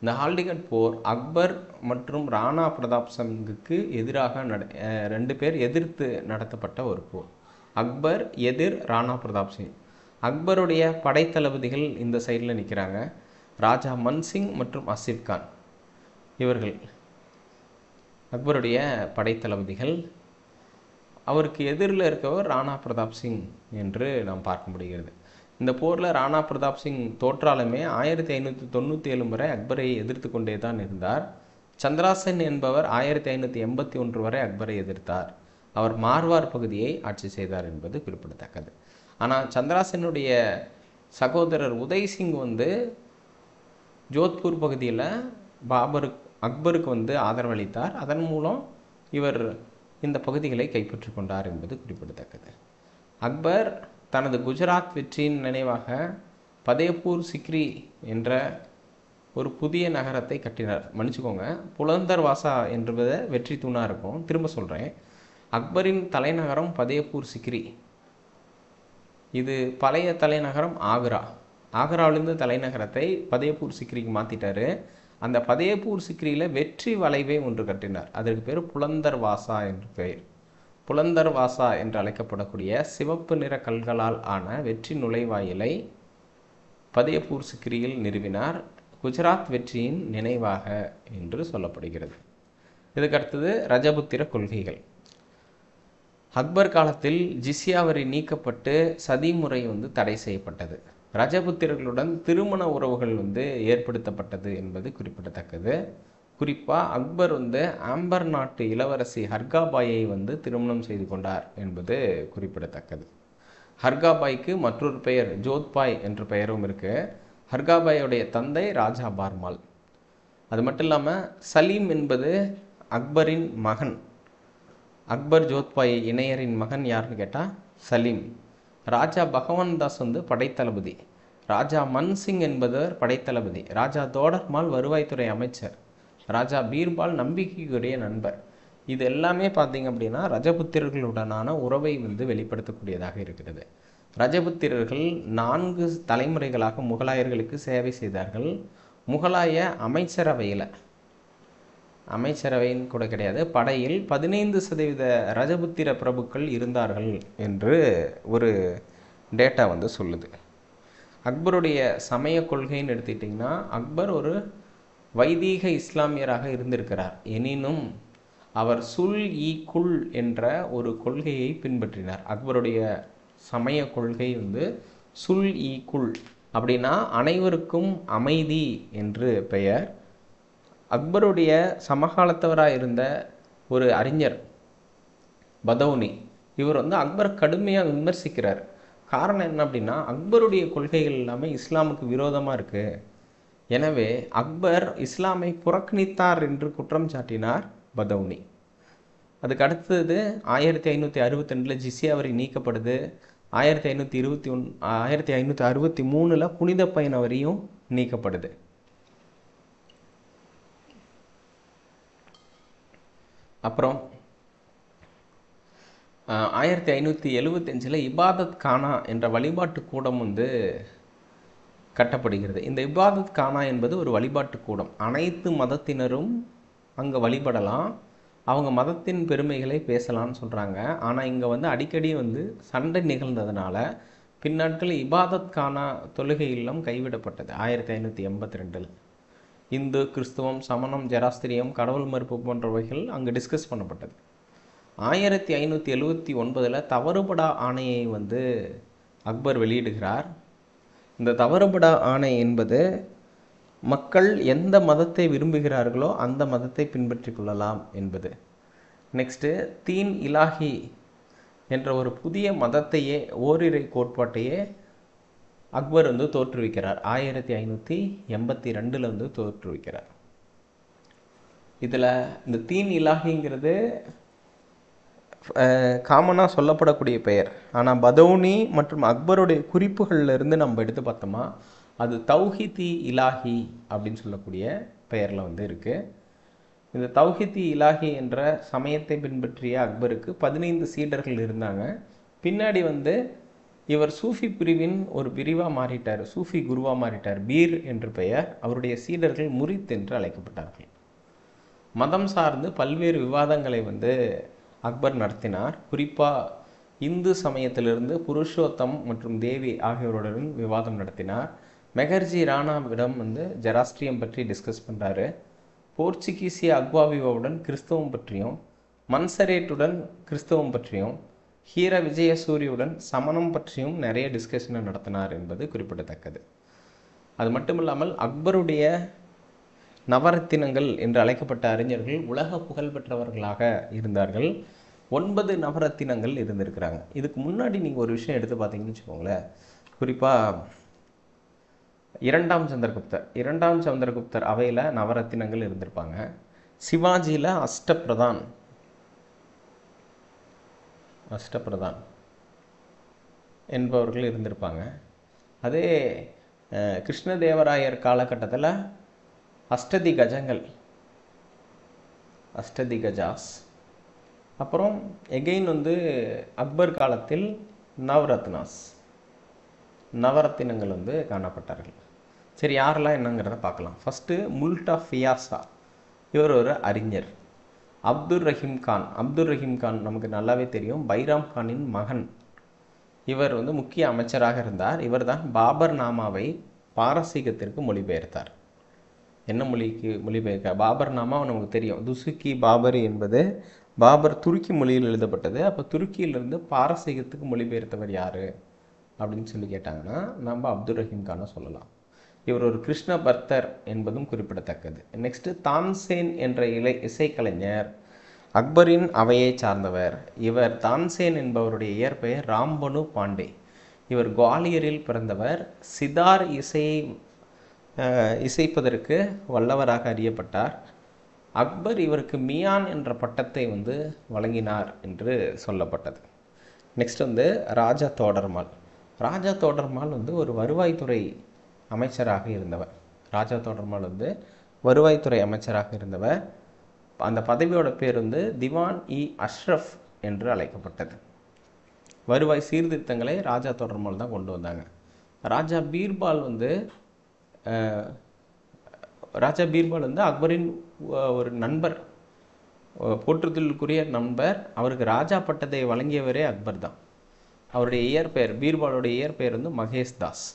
இந்த ஹால்டிகாட் போர் அக்பர் மற்றும் ராணா பிரதாப் சிங்குக்கு எதிராக 2 பேர் எதிர்த்து நடத்தப்பட்ட ஒரு போர். அக்பர் எதிர் ராணா பிரதாப் சிங். அக்பருடைய படைத்தளபதிகள் இந்த சைடில் நிற்கிறாங்க. ராஜா மன்சிங் மற்றும் அசிப் கான் இவர்கள் அக்பருடைய படைத்தளபதிகள். அவருக்கு எதிரில் இருக்கவர் ராணா பிரதாப் சிங் என்று நாம் பார்க்க முடிகிறது. இந்த போரில் ராணா பிரதாப் சிங் தோற்றாலுமே 1597 வரை அக்பரை எதிர்த்து கொண்டே தான் இருந்தார். சந்திராசன் என்பவர் 1581 வரை அக்பரை எதிர்த்தார். அவர் மார்வார் பகுதியை ஆட்சி செய்தார் என்பது குறிப்பிடத்தக்கது. ஆனால் சந்திராசனுடைய சகோதரர் உதய் சிங் ஜோத்பூர் பகுதியில் அக்பருக்கு ஆதரவளித்தார். அதன் மூலம் இவர் இந்த பகுதிகளை கைப்பற்றி கொண்டார் என்பது குறிப்பிடத்தக்கது. அக்பர் தனது குஜராத் வெற்றியின் நினைவாக பதேபூர் சிக்ரி என்ற ஒரு புதிய நகரத்தை கட்டினார். மன்னிச்சுக்கோங்க, புலந்தர் வாசா என்பதை வெற்றி தூணாக இருக்கும். திரும்ப சொல்கிறேன், அக்பரின் தலைநகரம் பதேபூர் சிக்ரி. இது பழைய தலைநகரம் ஆக்ரா. ஆக்ராவிலிருந்து தலைநகரத்தை பதேபூர் சிக்ரிக்கு மாற்றிட்டார். அந்த பதேபூர் சிக்ரியில் வெற்றி வளைவை ஒன்று கட்டினார். அதற்கு பேர் புலந்தர் வாசா என்று பெயர். புலந்தர் வாசா என்று அழைக்கப்படக்கூடிய சிவப்பு நிற கல்களால் ஆன வெற்றி நுழைவாயிலை பதேபூர் சிக்ரியில் நிறுவினார். குஜராத் வெற்றியின் நினைவாக என்று சொல்லப்படுகிறது. இதுக்கடுத்தது ரஜபுத்திர கொள்கைகள். அக்பர் காலத்தில் ஜிஸ்யா வரி நீக்கப்பட்டு சதி முறை வந்து தடை செய்யப்பட்டது. ரஜபுத்திரர்களுடன் திருமண உறவுகள் வந்து ஏற்படுத்தப்பட்டது என்பது குறிப்பிடத்தக்கது. குறிப்பாக அக்பர் வந்து ஆம்பர் நாட்டு இளவரசி ஹர்காபாயை வந்து திருமணம் செய்து கொண்டார் என்பது குறிப்பிடத்தக்கது. ஹர்காபாய்க்கு மற்றொரு பெயர் ஜோத்பாய் என்ற பெயரும் இருக்குது. ஹர்காபாயோடைய தந்தை ராஜா பார்மால். அது மட்டும் இல்லாமல் சலீம் என்பது அக்பரின் மகன். அக்பர் ஜோத்பாய் இணையரின் மகன் யாருன்னு கேட்டால் சலீம். ராஜா பகவான் தாஸ் வந்து படைத்தளபதி. ராஜா மன்சிங் என்பவர் படைத்தளபதி. ராஜா தோடர்மால் வருவாய்த்துறை அமைச்சர். ராஜா பீர்பால் நம்பிக்கைக்குரிய நண்பர். இது எல்லாமே பார்த்தீங்க அப்படின்னா ரஜபுத்திரர்களுடனான உறவை வந்து வெளிப்படுத்தக்கூடியதாக இருக்கிறது. ரஜபுத்திரர்கள் 4 தலைமுறைகளாக முகலாயர்களுக்கு சேவை செய்தார்கள். முகலாய அமைச்சரவையின் கூட கிடையாது, படையில் 15% ரஜபுத்திர பிரபுக்கள் இருந்தார்கள் என்று ஒரு டேட்டா வந்து சொல்லுது. அக்பருடைய சமய கொள்கைன்னு எடுத்துக்கிட்டிங்கன்னா அக்பர் ஒரு வைதீக இஸ்லாமியராக இருந்திருக்கிறார். எனினும் அவர் சுல்-இ-குல் என்ற ஒரு கொள்கையை பின்பற்றினார். அக்பருடைய சமய கொள்கை வந்து சுல்-இ-குல் அப்படின்னா அனைவருக்கும் அமைதி என்று பெயர். அக்பருடைய சமகாலத்தவராக இருந்த ஒரு அறிஞர் பதௌனி, இவர் வந்து அக்பர் கடுமையாக விமர்சிக்கிறார். காரணம் என்ன அப்படின்னா அக்பருடைய கொள்கைகள் எல்லாமே இஸ்லாமுக்கு விரோதமாக இருக்குது. எனவே அக்பர் இஸ்லாமை புறக்கணித்தார் என்று குற்றம் சாட்டினார் பதௌனி. அதுக்கு அடுத்தது 1562 ஜிஸ்யா வரி நீக்கப்படுது. 1563 புனித பயண வரியும் நீக்கப்படுது. அப்புறம் 1575 இபாதத் கானா என்ற வழிபாட்டு கூடம் வந்து கட்டப்படுகிறது. இந்த இபாதத் கானா என்பது ஒரு வழிபாட்டு கூடம். அனைத்து மதத்தினரும் அங்கே வழிபடலாம், அவங்க மதத்தின் பெருமைகளை பேசலாம்னு சொல்கிறாங்க. ஆனால் இங்கே வந்து அடிக்கடி வந்து சண்டை நிகழ்ந்ததுனால பின்னாட்கள் இபாதத் கானா தொழுகை இல்லம் கைவிடப்பட்டது 1582. இந்து, கிறிஸ்துவம், சமணம், ஜெராஸ்திரியம், கடவுள் மறுப்பு போன்றவைகள் அங்கு டிஸ்கஸ் பண்ணப்பட்டது. 1579 தவறுபடா ஆணையை வந்து அக்பர் வெளியிடுகிறார். இந்த தவறுபடா ஆணை என்பது மக்கள் எந்த மதத்தை விரும்புகிறார்களோ அந்த மதத்தை பின்பற்றி கொள்ளலாம் என்பது. நெக்ஸ்ட்டு தீன் இலாஹி என்ற ஒரு புதிய மதத்தையே, ஓரிரை கோட்பாட்டையே அக்பர் வந்து தோற்றுவிக்கிறார். 1582 வந்து தோற்றுவிக்கிறார். இதில் இந்த தீன் இலாஹிங்கிறது காமனாக சொல்லப்படக்கூடிய பெயர். ஆனால் பதௌனி மற்றும் அக்பருடைய குறிப்புகளிலிருந்து நம்ம எடுத்து பார்த்தோமா அது தௌஹீத் இலாஹி அப்படின்னு சொல்லக்கூடிய பெயரில் வந்து இருக்குது. இந்த தௌஹீத் இலாஹி என்ற சமயத்தை பின்பற்றிய அக்பருக்கு 15 சீடர்கள் இருந்தாங்க. பின்னாடி வந்து இவர் சூஃபி பிரிவின் ஒரு பிரிவாக மாறிட்டார், சூஃபி குருவாக மாறிட்டார். பீர் என்று பெயர். அவருடைய சீடர்கள் முரித் என்று அழைக்கப்பட்டார்கள். மதம் சார்ந்து பல்வேறு விவாதங்களை வந்து அக்பர் நடத்தினார். குறிப்பாக இந்து சமயத்திலிருந்து புருஷோத்தம் மற்றும் தேவி ஆகியோருடன் விவாதம் நடத்தினார். மெகர்ஜி ராணாவிடம் வந்து ஜெராஸ்ட்ரியம் பற்றி டிஸ்கஸ் பண்ணுறாரு. போர்ச்சுகீசிய அக்வாவிவாவுடன் கிறிஸ்தவம் பற்றியும், மன்சரேட்டுடன் கிறிஸ்தவம் பற்றியும், ஹீர விஜயசூரியுடன் சமணம் பற்றியும் நிறைய டிஸ்கஷனை நடத்தினார் என்பது குறிப்பிடத்தக்கது. அது மட்டும் இல்லாமல் அக்பருடைய நவரத்தினங்கள் என்று அழைக்கப்பட்ட அறிஞர்கள் உலக புகழ்பெற்றவர்களாக இருந்தார்கள். 9 நவரத்தினங்கள் இருந்திருக்கிறாங்க. இதுக்கு முன்னாடி நீங்கள் ஒரு விஷயம் எடுத்து பார்த்தீங்கன்னு வச்சுக்கோங்களேன். குறிப்பாக இரண்டாம் சந்திரகுப்தர் அவையில் நவரத்தினங்கள் இருந்திருப்பாங்க. சிவாஜியில் அஷ்டபிரதான் என்பவர்கள் இருந்திருப்பாங்க. அதே கிருஷ்ணதேவராயர் காலகட்டத்தில் அஷ்டதிகஜாஸ். அப்புறம் எகெயின் வந்து அக்பர் காலத்தில் நவரத்தினங்கள் வந்து காணப்பட்டார்கள். சரி, யாரெல்லாம் என்னங்கிறத பார்க்கலாம். ஃபஸ்ட்டு முல்டா ஃபியாசா, இவர் ஒரு அறிஞர். அப்துல் ரஹீம் கான் நமக்கு நல்லாவே தெரியும், பைராம் கானின் மகன். இவர் வந்து முக்கிய அமைச்சராக இருந்தார். இவர் தான் பாபர் நாமாவை பாரசீகத்திற்கு மொழிபெயர்த்தார். என்ன மொழிக்கு மொழிபெயர்க்க? பாபர் நாமா நமக்கு தெரியும், துசுக்கி பாபரி என்பது பாபர் துருக்கி மொழியில் எழுதப்பட்டது. அப்போ துருக்கியிலிருந்து பாரசீகத்துக்கு மொழிபெயர்த்தவர் யார் அப்படின்னு சொல்லி கேட்டாங்கன்னா நம்ம அப்துல் ரஹீம் கானை சொல்லலாம். இவர் ஒரு கிருஷ்ண பர்தர் என்பதும் குறிப்பிடத்தக்கது. நெக்ஸ்ட்டு தான்சேன் என்ற இசைக்கலைஞர் அக்பரின் அவையை சார்ந்தவர். இவர் தான்சேன் என்பவருடைய இயற்பெயர் ராம்பனு பாண்டே. இவர் குவாலியரில் பிறந்தவர். சிதார் இசைப்பதற்கு வல்லவராக அறியப்பட்டார். அக்பர் இவருக்கு மியான் என்ற பட்டத்தை வழங்கினார் என்று சொல்லப்பட்டது. நெக்ஸ்ட் ராஜா தோடர்மால். ராஜா தோடர்மால் ஒரு வருவாய்த்துறை அமைச்சராக இருந்தவர். ராஜா தோடர்மால் வருவாய்த்துறை அமைச்சராக இருந்தவர். அந்த பதவியோட பேர் திவான் இ அஷ்ரஃப் என்று அழைக்கப்பட்டது. வருவாய் சீர்திருத்தங்களை ராஜா தோடர்மால் தான் கொண்டு வந்தாங்க. ராஜா பீர்பால் அக்பரின் ஒரு நண்பர், போற்றுதலுக்குரிய நண்பர். அவருக்கு ராஜா பட்டத்தை வழங்கியவரே அக்பர் தான். அவருடைய இயற்பெயர், பீர்பாலுடைய இயற்பெயர் மகேஷ் தாஸ்.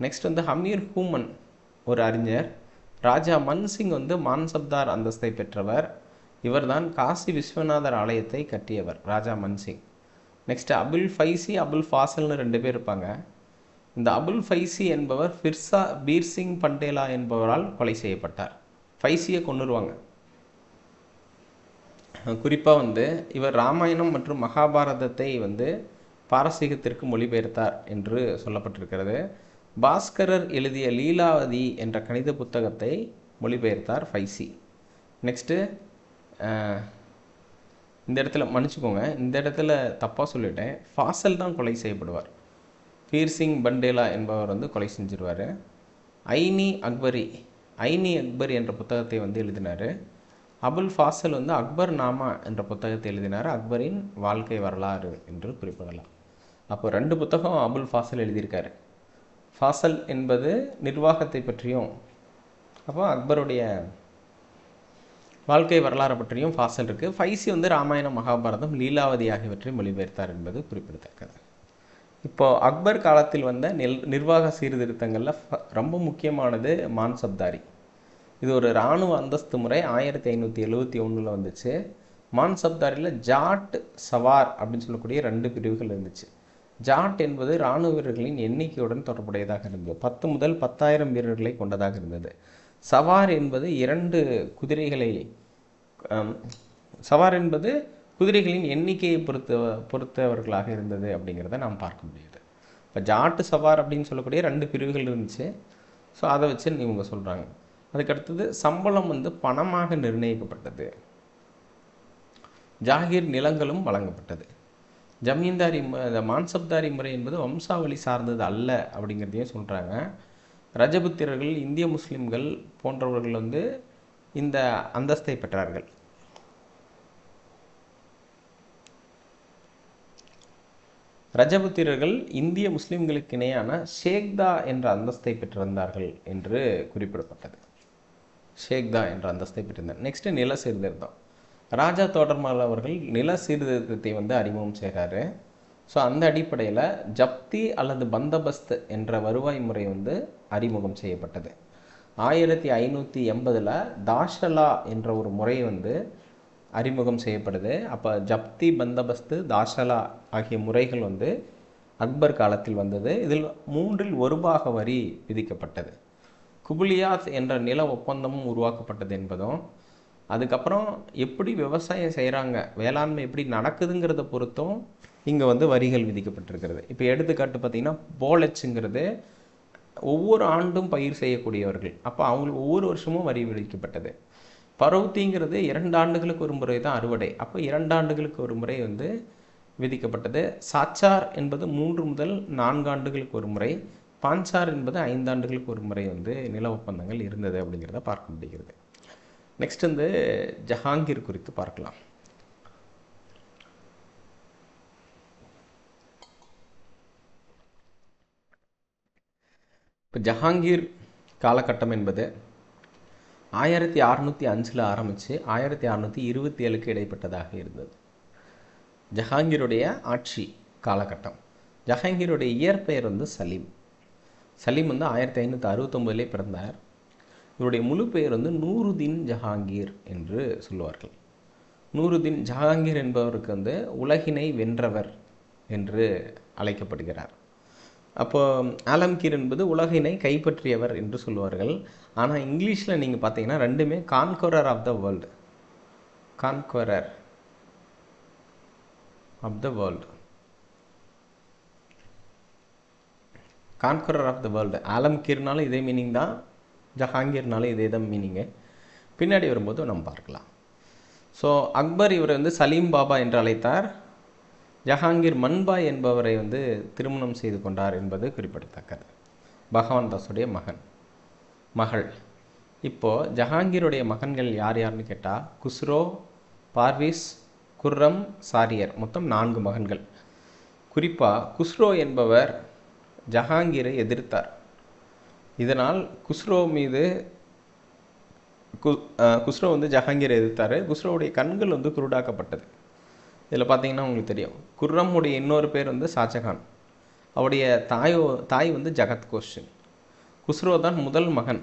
நெக்ஸ்ட் ஹமீர் ஹூமன் ஒரு அறிஞர். ராஜா மன்சிங் மான்சப்தார் அந்தஸ்தை பெற்றவர். இவர்தான் காசி விஸ்வநாதர் ஆலயத்தை கட்டியவர், ராஜா மன்சிங். நெக்ஸ்ட் அபுல் ஃபைசி, அபுல் ஃபாசல்னு 2 பேர் இருப்பாங்க. இந்த அபுல் ஃபைசி என்பவர் ஃபிர்சா பீர்சிங் பண்டேலா என்பவரால் கொலை செய்யப்பட்டார். ஃபைசியை கொன்னுருவாங்க. குறிப்பாக இவர் ராமாயணம் மற்றும் மகாபாரதத்தை பாரசீகத்திற்கு மொழிபெயர்த்தார் என்று சொல்லப்பட்டிருக்கிறது. பாஸ்கரர் எழுதிய லீலாவதி என்ற கணித புத்தகத்தை மொழிபெயர்த்தார் ஃபைசி. நெக்ஸ்ட்டு இந்த இடத்துல மன்னிச்சுக்கோங்க, இந்த இடத்துல தப்பாக சொல்லிட்டேன். ஃபாசல் தான் கொலை செய்யப்படுவார். பீர்சிங் பண்டேலா என்பவர் கொலை செஞ்சிருவார். ஐனி அக்பரி என்ற புத்தகத்தை எழுதினார். அபுல் ஃபாசல் அக்பர் நாமா என்ற புத்தகத்தை எழுதினார். அக்பரின் வாழ்க்கை வரலாறு என்று குறிப்பிடலாம். அப்போ 2 புத்தகம் அபுல் ஃபாசல் எழுதியிருக்காரு. ஃபாசல் என்பது நிர்வாகத்தை பற்றியும், அப்போ அக்பருடைய வாழ்க்கை வரலாறு பற்றியும் ஃபாசல் இருக்குது. ஃபைசி ராமாயணம் மகாபாரதம் லீலாவதி ஆகியவற்றை மொழிபெயர்த்தார் என்பது குறிப்பிடத்தக்கது. இப்போது அக்பர் காலத்தில் வந்த நிர்வாக சீர்திருத்தங்களில் ரொம்ப முக்கியமானது மான்சப்தாரி. இது ஒரு இராணுவ அந்தஸ்து முறை. 1571 வந்துச்சு. மான்சப்தாரியில் ஜாட், சவார் அப்படின்னு சொல்லக்கூடிய 2 பிரிவுகள் இருந்துச்சு. ஜாட் என்பது இராணுவ வீரர்களின் எண்ணிக்கையுடன் தொடர்புடையதாக இருந்தது. 10 முதல் 10,000 வீரர்களை கொண்டதாக இருந்தது. சவார் என்பது 2 குதிரைகளை, சவார் என்பது குதிரைகளின் எண்ணிக்கையை பொறுத்தவர்களாக இருந்தது அப்படிங்கிறத நாம் பார்க்க முடியுது. இப்போ ஜாட்டு, சவார் அப்படின்னு சொல்லக்கூடிய 2 பிரிவுகள் இருந்துச்சு. ஸோ அதை வச்சு இவங்க சொல்கிறாங்க. அதுக்கடுத்தது சம்பளம் பணமாக நிர்ணயிக்கப்பட்டது. ஜாகீர் நிலங்களும் வழங்கப்பட்டது. ஜமீன்தாரி மான்சப்தாரி முறை என்பது வம்சாவளி சார்ந்தது அல்ல அப்படிங்கிறதையும் சொல்கிறாங்க. ரஜபுத்திரர்கள், இந்திய முஸ்லீம்கள் போன்றவர்கள் இந்த அந்தஸ்தை பெற்றார்கள். ரஜபுத்திரர்கள் இந்திய முஸ்லீம்களுக்கு இணையான ஷேக்தா என்ற அந்தஸ்தை பெற்றிருந்தார்கள் என்று குறிப்பிடப்பட்டது. ஷேக்தா என்ற அந்தஸ்தை பெற்றிருந்தார். நெக்ஸ்ட் நில சீர்திருத்தம். ராஜா தோடர்மால் அவர்கள் நில சீர்திருத்தத்தை அறிமுகம் செய்கிறாரு. ஸோ அந்த அடிப்படையில் ஜப்தி அல்லது பந்தபஸ்த் என்ற வருவாய் முறை அறிமுகம் செய்யப்பட்டது. 1580 தாஷலா என்ற ஒரு முறை அறிமுகம் செய்யப்படுது. அப்போ ஜப்தி, பந்தபஸ்து, தாஷலா ஆகிய முறைகள் அக்பர் காலத்தில் வந்தது. இதில் 3இல் 1 பாக வரி விதிக்கப்பட்டது. குபுலியாத் என்ற நில ஒப்பந்தமும் உருவாக்கப்பட்டது என்பதும், அதுக்கப்புறம் எப்படி விவசாயம் செய்கிறாங்க, வேளாண்மை எப்படி நடக்குதுங்கிறத பொறுத்தும் இங்கே வரிகள் விதிக்கப்பட்டிருக்கிறது. இப்போ எடுத்துக்காட்டு பார்த்திங்கன்னா, போலச்சுங்கிறது ஒவ்வொரு ஆண்டும் பயிர் செய்யக்கூடியவர்கள். அப்போ அவங்களுக்கு ஒவ்வொரு வருஷமும் வரி விதிக்கப்பட்டது. பரௌத்திங்கிறது 2 ஆண்டுகளுக்கு ஒரு முறை தான் அறுவடை. அப்போ 2 ஆண்டுகளுக்கு ஒரு முறை விதிக்கப்பட்டது. சாச்சார் என்பது 3 முதல் 4 ஆண்டுகளுக்கு ஒரு முறை. பாஞ்சார் என்பது 5 ஆண்டுகளுக்கு ஒரு முறை நில ஒப்பந்தங்கள் இருந்தது அப்படிங்கிறத பார்க்க முடிகிறது. நெக்ஸ்ட் ஜஹாங்கீர் குறித்து பார்க்கலாம். இப்போ ஜஹாங்கீர் காலகட்டம் என்பது 1605 ஆரம்பித்து 1627 இடைப்பட்டதாக இருந்தது. ஜஹாங்கீருடைய ஆட்சி காலகட்டம். ஜஹாங்கீருடைய இயற்பெயர் சலீம். சலீம் 1569 பிறந்தார். இவருடைய முழு பெயர் நூருதீன் ஜஹாங்கீர் என்று சொல்லுவார்கள். நூருதீன் ஜஹாங்கீர் என்பவருக்கு வந்து உலகினை வென்றவர் என்று அழைக்கப்படுகிறார். அப்போ ஆலம்கீர் என்பது உலகினை கைப்பற்றியவர் என்று சொல்லுவார்கள். ஆனால் இங்கிலீஷில் நீங்கள் பார்த்தீங்கன்னா ரெண்டுமே conqueror of the world, conqueror of the world, conqueror of the world. ஆலம்கீர்னாலும் இதே மீனிங் தான், ஜஹாங்கீர்னாலும் இதே தான் மீனிங்கு. பின்னாடி வரும்போது நம்ம பார்க்கலாம். ஸோ அக்பர் இவரை வந்து சலீம் பாபா என்று அழைத்தார். ஜஹாங்கீர் மன்பாய் என்பவரை வந்து திருமணம் செய்து கொண்டார் என்பது குறிப்பிடத்தக்கது. பகவான் தாஸுடைய மகள். இப்போது ஜஹாங்கீருடைய மகன்கள் யார் யாருன்னு கேட்டால் குஸ்ரோ, பார்வீஸ், குர்ரம், சாரியர், மொத்தம் 4 மகன்கள். குறிப்பாக குஸ்ரோ என்பவர் ஜஹாங்கீரை எதிர்த்தார். இதனால் குஸ்ரோ வந்து ஜஹாங்கீரை எதிர்த்தார். குஸ்ரோவுடைய கண்கள் வந்து குருடாக்கப்பட்டது. இதில் பார்த்தீங்கன்னா உங்களுக்கு தெரியும். குர்ரமுடைய இன்னொரு பேர் வந்து ஷாஜகான். அவருடைய தாய் வந்து ஜகத் கோஷன். குஸ்ரோ தான் முதல் மகன்.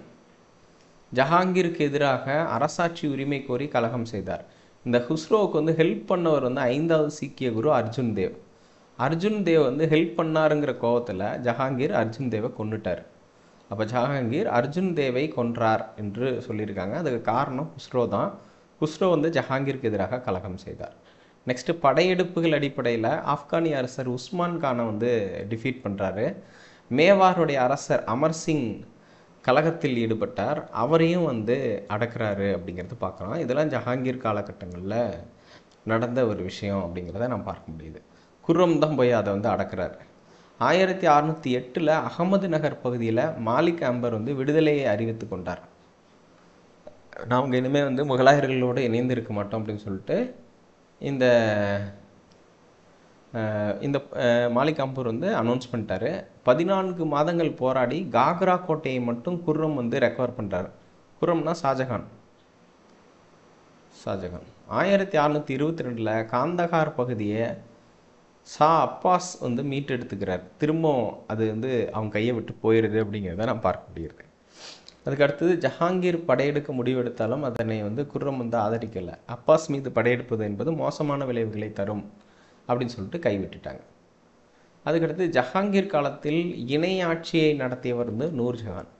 ஜஹாங்கீருக்கு எதிராக அரசாட்சி உரிமை கோரி கலகம் செய்தார். இந்த குஸ்ரோவுக்கு வந்து ஹெல்ப் பண்ணவர் வந்து 5வது சீக்கிய குரு அர்ஜுன் தேவ். அர்ஜுன் தேவ் வந்து ஹெல்ப் பண்ணாருங்கிற கோபத்தில் ஜஹாங்கீர் அர்ஜுன் தேவை கொன்னுட்டார். அப்போ ஜஹாங்கீர் அர்ஜுன் தேவை கொன்றார் என்று சொல்லியிருக்காங்க. அதுக்கு காரணம் குஸ்ரோ தான். குஸ்ரோ வந்து ஜஹாங்கீருக்கு எதிராக கலகம் செய்தார். நெக்ஸ்ட்டு படையெடுப்புகள் அடிப்படையில் ஆப்கானிய அரசர் உஸ்மான் கானை வந்து டிஃபீட் பண்ணுறாரு. மேவாருடைய அரசர் அமர் சிங் கலகத்தில் ஈடுபட்டார். அவரையும் வந்து அடக்குறாரு அப்படிங்கிறது பார்க்கலாம். இதெல்லாம் ஜஹாங்கீர் காலகட்டங்களில் நடந்த ஒரு விஷயம் அப்படிங்கிறத நம்ம பார்க்க முடியுது. குர்ரம் தான் போய் அதை வந்து அடக்குறாரு. 1608 அகமது நகர் பகுதியில் மாலிக் அம்பர் வந்து விடுதலையை அறிவித்து கொண்டார். நாங்கள் இனிமேல் வந்து முகலாயர்களோடு இணைந்து இருக்க மாட்டோம் அப்படின்னு சொல்லிட்டு இந்த மாலிக் அம்பர் வந்து அனௌன்ஸ் பண்ணிட்டாரு. 14 மாதங்கள் போராடி காக்ரா கோட்டையை மட்டும் குர்ரம் வந்து ரெக்கவர் பண்ணுறாரு. குர்ரம்னா ஷாஜகான். 1622 காந்தகார் பகுதியை ஷா அப்பாஸ் வந்து மீட்டெடுத்துக்கிறார். திரும்பவும் அது வந்து அவங்க கையை விட்டு போயிடுது அப்படிங்கிறத நான் பார்க்க முடியுது. அதுக்கு அடுத்தது ஜஹாங்கீர் படையெடுக்க முடிவெடுத்தாலும் அதனை வந்து குர்ரம் வந்து ஆதரிக்கலை. அப்பாஸ் மீது படையெடுப்பது என்பது மோசமான விளைவுகளை தரும் அப்படின்னு சொல்லிட்டு கைவிட்டுட்டாங்க. அதுக்கடுத்து ஜஹாங்கீர் காலத்தில் இணை ஆட்சியை நடத்தியவர் வந்து நூர்ஜஹான்.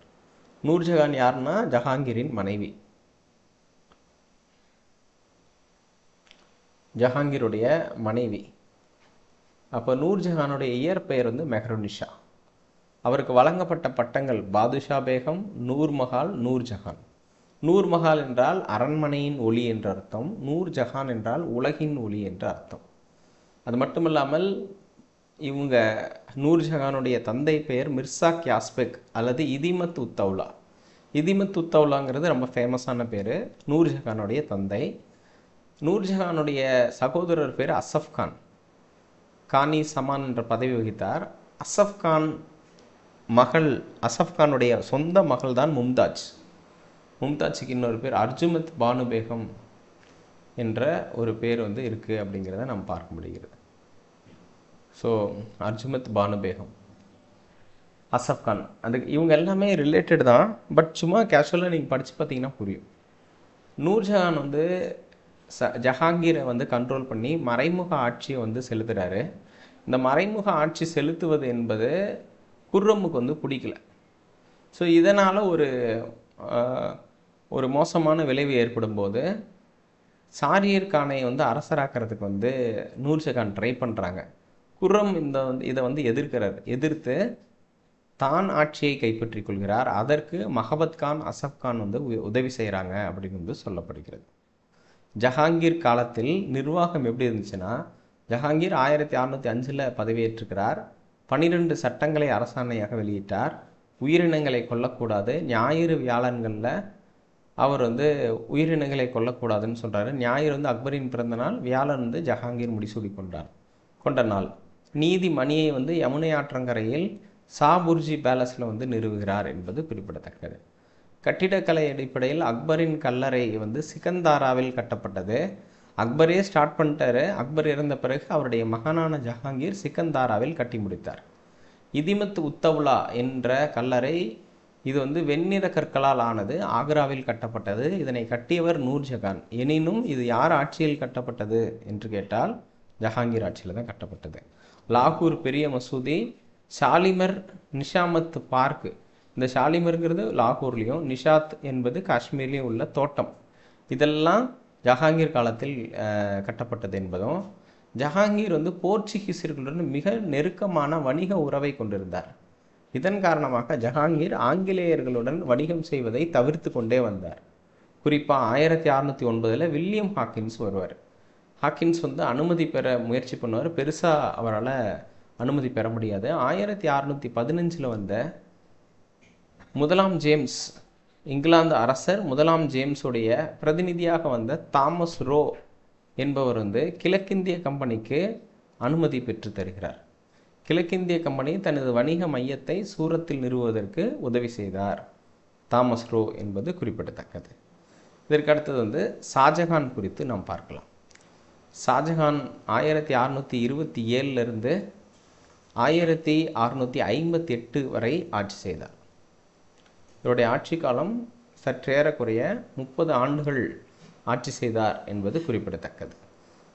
நூர்ஜஹான் யாருன்னா ஜஹாங்கீரின் மனைவி. ஜஹாங்கீருடைய மனைவி. அப்போ நூர்ஜஹானுடைய இயற்பெயர் வந்து மெஹருநிஷா. அவருக்கு வழங்கப்பட்ட பட்டங்கள் பாதுஷா பேகம், நூர்மஹால், நூர்ஜஹான். நூர்மஹால் என்றால் அரண்மனையின் ஒளி என்ற அர்த்தம். நூர்ஜஹான் என்றால் உலகின் ஒளி என்ற அர்த்தம். அது மட்டுமில்லாமல் இவங்க நூர்ஜஹானுடைய தந்தை பெயர் மிர்சா கியாஸ்பெக் அல்லது இதிமத் உத்தௌலா. இதிமத் உத்தௌலாங்கிறது ரொம்ப ஃபேமஸான பேர். நூர்ஜஹானுடைய தந்தை. நூர்ஜஹானுடைய சகோதரர் பேர் அசஃப் கான். கானி சமான் என்ற பதவி வகித்தார். அசஃப் கானுடைய சொந்த மகள் தான் மும்தாஜ். மும்தாஜுக்கு இன்னொரு பேர் அர்ஜுமத் பானு பேகம் என்ற ஒரு பேர் வந்து இருக்குது அப்படிங்கிறத நம்ம பார்க்க முடிகிறது. ஸோ அர்ஜுமத் பானு பேகம், அசஃப் கான், இவங்க எல்லாமே ரிலேட்டட் தான். பட் சும்மா கேஷுவலாக நீங்கள் படித்து பார்த்தீங்கன்னா புரியும். நூர்ஜஹான் வந்து ஜஹாங்கீரை வந்து கண்ட்ரோல் பண்ணி மறைமுக ஆட்சியை வந்து செலுத்துகிறாரு. இந்த மறைமுக ஆட்சி செலுத்துவது என்பது குர்ரமுக்கு வந்து பிடிக்கல. ஸோ இதனால் ஒரு மோசமான விளைவு ஏற்படும் போது சாரியர் கானை வந்து அரசராக்கிறதுக்கு வந்து நூர்ஜஹான் ட்ரை பண்ணுறாங்க. குர்ரம் இதை வந்து எதிர்த்து தான் ஆட்சியை கைப்பற்றி கொள்கிறார். அதற்கு மஹபத் கான், அசஃப் கான் வந்து உதவி செய்கிறாங்க அப்படின்னு வந்து சொல்லப்படுகிறது. ஜஹாங்கீர் காலத்தில் நிர்வாகம் எப்படி இருந்துச்சுன்னா, ஜஹாங்கீர் 1605 பதவியேற்றுக்கிறார். 12 சட்டங்களை அரசாணையாக வெளியிட்டார். உயிரினங்களை கொல்லக்கூடாது. ஞாயிறு வியாழன்களில் அவர் வந்து உயிரினங்களை கொல்லக்கூடாதுன்னு சொல்கிறாரு. ஞாயிறு வந்து அக்பரின் பிறந்த நாள், வியாழன் வந்து ஜஹாங்கீர் முடிசூடி கொண்ட நாள். நீதி மணியை வந்து யமுனை ஆற்றங்கரையில் ஷாபுர்ஜி பேலஸில் வந்து நிறுவுகிறார் என்பது குறிப்பிடத்தக்கது. கட்டிடக்கலை அடிப்படையில் அக்பரின் கல்லறை வந்து சிகந்தாராவில் கட்டப்பட்டது. அக்பரே ஸ்டார்ட் பண்ணிட்டாரு. அக்பர் இறந்த பிறகு அவருடைய மகனான ஜஹாங்கீர் சிகந்தாராவில் கட்டி முடித்தார். இதிமத் உத்தவுலா என்ற கல்லறை இது வந்து வெண்ணிற கற்களால் ஆனது, ஆக்ராவில் கட்டப்பட்டது. இதனை கட்டியவர் நூர்ஜஹான். எனினும் இது யார் ஆட்சியில் கட்டப்பட்டது என்று கேட்டால் ஜஹாங்கீர் ஆட்சியில் தான் கட்டப்பட்டது. லாகூர் பெரிய மசூதி, ஷாலிமர், நிஷாமத் பார்க். இந்த ஷாலிமருங்கிறது லாகூர்லேயும், நிஷாத் என்பது காஷ்மீர்லேயும் உள்ள தோட்டம். இதெல்லாம் ஜஹாங்கீர் காலத்தில் கட்டப்பட்டது என்பதும், ஜஹாங்கீர் வந்து போர்ச்சுகீசியர்களுடன் மிக நெருக்கமான வணிக உறவை கொண்டிருந்தார். இதன் காரணமாக ஜஹாங்கீர் ஆங்கிலேயர்களுடன் வணிகம் செய்வதை தவிர்த்து கொண்டே வந்தார். குறிப்பாக 1609 வில்லியம் ஹாக்கின்ஸ் வருவார். ஹாக்கின்ஸ் வந்து அனுமதி பெற முயற்சி பண்ணுவார். பெருசாக அவரால் அனுமதி பெற முடியாது. 1615 வந்த முதலாம் ஜேம்ஸ், இங்கிலாந்து அரசர் முதலாம் ஜேம்ஸுடைய பிரதிநிதியாக வந்த தாமஸ் ரோ என்பவர் வந்து கிழக்கிந்திய கம்பெனிக்கு அனுமதி பெற்று தருகிறார். கிழக்கிந்திய கம்பெனி தனது வணிக மையத்தை சூரத்தில் நிறுவுவதற்கு உதவி செய்தார். தாமஸ் ரோ என்பது குறிப்பிடத்தக்கது. இதற்கு அடுத்தது வந்து ஷாஜஹான் குறித்து நாம் பார்க்கலாம். ஷாஜஹான் 1627 1658 வரை ஆட்சி செய்தார். இவருடைய ஆட்சி காலம் சற்றேறக்குறைய 30 ஆண்டுகள் ஆட்சி செய்தார் என்பது குறிப்பிடத்தக்கது.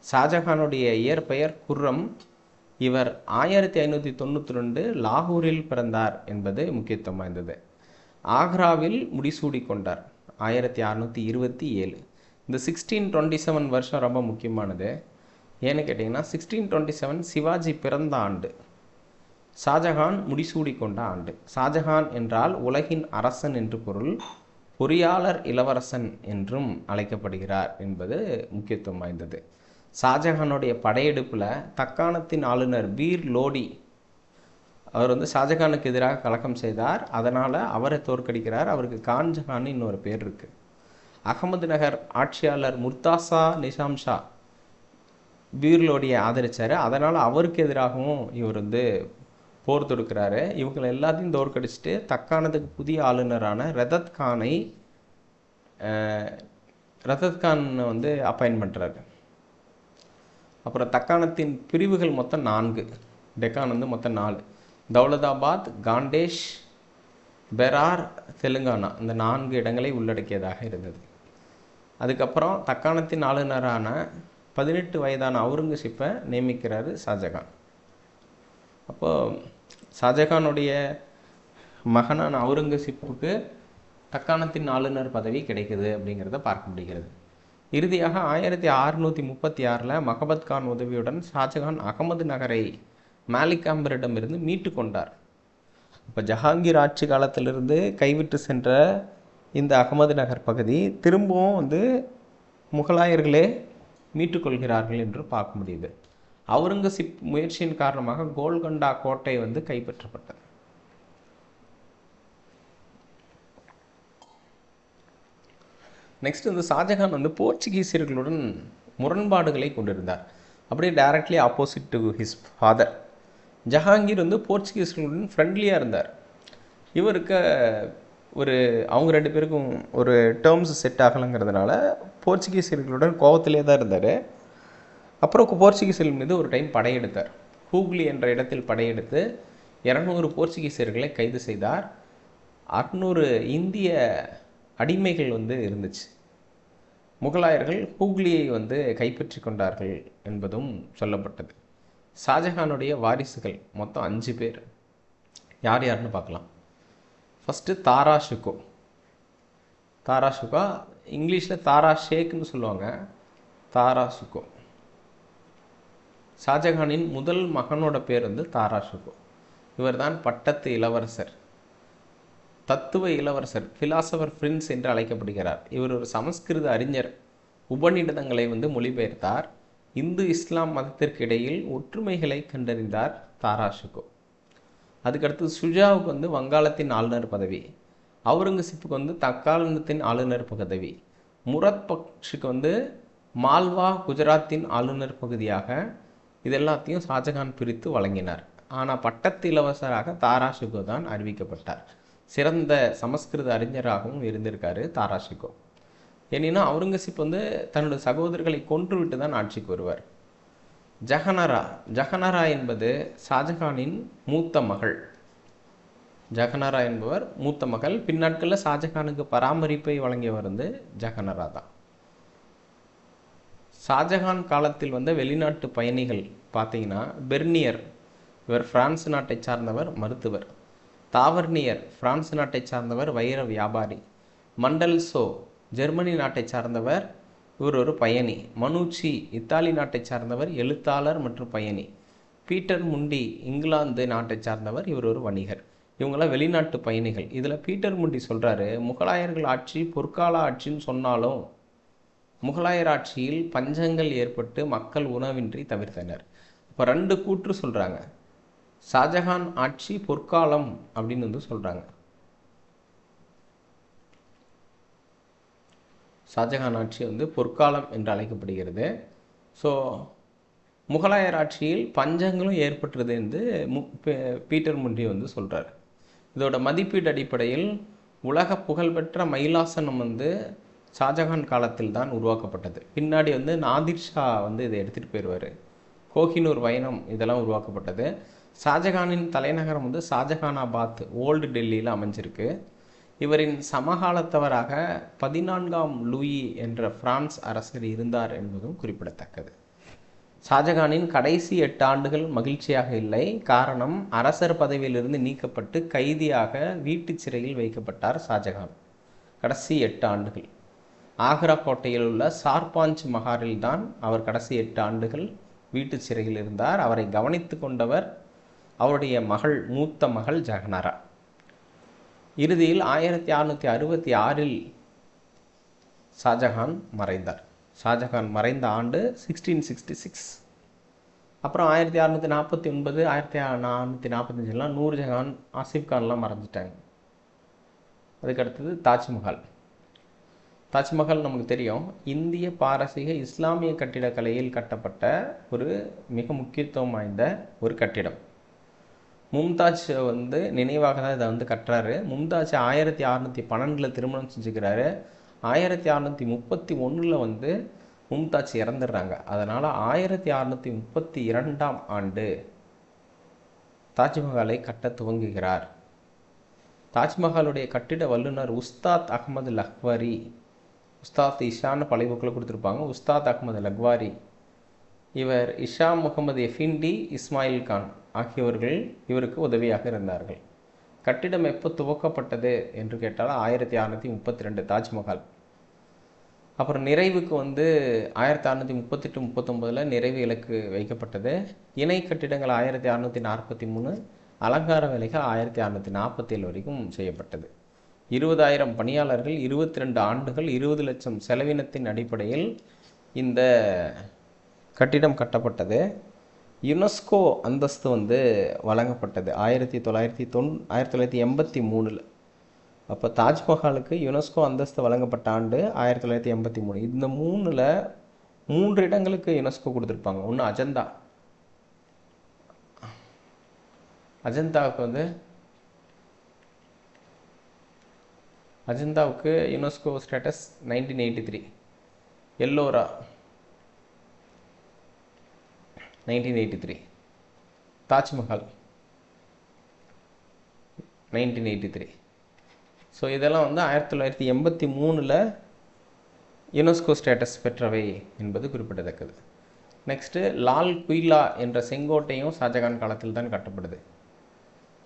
ஷாஜஹானுடைய இயற்பெயர் குர்ரம். இவர் 1592 லாகூரில் பிறந்தார் என்பது முக்கியத்துவம் வாய்ந்தது. ஆக்ராவில் முடிசூடி கொண்டார் 1627. இந்த 1627 வருஷம் ரொம்ப முக்கியமானது. ஏன்னு கேட்டிங்கன்னா 1627 சிவாஜி பிறந்த ஆண்டு, ஷாஜஹான் முடிசூடி கொண்ட ஆண்டு. ஷாஜஹான் என்றால் உலகின் அரசன் என்று பொருள். பொறியாளர் இளவரசன் என்றும் அழைக்கப்படுகிறார் என்பது முக்கியத்துவம் வாய்ந்தது. ஷாஜஹானுடைய படையெடுப்பில் தக்காணத்தின் ஆளுநர் பீர் லோடி அவர் வந்து ஷாஜஹானுக்கு எதிராக கலகம் செய்தார். அதனால் அவரை தோற்கடிக்கிறார். அவருக்கு கான்ஜஹான் இன்னொரு பேர் இருக்குது. அகமது நகர் ஆட்சியாளர் முர்தாசா நிசாம் ஷா பீர் லோடியை ஆதரித்தார். அதனால் அவருக்கு எதிராகவும் இவர் வந்து போர் தொடுக்கிறாரு. இவங்களை எல்லாத்தையும் தோற்கடிச்சிட்டு தக்காணத்துக்கு புதிய ஆளுநரான ரதத் கான் வந்து அப்பாயின்ட் பண்ணுறாரு. அப்புறம் தக்காணத்தின் பிரிவுகள் மொத்தம் 4, டெக்கான் வந்து மொத்தம் 4. தௌலதாபாத், காண்டேஷ், பெரார், தெலுங்கானா, இந்த 4 இடங்களை உள்ளடக்கியதாக இருந்தது. அதுக்கப்புறம் தக்காணத்தின் ஆளுநரான 18 வயதான அவுரங்கசீப்பை நியமிக்கிறாரு ஷாஜஹான். அப்போது ஷாஜஹானுடைய மகனான அவுரங்கசீப்புக்கு தக்காணத்தின் ஆளுநர் பதவி கிடைக்குது அப்படிங்கிறத பார்க்க முடிகிறது. இறுதியாக 1636 மகபத் கான் உதவியுடன் ஷாஜஹான் அகமது நகரை மாலிக் அம்பரிடமிருந்து மீட்டு கொண்டார். இப்போ ஜஹாங்கீர் ஆட்சி காலத்திலிருந்து கைவிட்டு சென்ற இந்த அகமது நகர் பகுதி திரும்பவும் வந்து முகலாயர்களே மீட்டுக்கொள்கிறார்கள் என்று பார்க்க முடியுது. அவுரங்கசீப் முயற்சியின் காரணமாக கோல்கொண்டா கோட்டை வந்து கைப்பற்றப்பட்டது. நெக்ஸ்ட் வந்து ஷாஜஹான் வந்து போர்ச்சுகீசியர்களுடன் முரண்பாடுகளை கொண்டிருந்தார். அப்படியே directly opposite to his father. Jahangir வந்து போர்ச்சுகீசியர்களுடன் ஃப்ரெண்ட்லியாக இருந்தார். இவருக்கு அவங்க 2 பேருக்கும் ஒரு டேர்ம்ஸ் செட் ஆகலைங்கிறதுனால போர்ச்சுகீசியர்களுடன் கோபத்திலே தான் இருந்தார். அப்புறம் போர்ச்சுகீசியர்கள் மீது ஒரு டைம் படையெடுத்தார். ஹூக்லி என்ற இடத்தில் படையெடுத்து 200 போர்ச்சுகீசியர்களை கைது செய்தார். 600 இந்திய அடிமைகள் வந்து இருந்துச்சு. முகலாயர்கள் ஹூக்லியை வந்து கைப்பற்றி கொண்டார்கள் என்பதும் சொல்லப்பட்டது. ஷாஜஹானுடைய வாரிசுகள் மொத்தம் 5 பேர். யார் யாருன்னு பார்க்கலாம். ஃபஸ்ட்டு தாரா ஷிகோ. இங்கிலீஷில் தாரா ஷேக்னு சொல்லுவாங்க. தாரா ஷிகோ ஷாஜஹானின் முதல் மகனோட பேர் வந்து தாரா ஷிகோ. இவர் தான் பட்டத்து இளவரசர், தத்துவ இளவரசர், ஃபிலாசபர் பிரின்ஸ் என்று அழைக்கப்படுகிறார். இவர் ஒரு சமஸ்கிருத அறிஞர். உபநிடதங்களை வந்து மொழிபெயர்த்தார். இந்து இஸ்லாம் மதத்திற்கு இடையில் ஒற்றுமைகளை கண்டறிந்தார் தாரா ஷிகோ. அதுக்கடுத்து சுஜாவுக்கு வந்து வங்காளத்தின் ஆளுநர் பதவி, அவுரங்கசீப்புக்கு வந்து தக்காணத்தின் ஆளுநர் பதவி, முரத் பக்ஷுக்கு வந்து மால்வா குஜராத்தின் ஆளுநர் பகுதியாக இது எல்லாத்தையும் ஷாஜஹான் பிரித்து வழங்கினார். ஆனால் பட்டத்து இளவரசராக தாரா ஷிகோ தான் அறிவிக்கப்பட்டார். சிறந்த சமஸ்கிருத அறிஞராகவும் இருந்திருக்காரு தாரா ஷிகோ. ஏன்னா அவுரங்கசீப் வந்து தன்னுடைய சகோதரர்களை கொன்றுவிட்டு தான் ஆட்சிக்கு வருவார். ஜஹனரா என்பது ஷாஜஹானின் மூத்த மகள். ஜஹநரா என்பவர் மூத்த மகள். பின்னாட்களில் ஷாஜஹானுக்கு பராமரிப்பை வழங்கியவர் ஜஹநரா தான். ஷாஜஹான் காலத்தில் வந்த வெளிநாட்டு பயணிகள் பார்த்தீங்கன்னா, பெர்னியர், இவர் பிரான்ஸ் நாட்டை சார்ந்தவர், மருத்துவர். தாவர்னியர், பிரான்ஸ் நாட்டை சார்ந்தவர், வைர வியாபாரி. மண்டல்சோ, ஜெர்மனி நாட்டை சார்ந்தவர், இவர் ஒரு பயணி. மனுச்சி, இத்தாலி நாட்டை சார்ந்தவர், எழுத்தாளர் மற்றும் பயணி. பீட்டர் முண்டி, இங்கிலாந்து நாட்டை சார்ந்தவர், இவர் ஒரு வணிகர். இவங்களாம் வெளிநாட்டு பயணிகள். இதில் பீட்டர் முண்டி சொல்கிறாரு, முகலாயர்கள் ஆட்சி பொற்கால ஆட்சின்னு சொன்னாலும் முகலாயர் ஆட்சியில் பஞ்சங்கள் ஏற்பட்டு மக்கள் உணவின்றி தவிர்த்தனர். இப்போ 2 கூற்று சொல்கிறாங்க. ஷாஜஹான் ஆட்சி பொற்காலம் அப்படின்னு சொல்கிறாங்க. ஷாஜஹான் ஆட்சி பொற்காலம் என்று அழைக்கப்படுகிறது. ஸோ முகலாயர் ஆட்சியில் பஞ்சங்களும் ஏற்பட்டது என்று பீட்டர் முண்டி சொல்கிறார். இதோட மதிப்பீடு அடிப்படையில் உலக புகழ்பெற்ற மயிலாசனம் ஷாஜஹான் காலத்தில் தான் உருவாக்கப்பட்டது. பின்னாடி நாதிர் ஷா இதை எடுத்துகிட்டு போயிடுவார். கோஹினூர் வைனம் இதெல்லாம் உருவாக்கப்பட்டது. ஷாஜஹானின் தலைநகரம் ஷாஜஹானாபாத், ஓல்டு டெல்லியில் அமைஞ்சிருக்கு. இவரின் சமகாலத்தவராக 14ஆம் லூயி என்ற பிரான்ஸ் அரசர் இருந்தார் என்பதும் குறிப்பிடத்தக்கது. ஷாஜஹானின் கடைசி 8 ஆண்டுகள் மகிழ்ச்சியாக இல்லை. காரணம், அரசர் பதவியிலிருந்து நீக்கப்பட்டு கைதியாக வீட்டு சிறையில் வைக்கப்பட்டார் ஷாஜஹான். கடைசி 8 ஆண்டுகள் ஆக்ரா கோட்டையில் உள்ள சார்பாஞ்ச் மஹாலில் தான் அவர் கடைசி 8 ஆண்டுகள் வீட்டு சிறையில் இருந்தார். அவரை கவனித்து கொண்டவர் அவருடைய மகள், மூத்த மகள் ஜஹநரா. இறுதியில் 1666இல் ஷாஜஹான் மறைந்தார். ஷாஜஹான் மறைந்த ஆண்டு 1666. அப்புறம் 1649, 1645 நூர்ஜஹான், ஆசிஃப் கான்லாம் மறைஞ்சிட்டாங்க. அதுக்கடுத்தது தாஜ்மஹால். தாஜ்மஹால் நமக்கு தெரியும், இந்திய பாரசீக இஸ்லாமிய கட்டிடக்கலையில் கட்டப்பட்ட ஒரு மிக முக்கியத்துவம் வாய்ந்த ஒரு கட்டிடம். மும்தாஜ் நினைவாக தான் இதை கட்டுறாரு. மும்தாஜ் 1612 திருமணம் செஞ்சுக்கிறாரு. 1631 மும்தாஜ் இறந்துடுறாங்க. அதனால் 1632ஆம் ஆண்டு தாஜ்மஹாலை கட்ட துவங்குகிறார். தாஜ்மஹாலுடைய கட்டிட வல்லுநர் உஸ்தாத் அகமது லக்வாரி. உஸ்தாத் இஷான்னு பழைய புக்கில் கொடுத்துருப்பாங்க. உஸ்தாத் அகமது லக்வாரி இவர் இஷா முகமது எஃபிண்டி, இஸ்மாயில் கான் ஆகியவர்கள் இவருக்கு உதவியாக இருந்தார்கள். கட்டிடம் எப்போ துவக்கப்பட்டது என்று கேட்டால் 1632 தாஜ்மஹால். அப்புறம் நிறைவுக்கு 1638-39 நிறைவு இலக்கு வைக்கப்பட்டது. இணை கட்டிடங்கள் 1643, அலங்கார வேலைகள் 1647 வரைக்கும் செய்யப்பட்டது. 20,000 பணியாளர்கள், 22 ஆண்டுகள், 20 லட்சம் செலவினத்தின் அடிப்படையில் இந்த கட்டிடம் கட்டப்பட்டது. யுனெஸ்கோ அந்தஸ்து வழங்கப்பட்டது 1983. அப்போ தாஜ்மஹாலுக்கு யுனெஸ்கோ அந்தஸ்து வழங்கப்பட்ட ஆண்டு 1983. இந்த 3ல் 3 இடங்களுக்கு யுனெஸ்கோ கொடுத்துருப்பாங்க. ஒன்று அஜந்தா. அஜந்தாவுக்கு UNESCO status 1983. Ellora 1983. Taj Mahal 1983. So இதெல்லாம் 1983 யுனெஸ்கோ ஸ்டேட்டஸ் பெற்றவை என்பது குறிப்பிடத்தக்கது. நெக்ஸ்ட்டு லால் குயிலா என்ற செங்கோட்டையும் ஷாஜகான் காலத்தில் தான் கட்டப்படுது.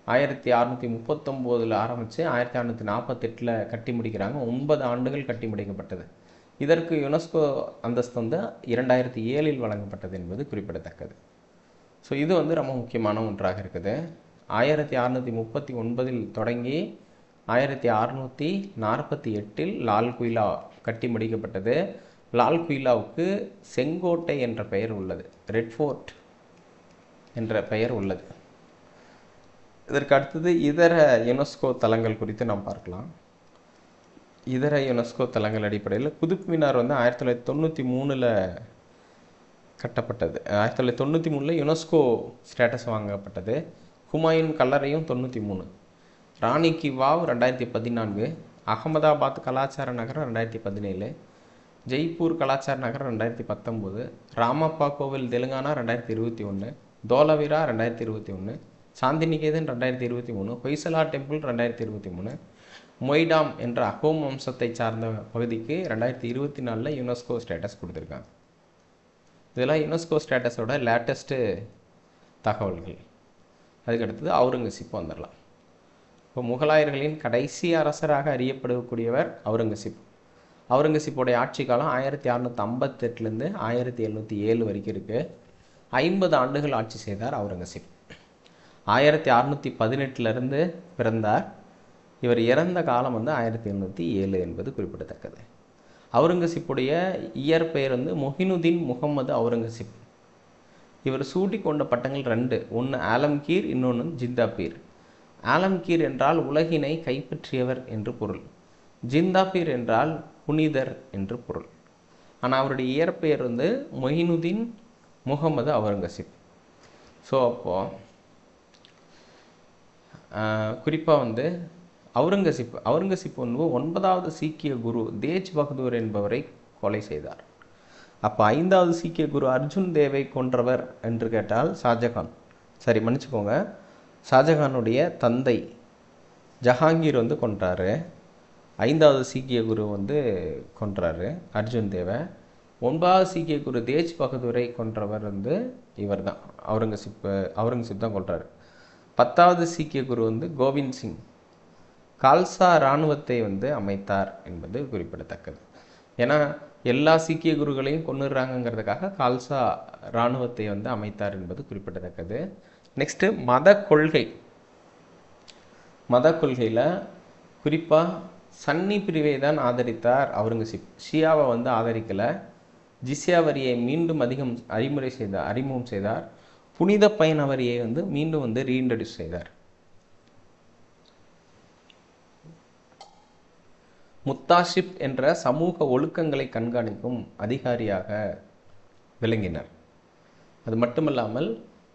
1639 ஆரம்பித்து 1648 கட்டி முடிக்கிறாங்க. 9 ஆண்டுகள் கட்டி முடிக்கப்பட்டது. இதற்கு யுனெஸ்கோ அந்தஸ்து 2007 வழங்கப்பட்டது என்பது குறிப்பிடத்தக்கது. ஸோ இது ரொம்ப முக்கியமான ஒன்றாக இருக்குது. 1639 தொடங்கி 1648 லால் குயிலா கட்டி முடிக்கப்பட்டது. லால் குயிலாவுக்கு செங்கோட்டை என்ற பெயர் உள்ளது, ரெட் ஃபோர்ட் என்ற பெயர் உள்ளது. இதற்கு அடுத்தது இதர யுனெஸ்கோ தலங்கள் குறித்து நாம் பார்க்கலாம். இதர யுனெஸ்கோ தலங்கள் அடிப்படையில் குதுப் மினார் 1993 கட்டப்பட்டது. 1993 யுனெஸ்கோ ஸ்டேட்டஸ் வாங்கப்பட்டது. ஹுமாயூன் கல்லறையும் 93. ராணி கி வாவ் 2014. அகமதாபாத் கலாச்சார நகரம் 2017. ஜெய்ப்பூர் கலாச்சார நகரம் 2019. ராமப்பா கோவில் தெலுங்கானா 2021. தோலவிரா 2021. சாந்திநிகேதன் 2023, ஹொய்சலா டெம்பிள் 2023, மொய்டாம் என்ற அகோம் வம்சத்தை சார்ந்த பகுதிக்கு 2024 யுனெஸ்கோ ஸ்டேட்டஸ் கொடுத்துருக்காங்க. இதெல்லாம் யுனெஸ்கோ ஸ்டேட்டஸோட லேட்டஸ்ட்டு தகவல்கள். அதுக்கடுத்தது அவுரங்கசீப் வந்துடலாம். இப்போ முகலாயர்களின் கடைசி அரசராக அறியப்படக்கூடியவர் அவுரங்கசீப். அவுரங்கசீப்போடைய ஆட்சி காலம் 1658 1707 வரைக்கும் இருக்குது. 50 ஆண்டுகள் ஆட்சி செய்தார் அவுரங்கசீப். 1618 பிறந்தார். இவர் இறந்த காலம் 1707 என்பது குறிப்பிடத்தக்கது. அவுரங்கசீப்புடைய இயற்பெயர் மொஹினுதீன் முகமது அவுரங்கசீப். இவர் சூட்டி கொண்ட பட்டங்கள் 2, ஒன்று ஆலம்கீர், இன்னொன்று ஜிந்தாபீர். ஆலம்கீர் என்றால் உலகினை கைப்பற்றியவர் என்று பொருள். ஜிந்தாபீர் என்றால் புனிதர் என்று பொருள். ஆனால் அவருடைய இயற்பெயர் மொஹினுதீன் முகமது அவுரங்கசீப். ஸோ அப்போது குறிப்பாக அவுரங்கசீப் 9வது சீக்கிய குரு தேஜ் பகதூர் என்பவரை கொலை செய்தார். அப்போ 5வது சீக்கிய குரு அர்ஜுன் தேவை கொன்றவர் என்று கேட்டால் ஷாஜகான். சரி, மன்னிச்சுக்கோங்க, ஷாஜகானுடைய தந்தை ஜஹாங்கீர் கொன்றாரு. 5வது சீக்கிய குரு கொன்றாரு அர்ஜுன் தேவை. 9வது சீக்கிய குரு தேஜ் பகதூரை கொன்றவர் இவர் தான், அவுரங்கசீப் தான் கொன்றார். 10வது சீக்கிய குரு கோவிந்த் சிங் கால்சா இராணுவத்தை அமைத்தார் என்பது குறிப்பிடத்தக்கது. ஏன்னா எல்லா சீக்கிய குருக்களையும் கொன்னுடுறாங்கிறதுக்காக கால்சா இராணுவத்தை அமைத்தார் என்பது குறிப்பிடத்தக்கது. நெக்ஸ்ட்டு மத கொள்கையில் குறிப்பாக சன்னி பிரிவை தான் ஆதரித்தார் அவுரங்கசீப். ஷியாவை ஆதரிக்கலை. ஜிஸ்யா வரியை மீண்டும் அறிமுகம் செய்தார். புனித பயண வரியை மீண்டும் ரீஇன்ட்ரடியூஸ் செய்தார். முத்தாஷிப் என்ற சமூக ஒழுக்கங்களை கண்காணிக்கும் அதிகாரியாக விளங்கினார். அது மட்டுமல்லாமல்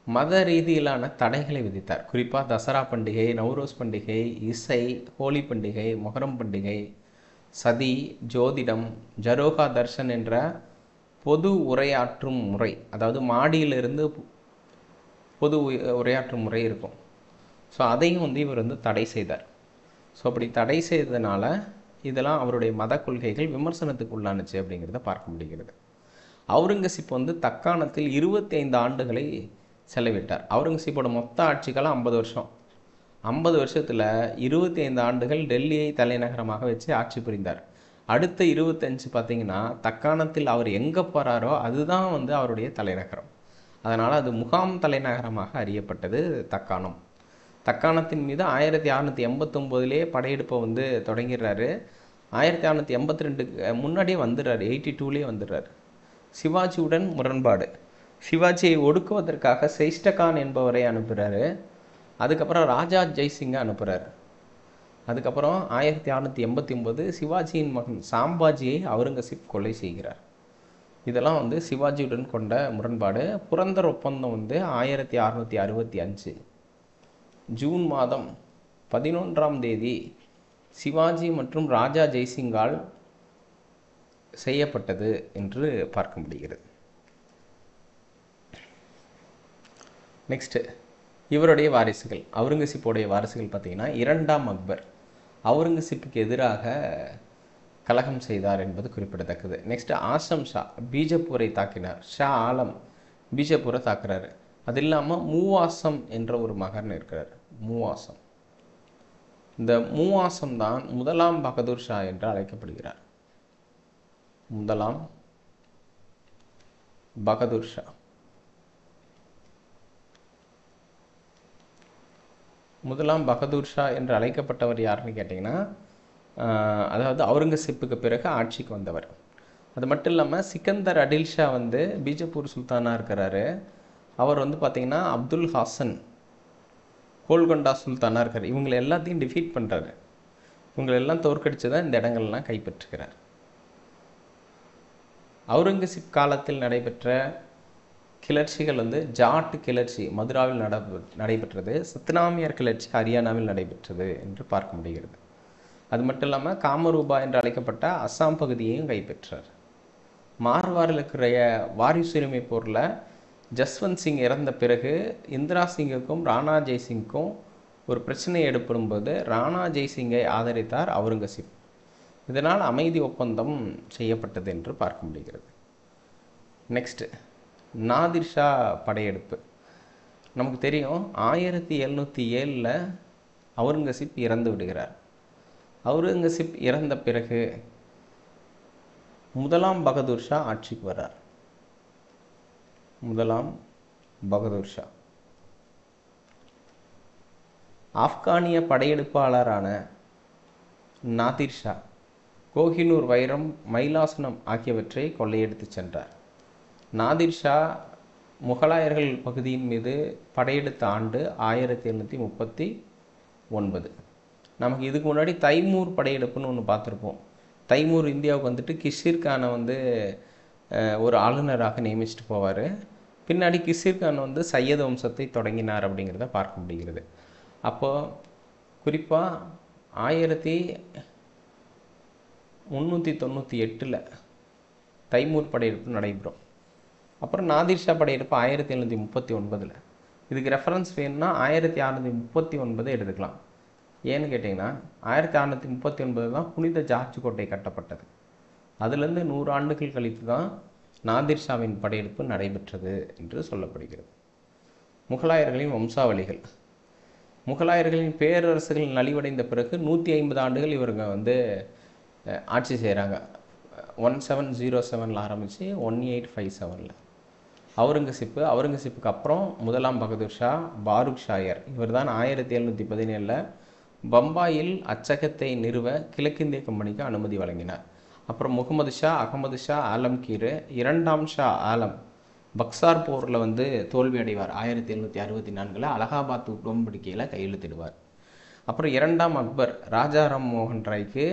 மத ரீதியிலான தடைகளை விதித்தார். குறிப்பாக தசரா பண்டிகை, நவ்ரோஸ் பண்டிகை, இசை, ஹோலி பண்டிகை, மொஹரம் பண்டிகை, சதி, ஜோதிடம், ஜரோகா தர்ஷன் என்ற பொது உரையாற்றும் முறை, அதாவது மாடியிலிருந்து பொது உரையாற்றும் முறை இருக்கும். ஸோ அதையும் இவர் தடை செய்தார். ஸோ அப்படி தடை செய்ததுனால இதெல்லாம் அவருடைய மத கொள்கைகள் விமர்சனத்துக்கு உள்ளானுச்சு அப்படிங்கிறத பார்க்க முடிகிறது. அவுரங்கசீப் தக்காணத்தில் 25 ஆண்டுகளை செலவிட்டார். அவுரங்கசீப்போட மொத்த ஆட்சி காலம் 50 வருஷம். 50 வருஷத்தில் 25 ஆண்டுகள் டெல்லியை தலைநகரமாக வச்சு ஆட்சி புரிந்தார். அடுத்த 25 பார்த்திங்கன்னா தக்காணத்தில் அவர் எங்கே போகிறாரோ அதுதான் அவருடைய தலைநகரம். அதனால் அது முகாம் தலைநகரமாக அறியப்பட்டது தக்காணம். தக்காணத்தின் மீது 1689 படையெடுப்பை தொடங்கிடுறாரு. 1682 முன்னாடியே வந்துடுறாரு, 82 வந்துடுறாரு. சிவாஜியுடன் முரண்பாடு. சிவாஜியை ஒடுக்குவதற்காக செயிஸ்டகான் என்பவரை அனுப்புகிறாரு. அதுக்கப்புறம் ராஜா ஜெய்சிங்கை அனுப்புகிறார். அதுக்கப்புறம் 1689 சிவாஜியின் மகன் சாம்பாஜியை அவுரங்கசீப் கொலை செய்கிறார். இதெல்லாம் சிவாஜியுடன் கொண்ட முரண்பாடு. புரந்தர் ஒப்பந்தம் 1665 ஜூன் மாதம் 11ஆம் தேதி சிவாஜி மற்றும் ராஜா ஜெய்சிங்கால் செய்யப்பட்டது என்று பார்க்க முடிகிறது. நெக்ஸ்ட்டு இவருடைய வாரிசுகள், அவுரங்கசீப்போடைய வாரிசுகள் பார்த்திங்கன்னா 2ஆம் அக்பர் அவுரங்கசீப்புக்கு எதிராக கலகம் செய்தார் என்பது குறிப்பிடத்தக்கது. நெக்ஸ்ட் ஆசம் ஷா பீஜப்பூரை தாக்கினார். ஷா ஆலம் பீஜப்பூரை தாக்குறாரு. அது இல்லாமல் மூவாசம் என்ற ஒரு மகன் இருக்கிறார். மூவாசம், இந்த மூவாசம் தான் முதலாம் பகதூர் ஷா என்று அழைக்கப்படுகிறார். முதலாம் பகதூர் ஷா. முதலாம் பகதூர் ஷா என்று அழைக்கப்பட்டவர் யாருன்னு கேட்டிங்கன்னா, அதாவது அவுரங்கசீப்புக்கு பிறகு ஆட்சிக்கு வந்தவர். அது மட்டும் இல்லாமல் சிக்கந்தர் அடில் ஷா பீஜப்பூர் சுல்தானாக இருக்கிறாரு. அவர் பார்த்திங்கன்னா அப்துல் ஹாசன் கோல்கொண்டா சுல்தானாக இருக்கார். இவங்களை எல்லாத்தையும் டிஃபீட் பண்ணுறாரு. இவங்களெல்லாம் தோற்கடித்து தான் இந்த இடங்கள்லாம் கைப்பற்றுகிறார். அவுரங்கசீப் காலத்தில் நடைபெற்ற கிளர்ச்சிகள் ஜாட் கிளர்ச்சி மதுராவில் நடைபெற்றது. சத்னாமியர் கிளர்ச்சி ஹரியானாவில் நடைபெற்றது என்று பார்க்க முடிகிறது. அது மட்டும் இல்லாமல் காமரூபா என்று அழைக்கப்பட்ட அஸ்ஸாம் பகுதியையும் கைப்பற்றார். மார்வாரில் இருக்கிற வாரிசுரிமை போரில் ஜஸ்வந்த் சிங் இறந்த பிறகு இந்திரா சிங்குக்கும் ராணா ஜெய்சிங்க்கும் ஒரு பிரச்சனை ஏற்படும் போது ராணா ஜெய்சிங்கை ஆதரித்தார் அவுரங்கசீப். இதனால் அமைதி ஒப்பந்தம் செய்யப்பட்டது என்று பார்க்க முடிகிறது. நெக்ஸ்ட்டு நாதிர் ஷா படையெடுப்பு. நமக்கு தெரியும் 1707 அவுரங்கசீப் இறந்து விடுகிறார். அவுரங்கசீப் இறந்த பிறகு முதலாம் பகதூர் ஷா ஆட்சிக்கு வர்றார். முதலாம் பகதூர் ஷா ஆப்கானிய படையெடுப்பாளரான நாதிர் ஷா கோஹினூர் வைரம், மைலாசனம் ஆகியவற்றை கொள்ளையடித்து சென்றார். நாதிர் ஷா முகலாயர்கள் பகுதியின் மீது படையெடுத்த ஆண்டு 1739. நமக்கு இதுக்கு முன்னாடி தைமூர் படையெடுப்புன்னு ஒன்று பார்த்துருப்போம். தைமூர் இந்தியாவுக்கு வந்துட்டு கிஷிர் கானை ஒரு ஆளுநராக நியமிச்சுட்டு போவார். பின்னாடி கிஷிர் கான் சையது வம்சத்தை தொடங்கினார் அப்படிங்கிறத பார்க்க முடிகிறது. அப்போது குறிப்பாக 1398 தைமூர் படையெடுப்பு நடைபெறும். அப்புறம் நாதிர் ஷா படையெடுப்பு 1739. இதுக்கு ரெஃபரன்ஸ் வேணும்னா 1639 எடுத்துக்கலாம். ஏன்னு கேட்டிங்கன்னா 1639 தான் புனித ஜார்ஜ் கோட்டை கட்டப்பட்டது. அதுலேருந்து 100 ஆண்டுகள் கழித்து தான் நாதிர் ஷாவின் படையெடுப்பு நடைபெற்றது என்று சொல்லப்படுகிறது. முகலாயர்களின் வம்சாவளிகள். முகலாயர்களின் பேரரசுகள் நலிவடைந்த பிறகு 150 ஆண்டுகள் இவங்க ஆட்சி செய்கிறாங்க. 1707 ஆரம்பித்து 1857. அவுரங்கசீப்புக்கு அப்புறம் முதலாம் பகதூர் ஷா, பாருக் ஷாயர் இவர் தான் 1717 பம்பாயில் அச்சகத்தை நிறுவ கிழக்கிந்திய கம்பெனிக்கு அனுமதி வழங்கினார். அப்புறம் முகமது ஷா, அகமது ஷா ஆலம்கீர், 2ஆம் ஷா ஆலம் பக்சார் போரில் தோல்வி அடைவார். 1764 அலகாபாத் உடன்படிக்கையில் கையெழுத்திடுவார். அப்புறம் 2ஆம் அக்பர் ராஜா ராம் மோகன் ராய்க்கு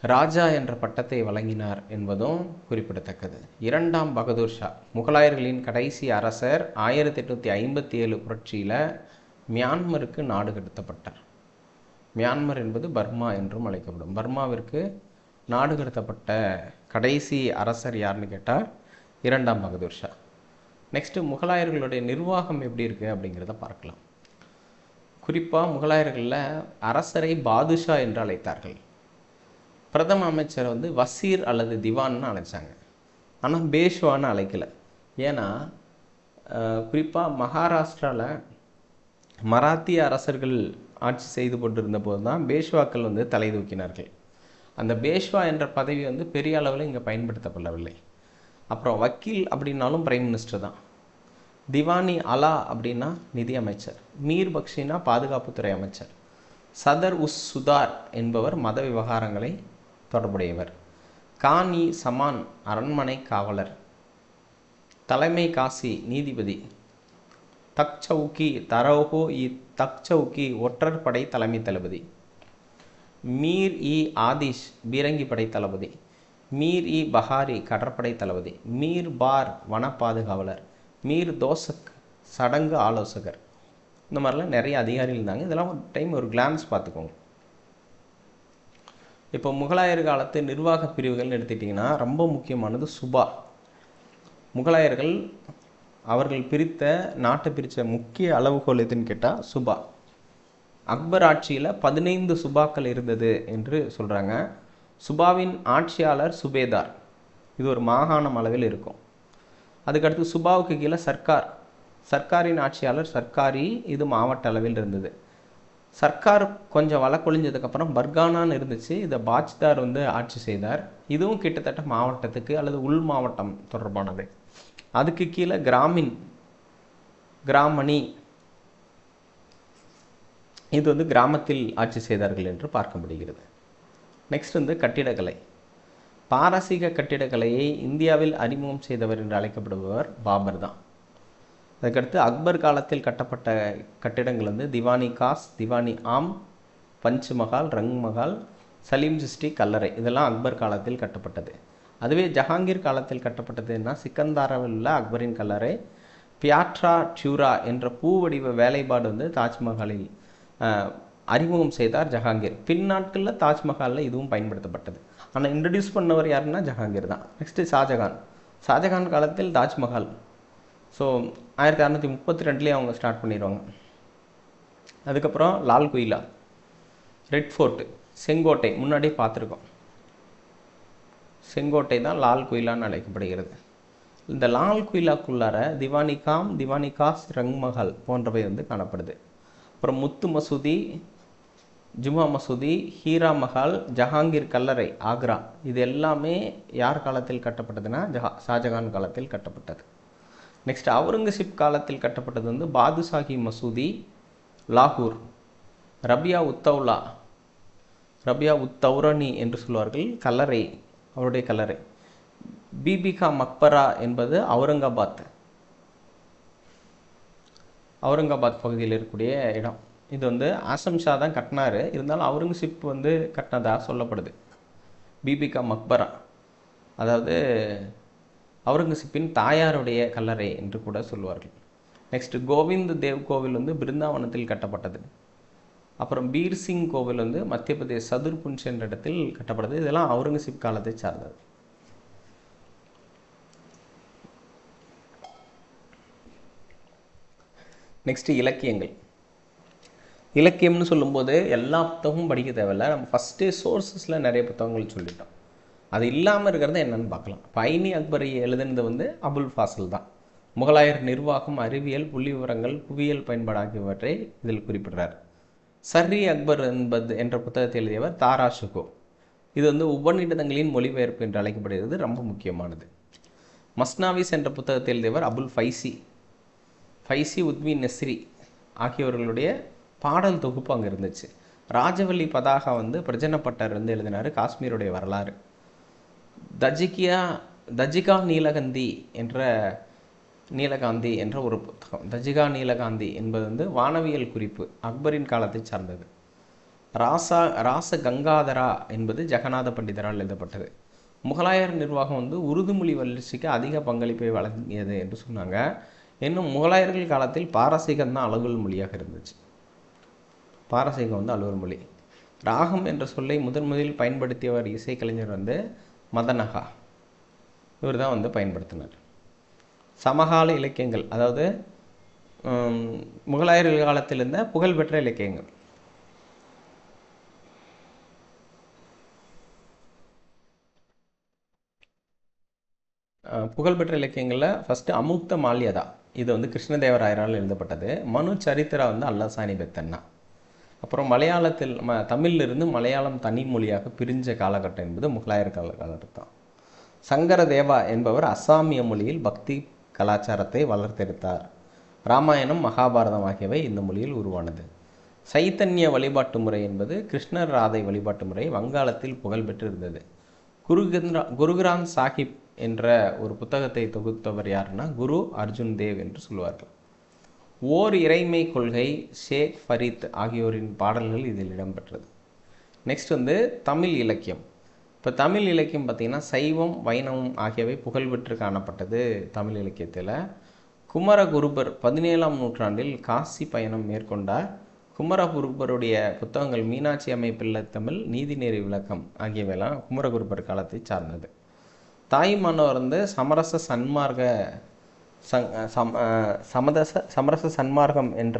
ராஜா என்ற பட்டத்தை வழங்கினார் என்பதும் குறிப்பிடத்தக்கது. 2ஆம் பகதூர் ஷா முகலாயர்களின் கடைசி அரசர். 1857 புரட்சியில் மியான்மருக்கு நாடு கடத்தப்பட்டார். மியான்மர் என்பது பர்மா என்றும் அழைக்கப்படும். பர்மாவிற்கு நாடு கடத்தப்பட்ட கடைசி அரசர் யாருன்னு கேட்டால் 2ஆம் பகதூர் ஷா. நெக்ஸ்ட்டு முகலாயர்களுடைய நிர்வாகம் எப்படி இருக்குது அப்படிங்கிறத பார்க்கலாம். குறிப்பாக முகலாயர்களில் அரசரை பாதுஷா என்று அழைத்தார்கள். பிரதம அமைச்சரை வசீர் அல்லது திவான்னு அழைச்சாங்க. ஆனால் பேஷ்வான்னு அழைக்கலை. ஏன்னா குறிப்பாக மகாராஷ்டிராவில் மராத்திய அரசர்கள் ஆட்சி செய்து கொண்டிருந்த போது தான் பேஷ்வாக்கள் தலை தூக்கினார்கள். அந்த பேஷ்வா என்ற பதவி பெரிய அளவில் இங்கே பயன்படுத்தப்படவில்லை. அப்புறம் வக்கீல் அப்படின்னாலும் பிரைம் மினிஸ்டர் தான். திவானி அலா அப்படின்னா நிதி அமைச்சர். மீர் பக்ஷினா பாதுகாப்புத்துறை அமைச்சர். சதர் உஸ் சுதார் என்பவர் மத விவகாரங்களை தொடர்புடையவர். கான்-இ சமான் அரண்மனை காவலர். தலைமை காசி நீதிபதி. தக்சவுக்கி தரோஹோ இ தக்சவுக்கி ஒற்றர் படை தலைமை தளபதி. மீர்-இ ஆதிஷ் பீரங்கி படை தளபதி. மீர்-இ பஹாரி கடற்படை தளபதி. மீர் பார் வன பாதுகாவலர். மீர் தோசக் சடங்கு ஆலோசகர். இந்த மாதிரிலாம் நிறைய அதிகாரிகள் இருந்தாங்க. இதெல்லாம் ஒரு டைம் ஒரு கிளான்ஸ் பார்த்துக்கோங்க. இப்போ முகலாயர் காலத்து நிர்வாக பிரிவுகள்னு எடுத்துக்கிட்டிங்கன்னா ரொம்ப முக்கியமானது சுபா. முகலாயர்கள் அவர்கள் நாட்டை பிரித்த முக்கிய அளவுகோல் எதுன்னு கேட்டால் சுபா. அக்பர் ஆட்சியில் 15 சுபாக்கள் இருந்தது என்று சொல்கிறாங்க. சுபாவின் ஆட்சியாளர் சுபேதார். இது ஒரு மாகாணம் அளவில் இருக்கும். அதுக்கடுத்து சுபாவுக்கு கீழே சர்க்கார். சர்க்காரின் ஆட்சியாளர் சர்க்காரி. இது மாவட்ட அளவில் இருந்தது. சர்க்கார் கொஞ்சம் வழக்கொழிஞ்சதுக்கப்புறம் பர்கானான்னு இருந்துச்சு. இதை பாஜ்தார் ஆட்சி செய்தார். இதுவும் கிட்டத்தட்ட மாவட்டத்துக்கு அல்லது உள் மாவட்டம் தொடர்பானது. அதுக்கு கீழே கிராமணி. இது கிராமத்தில் ஆட்சி செய்தார்கள் என்று பார்க்க முடிகிறது. நெக்ஸ்ட் கட்டிடக்கலை. பாரசீக கட்டிடக்கலையை இந்தியாவில் அறிமுகம் செய்தவர் என்று அழைக்கப்படுபவர் பாபர் தான். அதுக்கடுத்து அக்பர் காலத்தில் கட்டப்பட்ட கட்டிடங்கள் திவானி காஸ், திவானி ஆம், பஞ்ச் மஹால், ரங் மஹால், சலீம் சிஸ்டி கல்லறை. இதெல்லாம் அக்பர் காலத்தில் கட்டப்பட்டது. அதுவே ஜஹாங்கீர் காலத்தில் கட்டப்பட்டதுன்னா சிக்கந்தாராவில் உள்ள அக்பரின் கல்லறை. பியாட்ரா டியூரா என்ற பூவடிவ வேலைப்பாடு தாஜ்மஹாலில் அறிமுகம் செய்தார் ஜஹாங்கீர். பின்னாட்களில் தாஜ்மஹாலில் இதுவும் பயன்படுத்தப்பட்டது. ஆனால் இன்ட்ரடியூஸ் பண்ணவர் யாருன்னா ஜஹாங்கீர் தான். நெக்ஸ்ட்டு ஷாஜகான். ஷாஜகான் காலத்தில் தாஜ்மஹால் ஸோ 1632 அவங்க ஸ்டார்ட் பண்ணிடுவாங்க. அதுக்கப்புறம் லால் குயிலா, ரெட் ஃபோர்ட்டு, செங்கோட்டை முன்னாடியே பார்த்துருக்கோம். செங்கோட்டை தான் லால் குயிலான்னு அழைக்கப்படுகிறது. இந்த லால் குயிலாக்குள்ளார திவானிகாம், திவானிகாஸ், ரங்மஹல் போன்றவை வந்து காணப்படுது. அப்புறம் முத்து மசூதி, ஜுமா மசூதி, ஹீரா மஹால், ஜஹாங்கீர் கல்லறை, ஆக்ரா, இது எல்லாமே யார் காலத்தில் கட்டப்பட்டதுன்னா ஷாஜகான் காலத்தில் கட்டப்பட்டது. நெக்ஸ்ட் அவுரங்கசீப் காலத்தில் கட்டப்பட்டது வந்து பாதுஷாஹி மசூதி, லாகூர், ரபியா உத்தௌலா, ரபியா உத்தௌரணி என்று சொல்வார்கள், கல்லறை, அவருடைய கல்லறை. பீபிகா மக்பரா என்பது அவுரங்காபாத் பகுதியில் இருக்கக்கூடிய இடம். இது வந்து ஆசம் ஷா தான் கட்டினார், இருந்தாலும் அவுரங்கசீப் வந்து கட்டினதாக சொல்லப்படுது. பீபிகா மக்பரா அதாவது அவுரங்கசீப்பின் தாயாருடைய கல்லறை என்று கூட சொல்வார்கள். நெக்ஸ்ட் கோவிந்த் தேவ் கோவில் வந்து பிருந்தாவனத்தில் கட்டப்பட்டது. அப்புறம் பீர் சிங் கோவில் வந்து மத்திய பிரதேஷ் சதுர்புன்ஷ் என்ற இடத்தில் கட்டப்பட்டது. இதெல்லாம் அவுரங்கசீப் காலத்தை சார்ந்தது. நெக்ஸ்ட் இலக்கியங்கள். இலக்கியம்னு சொல்லும்போது எல்லா புத்தகமும் படிக்க தேவையில்லை. நம்ம ஃபஸ்ட்டு சோர்ஸஸில் நிறைய புத்தகங்கள் சொல்லிட்டோம். அது இல்லாமல் இருக்கிறத என்னென்னு பார்க்கலாம். ஐனி அக்பரி எழுதுனது வந்து அபுல் ஃபாசில் தான். முகலாயர் நிர்வாகம், அறிவியல், புள்ளி விவரங்கள், புவியியல் பயன்பாடு ஆகியவற்றை இதில் குறிப்பிடுறார். சர்ரி அக்பர் என்ற புத்தகத்தை எழுதியவர் தாரா ஷுகோ. இது வந்து உபநிடதங்களின் மொழிபெயர்ப்பு என்று அழைக்கப்படுகிறது, ரொம்ப முக்கியமானது. மஸ்னாவிஸ் என்ற புத்தகத்தை எழுதியவர் அபுல் ஃபைசி உத்வி நெஸ்ரி ஆகியவர்களுடைய பாடல் தொகுப்பு அங்கே இருந்துச்சு. ராஜவல்லி பதாகா வந்து பிரஜனப்பட்டர் வந்து எழுதினார், காஷ்மீருடைய வரலாறு. தஜிகா நீலகாந்தி என்ற ஒரு புத்தகம். தஜிகா நீலகாந்தி என்பது வந்து வானவியல் குறிப்பு, அக்பரின் காலத்தை சார்ந்தது. ராச கங்காதரா என்பது ஜெகநாத பண்டிதரால் எழுதப்பட்டது. முகலாயர் நிர்வாகம் வந்து உருது மொழி வளர்ச்சிக்கு அதிக பங்களிப்பை வழங்கியது என்று சொன்னாங்க. இன்னும் முகலாயர்கள் காலத்தில் பாரசீகம் தான் அலுவல் மொழியாக இருந்துச்சு. பாரசீகம் வந்து அலுவல் மொழி. ராகம் என்ற சொல்லை முதலில் பயன்படுத்தியவர் இசைக்கலைஞர் வந்து மதனகா, இவர் தான் வந்து பயன்படுத்தினார். சமகால இலக்கியங்கள், அதாவது முகலாயர்கள் காலத்தில் இருந்த புகழ்பெற்ற இலக்கியங்கள். புகழ்பெற்ற இலக்கியங்களில் ஃபஸ்ட்டு அமுக்த மால்யதா, இது வந்து கிருஷ்ணதேவராயரால் எழுதப்பட்டது. மனு சரித்திரா வந்து அல்லசானி பெத்தன்னா. அப்புறம் மலையாளத்தில் தமிழிலிருந்து மலையாளம் தனி மொழியாக பிரிஞ்ச காலகட்டம் என்பது முகலாயர் காலகட்டம் தான். சங்கர தேவா என்பவர் அஸ்ஸாமிய மொழியில் பக்தி கலாச்சாரத்தை வளர்த்தெடுத்தார். ராமாயணம், மகாபாரதம் ஆகியவை இந்த மொழியில் உருவானது. சைத்தன்ய வழிபாட்டு முறை என்பது கிருஷ்ணர் ராதை வழிபாட்டு முறை வங்காளத்தில் புகழ்பெற்று இருந்தது. குருகிராந்த் சாஹிப் என்ற ஒரு புத்தகத்தை தொகுத்தவர் யாருன்னா குரு அர்ஜுன் தேவ் என்று சொல்வார்கள். ஓர் இறைமை கொள்கை, ஷேக் ஃபரீத் ஆகியோரின் பாடல்கள் இதில் இடம்பெற்றது. நெக்ஸ்ட் வந்து தமிழ் இலக்கியம். இப்போ தமிழ் இலக்கியம் பார்த்திங்கன்னா சைவம், வைணவம் ஆகியவை புகழ்பெற்று காணப்பட்டது. தமிழ் இலக்கியத்தில் குமரகுருபர் 17ஆம் நூற்றாண்டில் காசி பயணம் மேற்கொண்டார். குமரகுருபருடைய புத்தகங்கள் மீனாட்சி அம்மை பிள்ளை தமிழ், நீதிநெறி விளக்கம் ஆகியவையெல்லாம் குமரகுருபர் காலத்தை சார்ந்தது. தாய்மானவர் வந்து சமரச சன்மார்க்கம் என்ற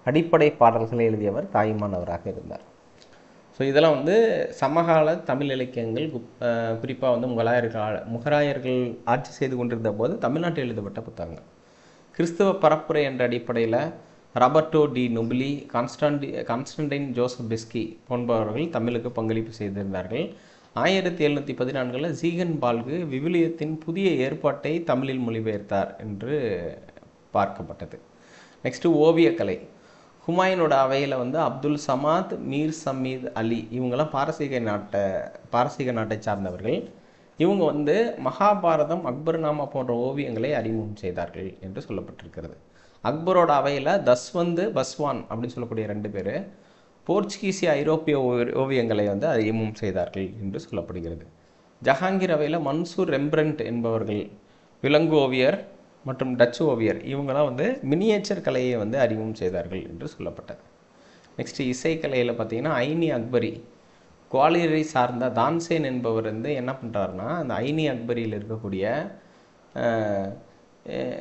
அடிப்படை பாடல்களை எழுதியவர் தாய்மானவராக இருந்தார். ஸோ இதெல்லாம் வந்து சமகால தமிழ் இலக்கியங்கள். குறிப்பாக வந்து முகலாயர்கள் ஆட்சி செய்து கொண்டிருந்த போது தமிழ்நாட்டில் எழுதப்பட்ட புத்தகங்கள். கிறிஸ்தவ பரப்புரை என்ற அடிப்படையில் Roberto de Nobili, Constantine Joseph Beschi போன்றவர்கள் தமிழுக்கு பங்களிப்பு செய்திருந்தார்கள். 1714 ஜீகன் பால்கு விவிலியத்தின் புதிய ஏற்பாட்டை தமிழில் மொழிபெயர்த்தார் என்று பார்க்கப்பட்டது. நெக்ஸ்ட்டு ஓவியக்கலை. ஹுமாயூனோட அவையில் வந்து அப்துல் சமாத், மீர் சமீத் அலி இவங்கெல்லாம் பாரசீக நாட்டை சார்ந்தவர்கள். இவங்க வந்து மகாபாரதம், அக்பர்நாமா போன்ற ஓவியங்களை அறிமுகம் செய்தார்கள் என்று சொல்லப்பட்டிருக்கிறது. அக்பரோட அவையில் தஸ்வந்த், பஸ்வான் அப்படின்னு சொல்லக்கூடிய 2 பேர் போர்ச்சுகீசிய ஐரோப்பிய ஓவியங்களை வந்து அறிமுகம் செய்தார்கள் என்று சொல்லப்படுகிறது. ஜஹாங்கீர் அவையில் மன்சூர் ரெம்பிரண்ட் என்பவர்கள் விலங்கு ஓவியர் மற்றும் டச்சு ஓவியர் இவங்களாம் வந்து மினியேச்சர் கலையை வந்து அறிமுகம் செய்தார்கள் என்று சொல்லப்பட்டது. நெக்ஸ்ட் இசைக்கலையில் பார்த்திங்கன்னா ஐனி அக்பரி, குவாலியரை சார்ந்த தான்சேன் என்பவர் வந்து என்ன பண்ணுறாருன்னா அந்த ஐனி அக்பரியில் இருக்கக்கூடிய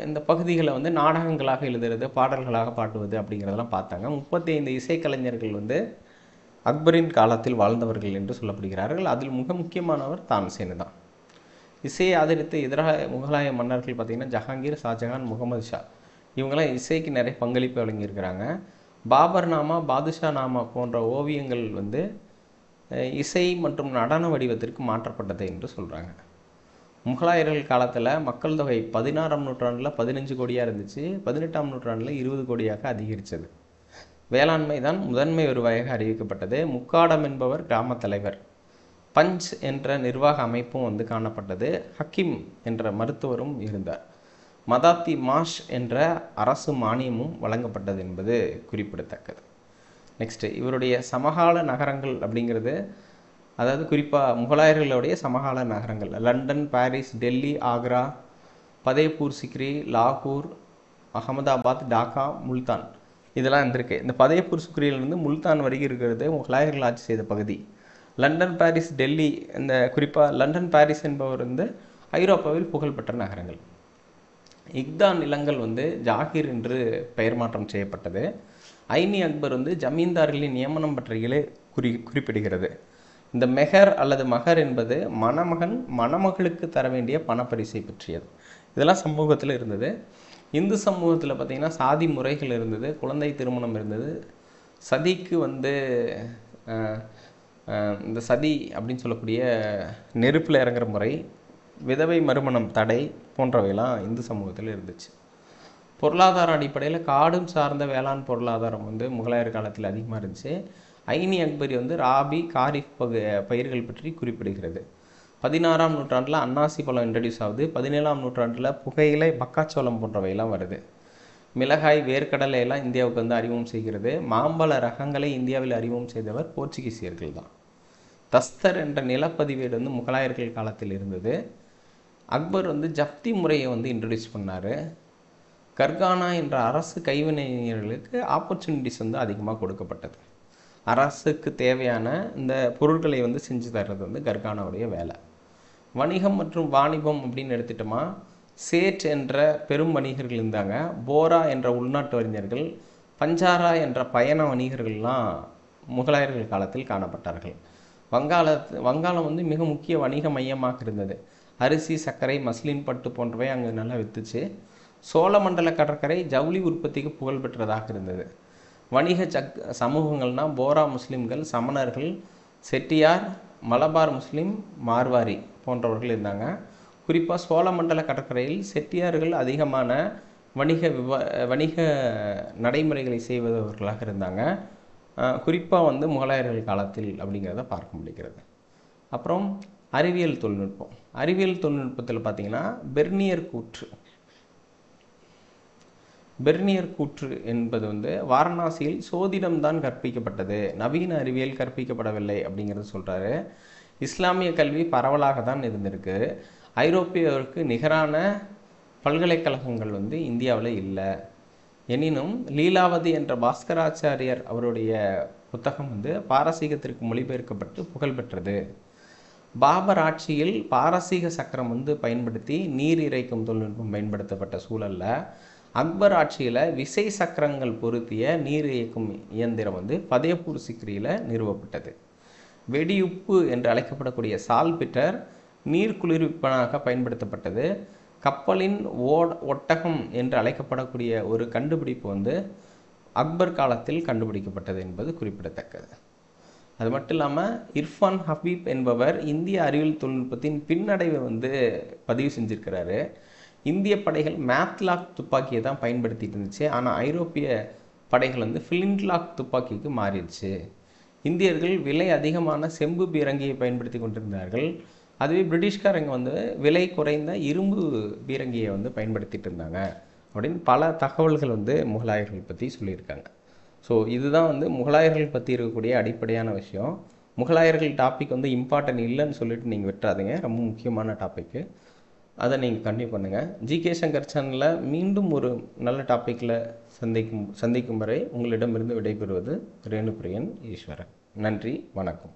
இந்த பகுதிகளை வந்து நாடகங்களாக எழுதுறது, பாடல்களாக பாடுவது அப்படிங்கிறதெல்லாம் பார்த்தாங்க. 35 இசைக்கலைஞர்கள் வந்து அக்பரின் காலத்தில் வாழ்ந்தவர்கள் என்று சொல்லப்படுகிறார்கள். அதில் மிக முக்கியமானவர் தான்சேன் தான். இசையை ஆதரித்து எதிராக முகலாய மன்னர்கள் பார்த்திங்கன்னா ஜஹாங்கீர், ஷாஜஹான், முகமது ஷா இவங்கெல்லாம் இசைக்கு நிறைய பங்களிப்பு வழங்கியிருக்கிறாங்க. பாபர் நாமா, பாதுஷா நாமா போன்ற ஓவியங்கள் வந்து இசை மற்றும் நடன வடிவத்திற்கு மாற்றப்பட்டது என்று சொல்கிறாங்க. முகலாயர்கள் காலத்தில் மக்கள் தொகை 16ஆம் நூற்றாண்டில் 15 கோடியாக இருந்துச்சு. 18ஆம் நூற்றாண்டில் 20 கோடியாக அதிகரித்தது. வேளாண்மை தான் முதன்மை வருவாயாக அறிவிக்கப்பட்டது. முக்காடம் என்பவர் கிராம தலைவர். பஞ்ச் என்ற நிர்வாக அமைப்பும் வந்து காணப்பட்டது. ஹக்கீம் என்ற மருத்துவரும் இருந்தார். மதாத்தி மாஷ் என்ற அரசு மானியமும் வழங்கப்பட்டது என்பது குறிப்பிடத்தக்கது. நெக்ஸ்ட்டு இவருடைய சமகால நகரங்கள் அப்படிங்கிறது, அதாவது குறிப்பாக முகலாயர்களுடைய சமகால நகரங்கள் லண்டன், பாரிஸ், டெல்லி, ஆக்ரா, பதேபூர் சிக்ரி, லாகூர், அகமதாபாத், டாக்கா, முல்தான் இதெல்லாம் இருந்திருக்கு. இந்த பதேபூர் சிக்ரியிலிருந்து முல்தான் வரைக்கும் இருக்கிறது முகலாயர்கள் ஆட்சி செய்த பகுதி. லண்டன், பாரிஸ், டெல்லி, இந்த குறிப்பாக லண்டன், பாரிஸ் என்பவர் வந்து ஐரோப்பாவில் புகழ்பெற்ற நகரங்கள். இக்தா நிலங்கள் வந்து ஜாகீர் என்று பெயர் மாற்றம் செய்யப்பட்டது. ஐனி அக்பர் வந்து ஜமீன்தார்களின் நியமனம் பற்றியே குறிப்பிடுகிறது. இந்த மெஹர் அல்லது மகர் என்பது மணமகன் மணமகளுக்கு தர வேண்டிய பணப்பரிசை பற்றியது. இதெல்லாம் சமூகத்தில் இருந்தது. இந்து சமூகத்தில் பார்த்திங்கன்னா சாதி முறைகள் இருந்தது, குழந்தை திருமணம் இருந்தது, சதிக்கு வந்து இந்த சதி அப்படின்னு சொல்லக்கூடிய நெருப்பில் இறங்குற முறை, விதவை மறுமணம் தடை போன்றவையெல்லாம் இந்து சமூகத்தில் இருந்துச்சு. பொருளாதார அடிப்படையில் காடும் சார்ந்த வேளாண் பொருளாதாரம் வந்து முகலாயர் காலத்தில் அதிகமாக இருந்துச்சு. ஐனி அக்பரி வந்து ராபி, காரிஃப் பயிர்கள் பற்றி குறிப்பிடுகிறது. 16ஆம் நூற்றாண்டில் அன்னாசி பழம் இன்ட்ரடியூஸ் ஆகுது. 17ஆம் நூற்றாண்டில் புகையிலை, மக்காச்சோளம் போன்றவையெல்லாம் வருது. மிளகாய், வேர்க்கடலை எல்லாம் இந்தியாவுக்கு வந்து அறிமுகம் செய்கிறது. மாம்பழ ரகங்களை இந்தியாவில் அறிமுகம் செய்தவர் போர்ச்சுகீசியர்கள் தான். தஸ்தர் என்ற நிலப்பதிவேடு வந்து முகலாயர்கள் காலத்தில் இருந்தது. அக்பர் வந்து ஜப்தி முறையை வந்து இன்ட்ரடியூஸ் பண்ணார். கர்கானா என்ற அரசு கைவினைஞர்களுக்கு ஆப்பர்ச்சுனிட்டிஸ் வந்து அதிகமாக கொடுக்கப்பட்டது. அரசுக்கு தேவையான இந்த பொருட்களை வந்து செஞ்சு தர்றது வந்து கர்கானாவுடைய வேலை. வணிகம் மற்றும் வாணிபம் அப்படின்னு எடுத்துட்டோமா, சேட் என்ற பெரும் வணிகர்கள் இருந்தாங்க. போரா என்ற உள்நாட்டு வணிகர்கள், பஞ்சாரா என்ற பயண வணிகர்கள்லாம் முகலாயர்கள் காலத்தில் காணப்பட்டார்கள். வங்காளம் வந்து மிக முக்கிய வணிக மையமாக இருந்தது. அரிசி, சர்க்கரை, மஸ்லின் பட்டு போன்றவை அங்கே நல்லா வித்துச்சு. சோழமண்டல கடற்கரை ஜவுளி உற்பத்திக்கு புகழ்பெற்றதாக இருந்தது. வணிக சமூகங்கள்னால் போரா முஸ்லீம்கள், சமணர்கள், செட்டியார், மலபார் முஸ்லீம், மார்வாரி போன்றவர்கள் இருந்தாங்க. குறிப்பாக சோழமண்டல கடற்கரையில் செட்டியார்கள் அதிகமான வணிக நடைமுறைகளை செய்வதவர்களாக இருந்தாங்க. குறிப்பாக வந்து முகலாயர்கள் காலத்தில் அப்படிங்கிறத பார்க்க முடிகிறது. அப்புறம் அறிவியல் தொழில்நுட்பம். அறிவியல் தொழில்நுட்பத்தில் பார்த்திங்கன்னா பெர்னியர் கூற்று என்பது வந்து வாரணாசியில் சோதிடம்தான் கற்பிக்கப்பட்டது, நவீன அறிவியல் கற்பிக்கப்படவில்லை அப்படிங்கிறது சொல்கிறாரு. இஸ்லாமிய கல்வி பரவலாக தான் இருந்திருக்கு. ஐரோப்பியருக்கு நிகரான பல்கலைக்கழகங்கள் வந்து இந்தியாவில் இல்லை. எனினும் லீலாவதி என்ற பாஸ்கராச்சாரியர் அவருடைய புத்தகம் வந்து பாரசீகத்திற்கு மொழிபெயர்க்கப்பட்டு புகழ்பெற்றது. பாபர் ஆட்சியில் பாரசீக சக்கரம் வந்து பயன்படுத்தி நீர் இறைக்கும் தொழில்நுட்பம் பயன்படுத்தப்பட்ட சூழலில் அக்பர் ஆட்சியில் விசை சக்கரங்கள் பொருத்திய நீர் இயக்கும் இயந்திரம் வந்து பதேபூர் சிக்ரியில் நிறுவப்பட்டது. வெடியுப்பு என்று அழைக்கப்படக்கூடிய சால்பிட்டர் நீர் குளிர்விப்பானாக பயன்படுத்தப்பட்டது. கப்பலின் ஒட்டகம் என்று அழைக்கப்படக்கூடிய ஒரு கண்டுபிடிப்பு வந்து அக்பர் காலத்தில் கண்டுபிடிக்கப்பட்டது என்பது குறிப்பிடத்தக்கது. அது மட்டும் இல்லாமல் இர்ஃபான் ஹபீப் என்பவர் இந்திய அறிவியல் தொழில்நுட்பத்தின் பின்னடைவை வந்து பதிவு செஞ்சுருக்கிறாரு. இந்திய படைகள் மேத்லாக் துப்பாக்கியை தான் பயன்படுத்திட்டு இருந்துச்சு. ஆனால் ஐரோப்பிய படைகள் வந்து ஃபிளின்ட்லாக் துப்பாக்கிக்கு மாறிடுச்சு. இந்தியர்கள் விலை அதிகமான செம்பு பீரங்கியை பயன்படுத்தி கொண்டிருந்தார்கள். அதுவே பிரிட்டிஷ்காரங்க வந்து விலை குறைந்த இரும்பு பீரங்கியை வந்து பயன்படுத்திட்டு இருந்தாங்க அப்படின்னு பல தகவல்கள் வந்து முகலாயர்கள் பற்றி சொல்லியிருக்காங்க. ஸோ இதுதான் வந்து முகலாயர்கள் பற்றி இருக்கக்கூடிய அடிப்படையான விஷயம். முகலாயர்கள் டாபிக் வந்து இம்பார்ட்டன்ட் இல்லைன்னு சொல்லிட்டு நீங்கள் விட்டுறாதீங்க, ரொம்ப முக்கியமான டாப்பிக்கு. அதை நீங்கள் கண்டினியூ பண்ணுங்கள். ஜிகே சங்கர் சேனலில் மீண்டும் ஒரு நல்ல டாப்பிக்கில் சந்திக்கும் வரை உங்களிடமிருந்து விடைபெறுவது ரேணுபிரியன் ஈஸ்வரன். நன்றி, வணக்கம்.